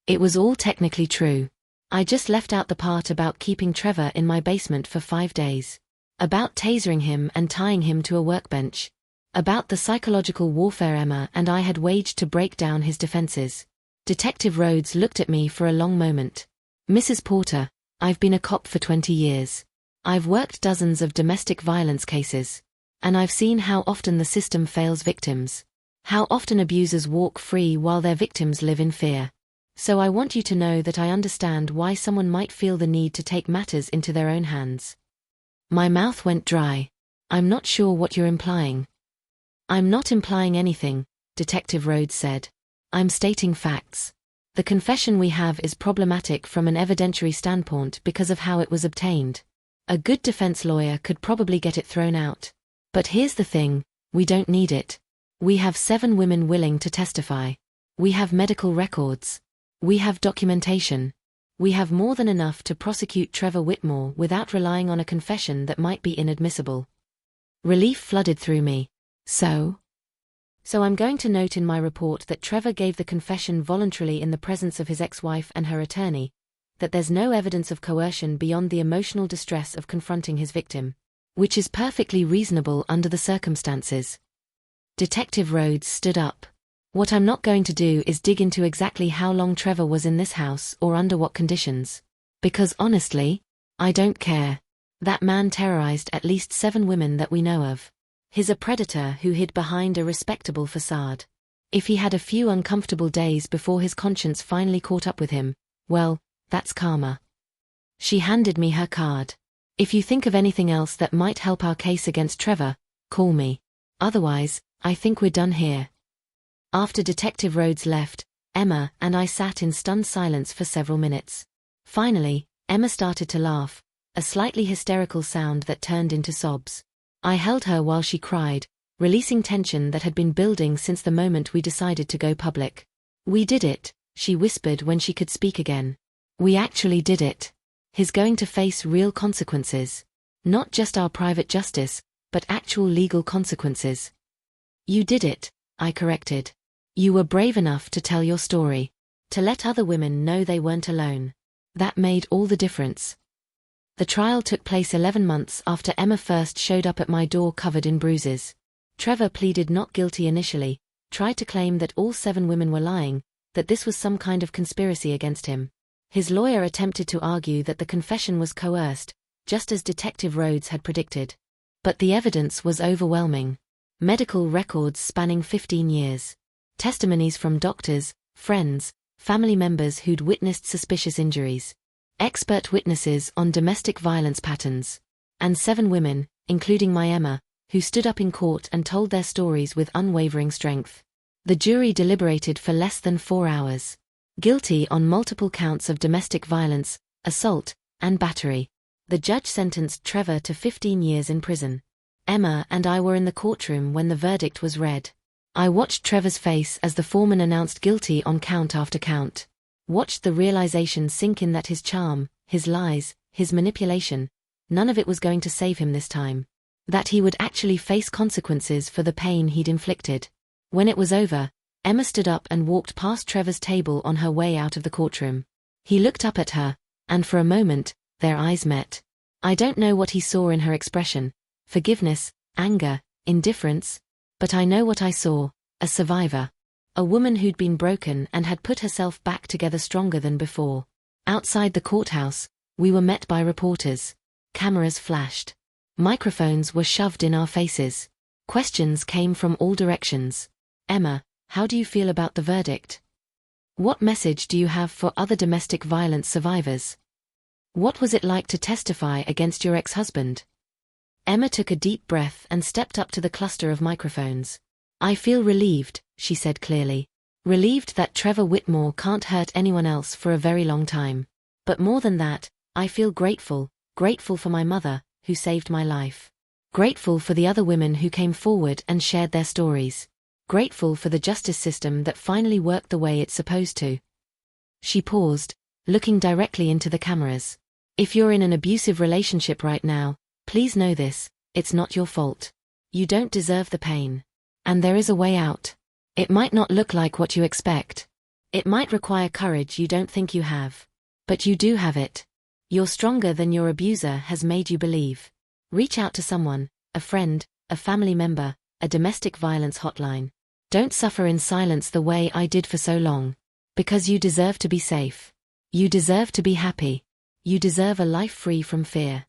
It was all technically true. I just left out the part about keeping Trevor in my basement for 5 days. About tasering him and tying him to a workbench. About the psychological warfare Emma and I had waged to break down his defenses. Detective Rhodes looked at me for a long moment. "Mrs. Porter, I've been a cop for 20 years. I've worked dozens of domestic violence cases. And I've seen how often the system fails victims. How often abusers walk free while their victims live in fear. So I want you to know that I understand why someone might feel the need to take matters into their own hands." My mouth went dry. "I'm not sure what you're implying." "I'm not implying anything," Detective Rhodes said. "I'm stating facts. The confession we have is problematic from an evidentiary standpoint because of how it was obtained. A good defense lawyer could probably get it thrown out. But here's the thing, we don't need it. We have 7 women willing to testify. We have medical records. We have documentation. We have more than enough to prosecute Trevor Whitmore without relying on a confession that might be inadmissible." Relief flooded through me. So I'm going to note in my report that Trevor gave the confession voluntarily in the presence of his ex-wife and her attorney, that there's no evidence of coercion beyond the emotional distress of confronting his victim, which is perfectly reasonable under the circumstances. Detective Rhodes stood up. "What I'm not going to do is dig into exactly how long Trevor was in this house or under what conditions. Because honestly, I don't care. That man terrorized at least 7 women that we know of. He's a predator who hid behind a respectable facade. If he had a few uncomfortable days before his conscience finally caught up with him, well, that's karma." She handed me her card. If you think of anything else that might help our case against Trevor, call me. Otherwise, I think we're done here. After Detective Rhodes left, Emma and I sat in stunned silence for several minutes. Finally, Emma started to laugh, a slightly hysterical sound that turned into sobs. I held her while she cried, releasing tension that had been building since the moment we decided to go public. We did it, she whispered when she could speak again. We actually did it. He's going to face real consequences. Not just our private justice, but actual legal consequences. You did it, I corrected. You were brave enough to tell your story. To let other women know they weren't alone. That made all the difference. The trial took place 11 months after Emma first showed up at my door covered in bruises. Trevor pleaded not guilty initially, tried to claim that all 7 women were lying, that this was some kind of conspiracy against him. His lawyer attempted to argue that the confession was coerced, just as Detective Rhodes had predicted. But the evidence was overwhelming. Medical records spanning 15 years. Testimonies from doctors, friends, family members who'd witnessed suspicious injuries. Expert witnesses on domestic violence patterns. And 7 women, including my Emma, who stood up in court and told their stories with unwavering strength. The jury deliberated for less than 4 hours. Guilty on multiple counts of domestic violence, assault, and battery. The judge sentenced Trevor to 15 years in prison. Emma and I were in the courtroom when the verdict was read. I watched Trevor's face as the foreman announced guilty on count after count. Watched the realization sink in that his charm, his lies, his manipulation, none of it was going to save him this time. That he would actually face consequences for the pain he'd inflicted. When it was over, Emma stood up and walked past Trevor's table on her way out of the courtroom. He looked up at her, and for a moment, their eyes met. I don't know what he saw in her expression, forgiveness, anger, indifference, but I know what I saw, a survivor. A woman who'd been broken and had put herself back together stronger than before. Outside the courthouse, we were met by reporters. Cameras flashed. Microphones were shoved in our faces. Questions came from all directions. Emma, how do you feel about the verdict? What message do you have for other domestic violence survivors? What was it like to testify against your ex-husband? Emma took a deep breath and stepped up to the cluster of microphones. I feel relieved, she said clearly. Relieved that Trevor Whitmore can't hurt anyone else for a very long time. But more than that, I feel grateful for my mother, who saved my life. Grateful for the other women who came forward and shared their stories. Grateful for the justice system that finally worked the way it's supposed to. She paused, looking directly into the cameras. If you're in an abusive relationship right now, please know this, it's not your fault. You don't deserve the pain. And there is a way out. It might not look like what you expect. It might require courage you don't think you have. But you do have it. You're stronger than your abuser has made you believe. Reach out to someone, a friend, a family member, a domestic violence hotline. Don't suffer in silence the way I did for so long. Because you deserve to be safe. You deserve to be happy. You deserve a life free from fear.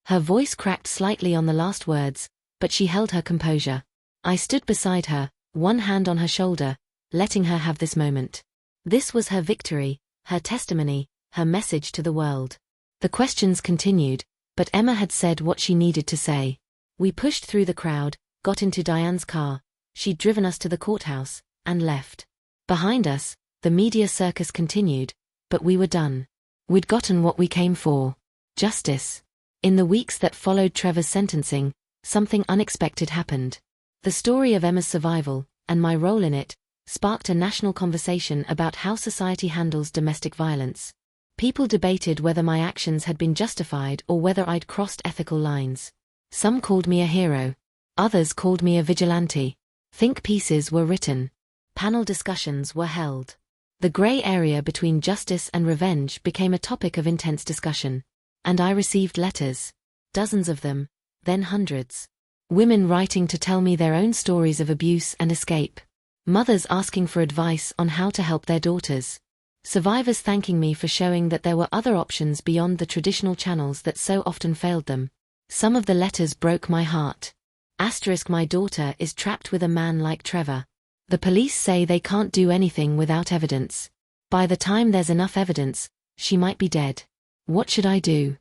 Her voice cracked slightly on the last words, but she held her composure. I stood beside her, one hand on her shoulder, letting her have this moment. This was her victory, her testimony, her message to the world. The questions continued, but Emma had said what she needed to say. We pushed through the crowd, got into Diane's car. She'd driven us to the courthouse, and left. Behind us, the media circus continued, but we were done. We'd gotten what we came for. Justice. In the weeks that followed Trevor's sentencing, something unexpected happened. The story of Emma's survival, and my role in it, sparked a national conversation about how society handles domestic violence. People debated whether my actions had been justified or whether I'd crossed ethical lines. Some called me a hero. Others called me a vigilante. Think pieces were written. Panel discussions were held. The gray area between justice and revenge became a topic of intense discussion. And I received letters. Dozens of them, then hundreds. Women writing to tell me their own stories of abuse and escape. Mothers asking for advice on how to help their daughters. Survivors thanking me for showing that there were other options beyond the traditional channels that so often failed them. Some of the letters broke my heart. Asterisk, my daughter is trapped with a man like Trevor. The police say they can't do anything without evidence. By the time there's enough evidence, she might be dead. What should I do?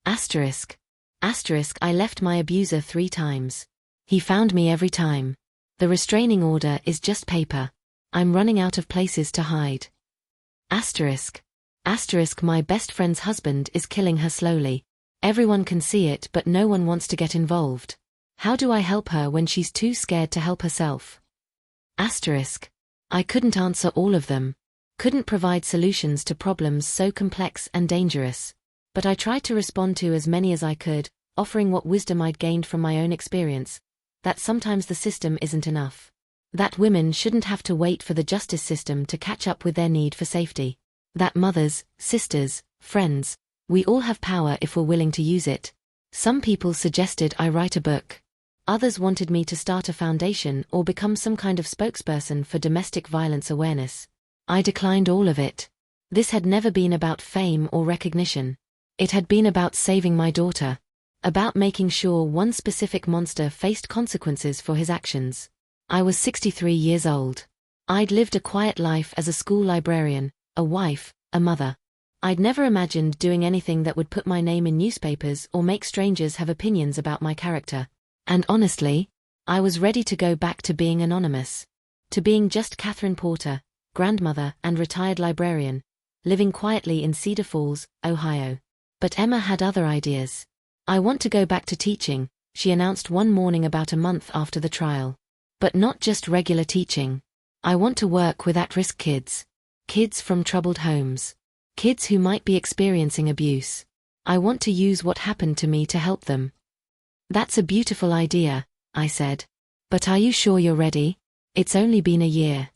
Asterisk. Asterisk, I left my abuser 3 times. He found me every time. The restraining order is just paper. I'm running out of places to hide. Asterisk. Asterisk, my best friend's husband is killing her slowly. Everyone can see it, but no one wants to get involved. How do I help her when she's too scared to help herself? Asterisk. I couldn't answer all of them. Couldn't provide solutions to problems so complex and dangerous. But I tried to respond to as many as I could, offering what wisdom I'd gained from my own experience. That sometimes the system isn't enough. That women shouldn't have to wait for the justice system to catch up with their need for safety. That mothers, sisters, friends, we all have power if we're willing to use it. Some people suggested I write a book. Others wanted me to start a foundation or become some kind of spokesperson for domestic violence awareness. I declined all of it. This had never been about fame or recognition. It had been about saving my daughter. About making sure one specific monster faced consequences for his actions. I was 63 years old. I'd lived a quiet life as a school librarian, a wife, a mother. I'd never imagined doing anything that would put my name in newspapers or make strangers have opinions about my character. And honestly, I was ready to go back to being anonymous. To being just Catherine Porter, grandmother and retired librarian, living quietly in Cedar Falls, Ohio. But Emma had other ideas. I want to go back to teaching, she announced one morning about a month after the trial. But not just regular teaching. I want to work with at-risk kids. Kids from troubled homes. Kids who might be experiencing abuse. I want to use what happened to me to help them. That's a beautiful idea, I said. But are you sure you're ready? It's only been a year.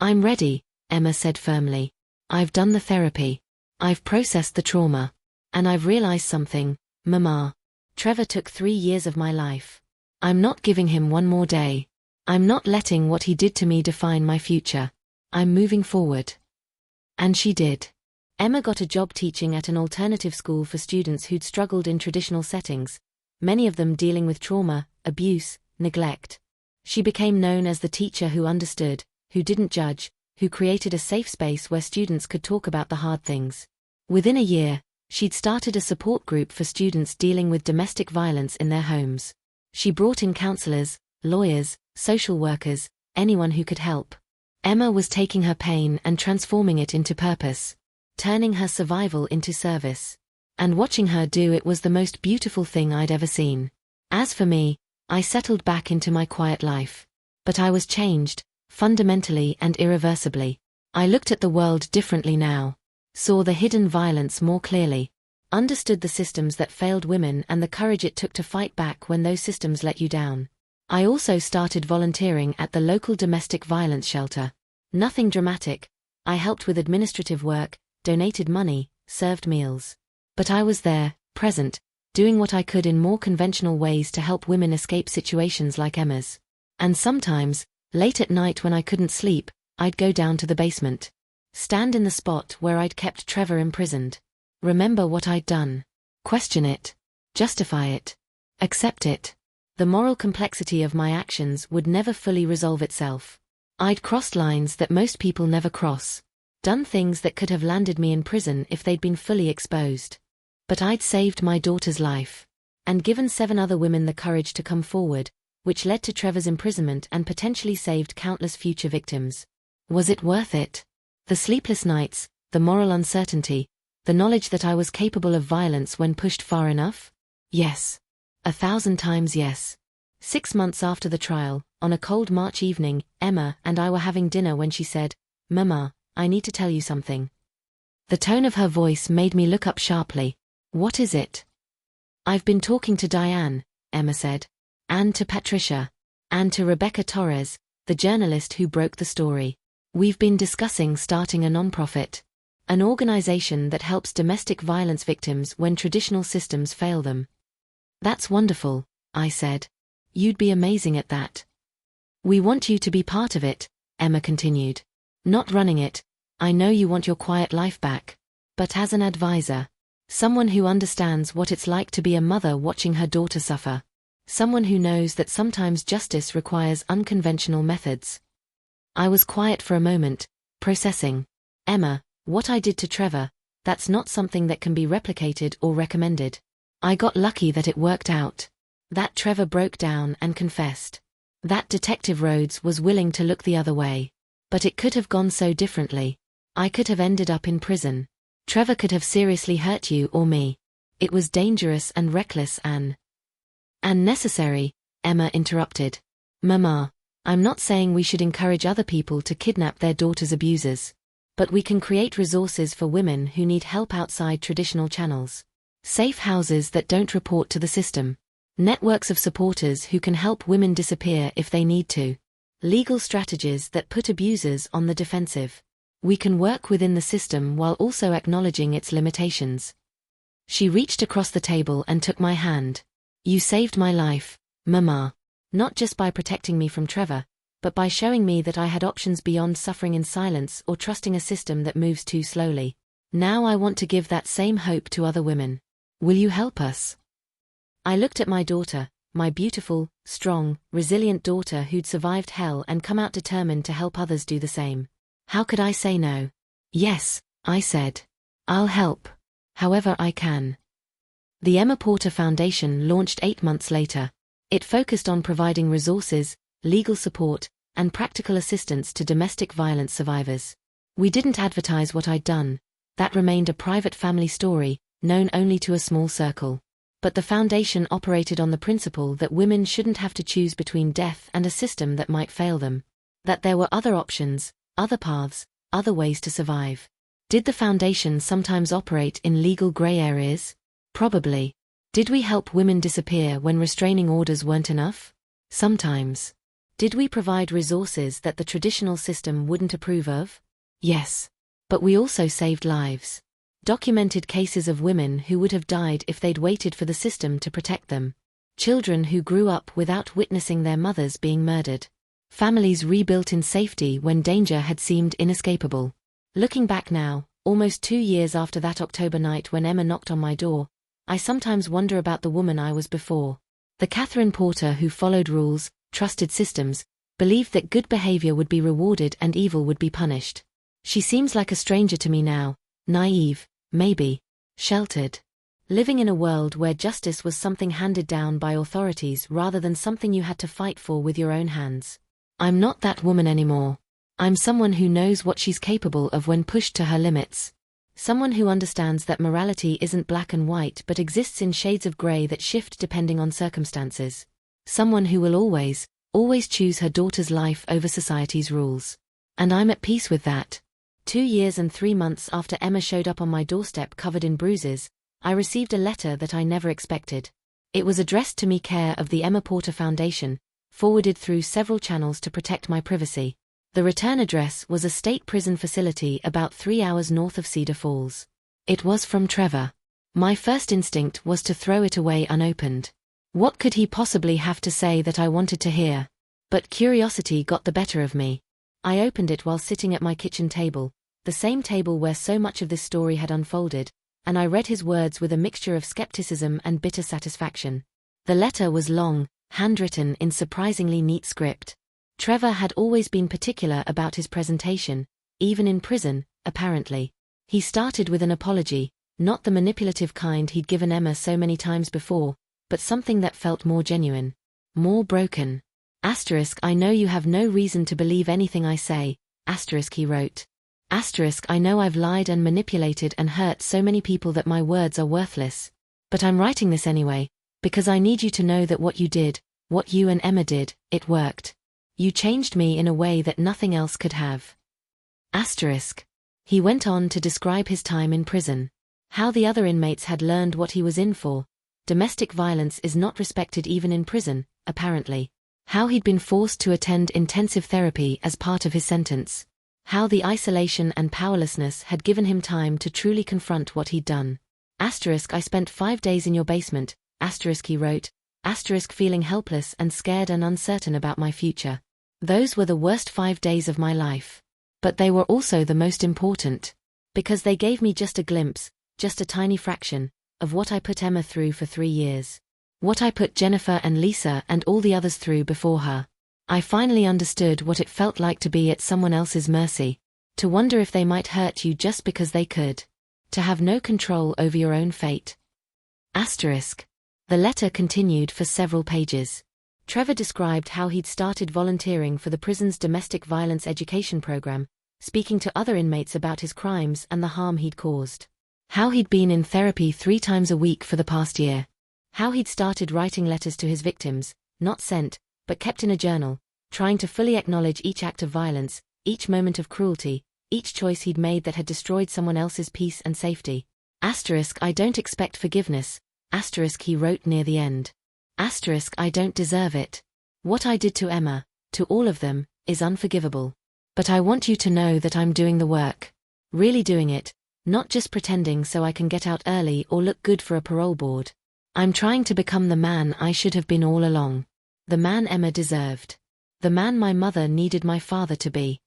I'm ready, Emma said firmly. I've done the therapy. I've processed the trauma. And I've realized something, Mama. Trevor took 3 years of my life. I'm not giving him one more day. I'm not letting what he did to me define my future. I'm moving forward. And she did. Emma got a job teaching at an alternative school for students who'd struggled in traditional settings, many of them dealing with trauma, abuse, neglect. She became known as the teacher who understood, who didn't judge, who created a safe space where students could talk about the hard things. Within a year, she'd started a support group for students dealing with domestic violence in their homes. She brought in counselors, lawyers, social workers, anyone who could help. Emma was taking her pain and transforming it into purpose, turning her survival into service. And watching her do it was the most beautiful thing I'd ever seen. As for me, I settled back into my quiet life. But I was changed, fundamentally and irreversibly. I looked at the world differently now. Saw the hidden violence more clearly. Understood the systems that failed women and the courage it took to fight back when those systems let you down. I also started volunteering at the local domestic violence shelter. Nothing dramatic. I helped with administrative work, donated money, served meals. But I was there, present, doing what I could in more conventional ways to help women escape situations like Emma's. And sometimes, late at night when I couldn't sleep, I'd go down to the basement. Stand in the spot where I'd kept Trevor imprisoned. Remember what I'd done. Question it. Justify it. Accept it. The moral complexity of my actions would never fully resolve itself. I'd crossed lines that most people never cross. Done things that could have landed me in prison if they'd been fully exposed. But I'd saved my daughter's life. And given 7 other women the courage to come forward, which led to Trevor's imprisonment and potentially saved countless future victims. Was it worth it? The sleepless nights, the moral uncertainty, the knowledge that I was capable of violence when pushed far enough? Yes. 1,000 times yes. 6 months after the trial, on a cold March evening, Emma and I were having dinner when she said, "Mama, I need to tell you something." The tone of her voice made me look up sharply. "What is it?" "I've been talking to Diane," Emma said. "And to Patricia. And to Rebecca Torres, the journalist who broke the story. We've been discussing starting a nonprofit. An organization that helps domestic violence victims when traditional systems fail them." "That's wonderful," I said. "You'd be amazing at that." "We want you to be part of it," Emma continued. "Not running it. I know you want your quiet life back. But as an advisor. Someone who understands what it's like to be a mother watching her daughter suffer. Someone who knows that sometimes justice requires unconventional methods." I was quiet for a moment, processing. Emma, what I did to Trevor, That's not something that can be replicated or recommended. I got lucky that it worked out. That Trevor broke down and confessed. That Detective Rhodes was willing to look the other way. But it could have gone so differently. I could have ended up in prison. Trevor could have seriously hurt you or me. It was dangerous and reckless and necessary, Emma interrupted. Mama, I'm not saying we should encourage other people to kidnap their daughters' abusers. But we can create resources for women who need help outside traditional channels. Safe houses that don't report to the system. Networks of supporters who can help women disappear if they need to. Legal strategies that put abusers on the defensive. We can work within the system while also acknowledging its limitations. She reached across the table and took my hand. You saved my life, Mama. Not just by protecting me from Trevor, but by showing me that I had options beyond suffering in silence or trusting a system that moves too slowly. Now I want to give that same hope to other women. Will you help us? I looked at my daughter, my beautiful, strong, resilient daughter who'd survived hell and come out determined to help others do the same. How could I say no? Yes, I said. I'll help. However I can. The Emma Porter Foundation launched 8 months later. It focused on providing resources, legal support, and practical assistance to domestic violence survivors. We didn't advertise what I'd done. That remained a private family story, known only to a small circle. But the foundation operated on the principle that women shouldn't have to choose between death and a system that might fail them. That there were other options, other paths, other ways to survive. Did the foundation sometimes operate in legal gray areas? Probably. Did we help women disappear when restraining orders weren't enough? Sometimes. Did we provide resources that the traditional system wouldn't approve of? Yes. But we also saved lives. Documented cases of women who would have died if they'd waited for the system to protect them. Children who grew up without witnessing their mothers being murdered. Families rebuilt in safety when danger had seemed inescapable. Looking back now, almost 2 years after that October night when Emma knocked on my door, I sometimes wonder about the woman I was before. The Catherine Porter who followed rules, trusted systems, believed that good behavior would be rewarded and evil would be punished. She seems like a stranger to me now, naive, maybe, sheltered. Living in a world where justice was something handed down by authorities rather than something you had to fight for with your own hands. I'm not that woman anymore. I'm someone who knows what she's capable of when pushed to her limits. Someone who understands that morality isn't black and white but exists in shades of gray that shift depending on circumstances. Someone who will always choose her daughter's life over society's rules. And I'm at peace with that. 2 years and 3 months after Emma showed up on my doorstep covered in bruises, I received a letter that I never expected. It was addressed to me care of the Emma Porter Foundation, forwarded through several channels to protect my privacy. The return address was a state prison facility about 3 hours north of Cedar Falls. It was from Trevor. My first instinct was to throw it away unopened. What could he possibly have to say that I wanted to hear? But curiosity got the better of me. I opened it while sitting at my kitchen table, the same table where so much of this story had unfolded, and I read his words with a mixture of skepticism and bitter satisfaction. The letter was long, handwritten in surprisingly neat script. Trevor had always been particular about his presentation, even in prison, apparently. He started with an apology, not the manipulative kind he'd given Emma so many times before, but something that felt more genuine. More broken. I know you have no reason to believe anything I say, he wrote. I know I've lied and manipulated and hurt so many people that my words are worthless. But I'm writing this anyway, because I need you to know that what you did, what you and Emma did, it worked. You changed me in a way that nothing else could have. He went on to describe his time in prison. How the other inmates had learned what he was in for. Domestic violence is not respected even in prison, apparently. How he'd been forced to attend intensive therapy as part of his sentence. How the isolation and powerlessness had given him time to truly confront what he'd done. I spent 5 days in your basement, he wrote, feeling helpless and scared and uncertain about my future. Those were the worst 5 days of my life. But they were also the most important. Because they gave me just a glimpse, just a tiny fraction, of what I put Emma through for 3 years. What I put Jennifer and Lisa and all the others through before her. I finally understood what it felt like to be at someone else's mercy. To wonder if they might hurt you just because they could. To have no control over your own fate. Asterisk. The letter continued for several pages. Trevor described how he'd started volunteering for the prison's domestic violence education program, speaking to other inmates about his crimes and the harm he'd caused. How he'd been in therapy 3 times a week for the past year. How he'd started writing letters to his victims, not sent, but kept in a journal, trying to fully acknowledge each act of violence, each moment of cruelty, each choice he'd made that had destroyed someone else's peace and safety. Asterisk, I don't expect forgiveness. Asterisk, he wrote near the end. Asterisk, I don't deserve it. What I did to Emma, to all of them, is unforgivable. But I want you to know that I'm doing the work. Really doing it, not just pretending so I can get out early or look good for a parole board. I'm trying to become the man I should have been all along. The man Emma deserved. The man my mother needed my father to be.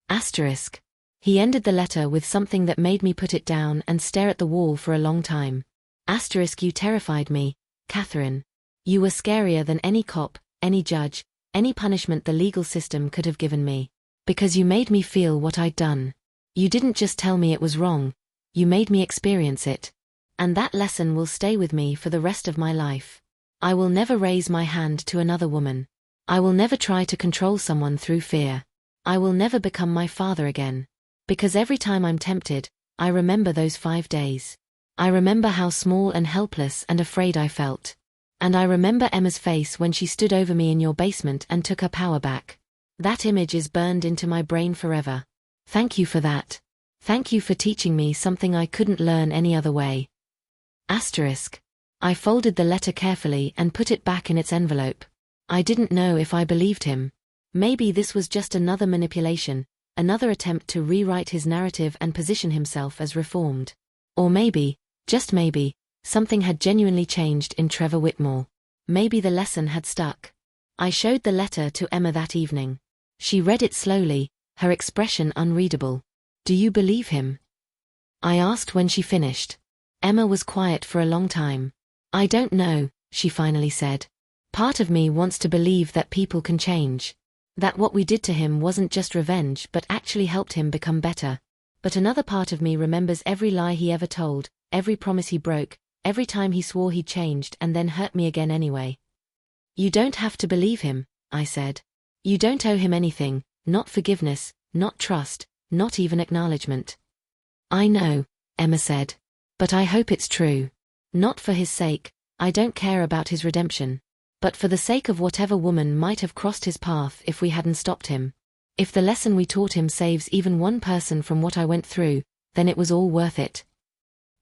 Asterisk. He ended the letter with something that made me put it down and stare at the wall for a long time. Asterisk, you terrified me, Catherine. You were scarier than any cop, any judge, any punishment the legal system could have given me. Because you made me feel what I'd done. You didn't just tell me it was wrong, you made me experience it. And that lesson will stay with me for the rest of my life. I will never raise my hand to another woman. I will never try to control someone through fear. I will never become my father again. Because every time I'm tempted, I remember those 5 days. I remember how small and helpless and afraid I felt. And I remember Emma's face when she stood over me in your basement and took her power back. That image is burned into my brain forever. Thank you for that. Thank you for teaching me something I couldn't learn any other way. Asterisk. I folded the letter carefully and put it back in its envelope. I didn't know if I believed him. Maybe this was just another manipulation, another attempt to rewrite his narrative and position himself as reformed. Or maybe, just maybe, something had genuinely changed in Trevor Whitmore. Maybe the lesson had stuck. I showed the letter to Emma that evening. She read it slowly, her expression unreadable. Do you believe him? I asked when she finished. Emma was quiet for a long time. I don't know, she finally said. Part of me wants to believe that people can change. That what we did to him wasn't just revenge but actually helped him become better. But another part of me remembers every lie he ever told, every promise he broke, every time he swore he'd changed and then hurt me again anyway. You don't have to believe him, I said. You don't owe him anything, not forgiveness, not trust, not even acknowledgement. I know, Emma said. But I hope it's true. Not for his sake, I don't care about his redemption. But for the sake of whatever woman might have crossed his path if we hadn't stopped him. If the lesson we taught him saves even one person from what I went through, then it was all worth it.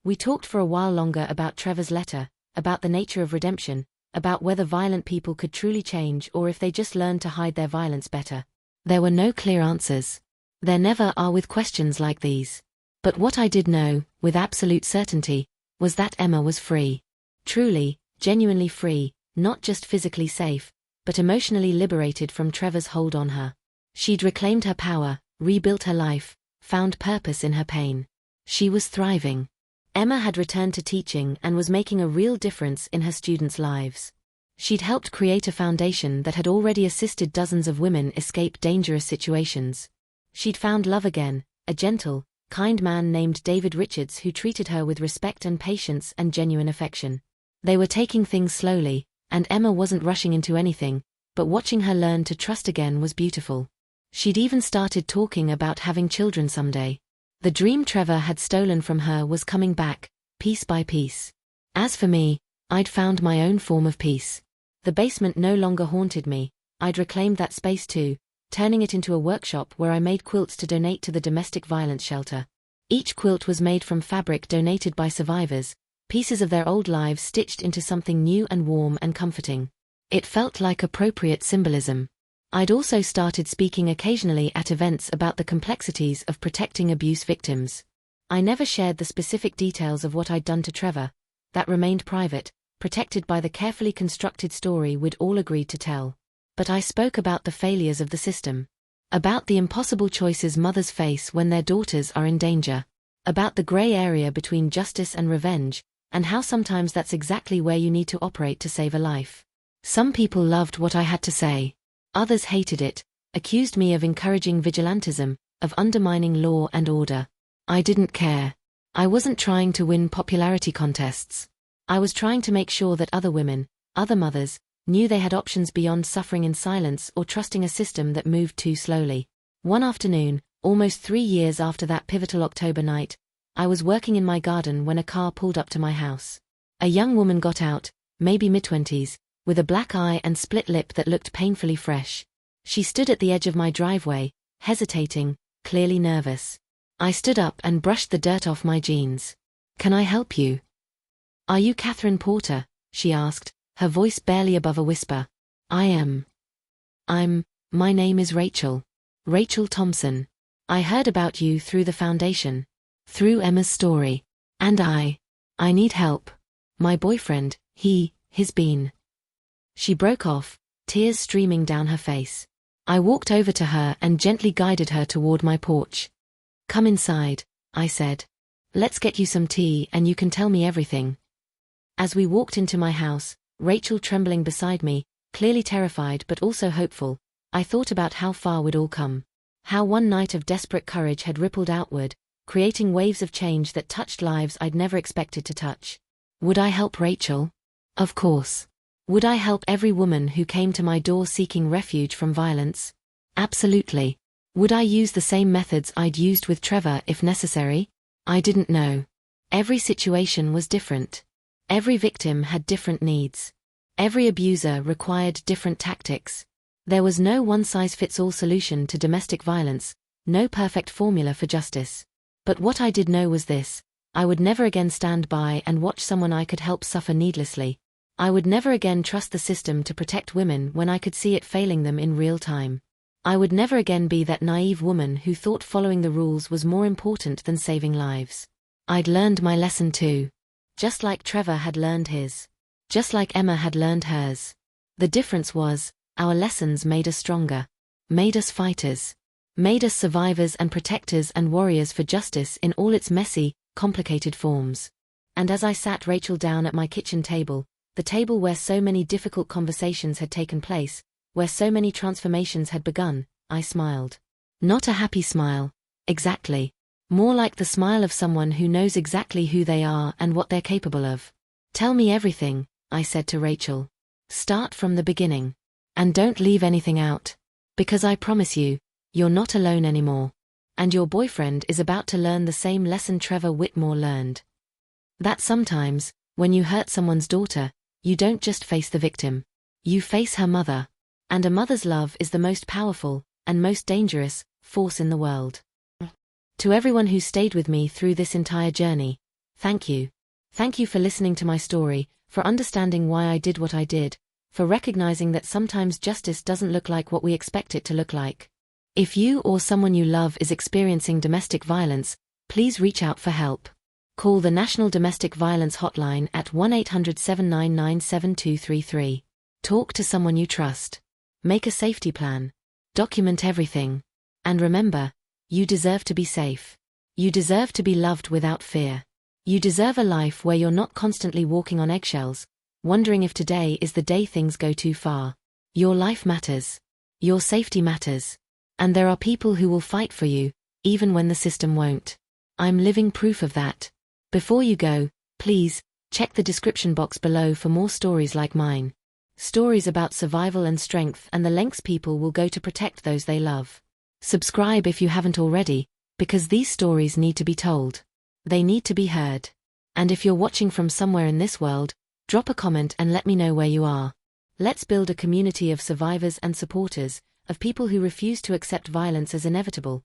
We talked for a while longer about Trevor's letter, about the nature of redemption, about whether violent people could truly change or if they just learned to hide their violence better. There were no clear answers. There never are with questions like these. But what I did know, with absolute certainty, was that Emma was free. Truly, genuinely free, not just physically safe, but emotionally liberated from Trevor's hold on her. She'd reclaimed her power, rebuilt her life, found purpose in her pain. She was thriving. Emma had returned to teaching and was making a real difference in her students' lives. She'd helped create a foundation that had already assisted dozens of women escape dangerous situations. She'd found love again, a gentle, kind man named David Richards who treated her with respect and patience and genuine affection. They were taking things slowly, and Emma wasn't rushing into anything, but watching her learn to trust again was beautiful. She'd even started talking about having children someday. The dream Trevor had stolen from her was coming back, piece by piece. As for me, I'd found my own form of peace. The basement no longer haunted me, I'd reclaimed that space too, turning it into a workshop where I made quilts to donate to the domestic violence shelter. Each quilt was made from fabric donated by survivors, pieces of their old lives stitched into something new and warm and comforting. It felt like appropriate symbolism. I'd also started speaking occasionally at events about the complexities of protecting abuse victims. I never shared the specific details of what I'd done to Trevor. That remained private, protected by the carefully constructed story we'd all agreed to tell. But I spoke about the failures of the system. About the impossible choices mothers face when their daughters are in danger. About the gray area between justice and revenge, and how sometimes that's exactly where you need to operate to save a life. Some people loved what I had to say. Others hated it, accused me of encouraging vigilantism, of undermining law and order. I didn't care. I wasn't trying to win popularity contests. I was trying to make sure that other women, other mothers, knew they had options beyond suffering in silence or trusting a system that moved too slowly. One afternoon, almost 3 years after that pivotal October night, I was working in my garden when a car pulled up to my house. A young woman got out, maybe mid-20s, with a black eye and split lip that looked painfully fresh. She stood at the edge of my driveway, hesitating, clearly nervous. I stood up and brushed the dirt off my jeans. "Can I help you?" "Are you Catherine Porter?" she asked, her voice barely above a whisper. "I am. My name is Rachel. Rachel Thompson. I heard about you through the foundation. Through Emma's story. And I need help. My boyfriend, he's been..." She broke off, tears streaming down her face. I walked over to her and gently guided her toward my porch. "Come inside," I said. "Let's get you some tea and you can tell me everything." As we walked into my house, Rachel trembling beside me, clearly terrified but also hopeful, I thought about how far we'd all come. How one night of desperate courage had rippled outward, creating waves of change that touched lives I'd never expected to touch. Would I help Rachel? Of course. Would I help every woman who came to my door seeking refuge from violence? Absolutely. Would I use the same methods I'd used with Trevor if necessary? I didn't know. Every situation was different. Every victim had different needs. Every abuser required different tactics. There was no one-size-fits-all solution to domestic violence, no perfect formula for justice. But what I did know was this: I would never again stand by and watch someone I could help suffer needlessly. I would never again trust the system to protect women when I could see it failing them in real time. I would never again be that naive woman who thought following the rules was more important than saving lives. I'd learned my lesson too. Just like Trevor had learned his. Just like Emma had learned hers. The difference was, our lessons made us stronger. Made us fighters. Made us survivors and protectors and warriors for justice in all its messy, complicated forms. And as I sat Rachel down at my kitchen table, the table where so many difficult conversations had taken place, where so many transformations had begun, I smiled. Not a happy smile, exactly. More like the smile of someone who knows exactly who they are and what they're capable of. "Tell me everything," I said to Rachel. "Start from the beginning. And don't leave anything out. Because I promise you, you're not alone anymore. And your boyfriend is about to learn the same lesson Trevor Whitmore learned. That sometimes, when you hurt someone's daughter, you don't just face the victim. You face her mother. And a mother's love is the most powerful, and most dangerous, force in the world." To everyone who stayed with me through this entire journey, thank you. Thank you for listening to my story, for understanding why I did what I did, for recognizing that sometimes justice doesn't look like what we expect it to look like. If you or someone you love is experiencing domestic violence, please reach out for help. Call the National Domestic Violence Hotline at 1-800-799-7233. Talk to someone you trust. Make a safety plan. Document everything. And remember, you deserve to be safe. You deserve to be loved without fear. You deserve a life where you're not constantly walking on eggshells, wondering if today is the day things go too far. Your life matters. Your safety matters. And there are people who will fight for you, even when the system won't. I'm living proof of that. Before you go, please, check the description box below for more stories like mine. Stories about survival and strength and the lengths people will go to protect those they love. Subscribe if you haven't already, because these stories need to be told. They need to be heard. And if you're watching from somewhere in this world, drop a comment and let me know where you are. Let's build a community of survivors and supporters, of people who refuse to accept violence as inevitable,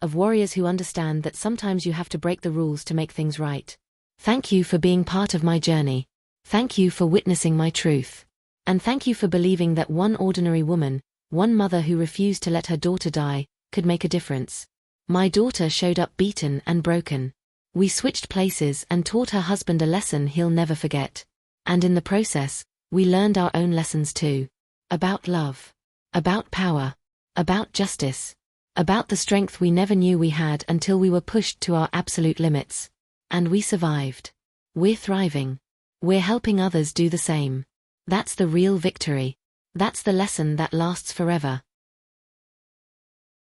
of warriors who understand that sometimes you have to break the rules to make things right. Thank you for being part of my journey. Thank you for witnessing my truth. And thank you for believing that one ordinary woman, one mother who refused to let her daughter die, could make a difference. My daughter showed up beaten and broken. We switched places and taught her husband a lesson he'll never forget. And in the process, we learned our own lessons too. About love. About power. About justice. About the strength we never knew we had until we were pushed to our absolute limits. And we survived. We're thriving. We're helping others do the same. That's the real victory. That's the lesson that lasts forever.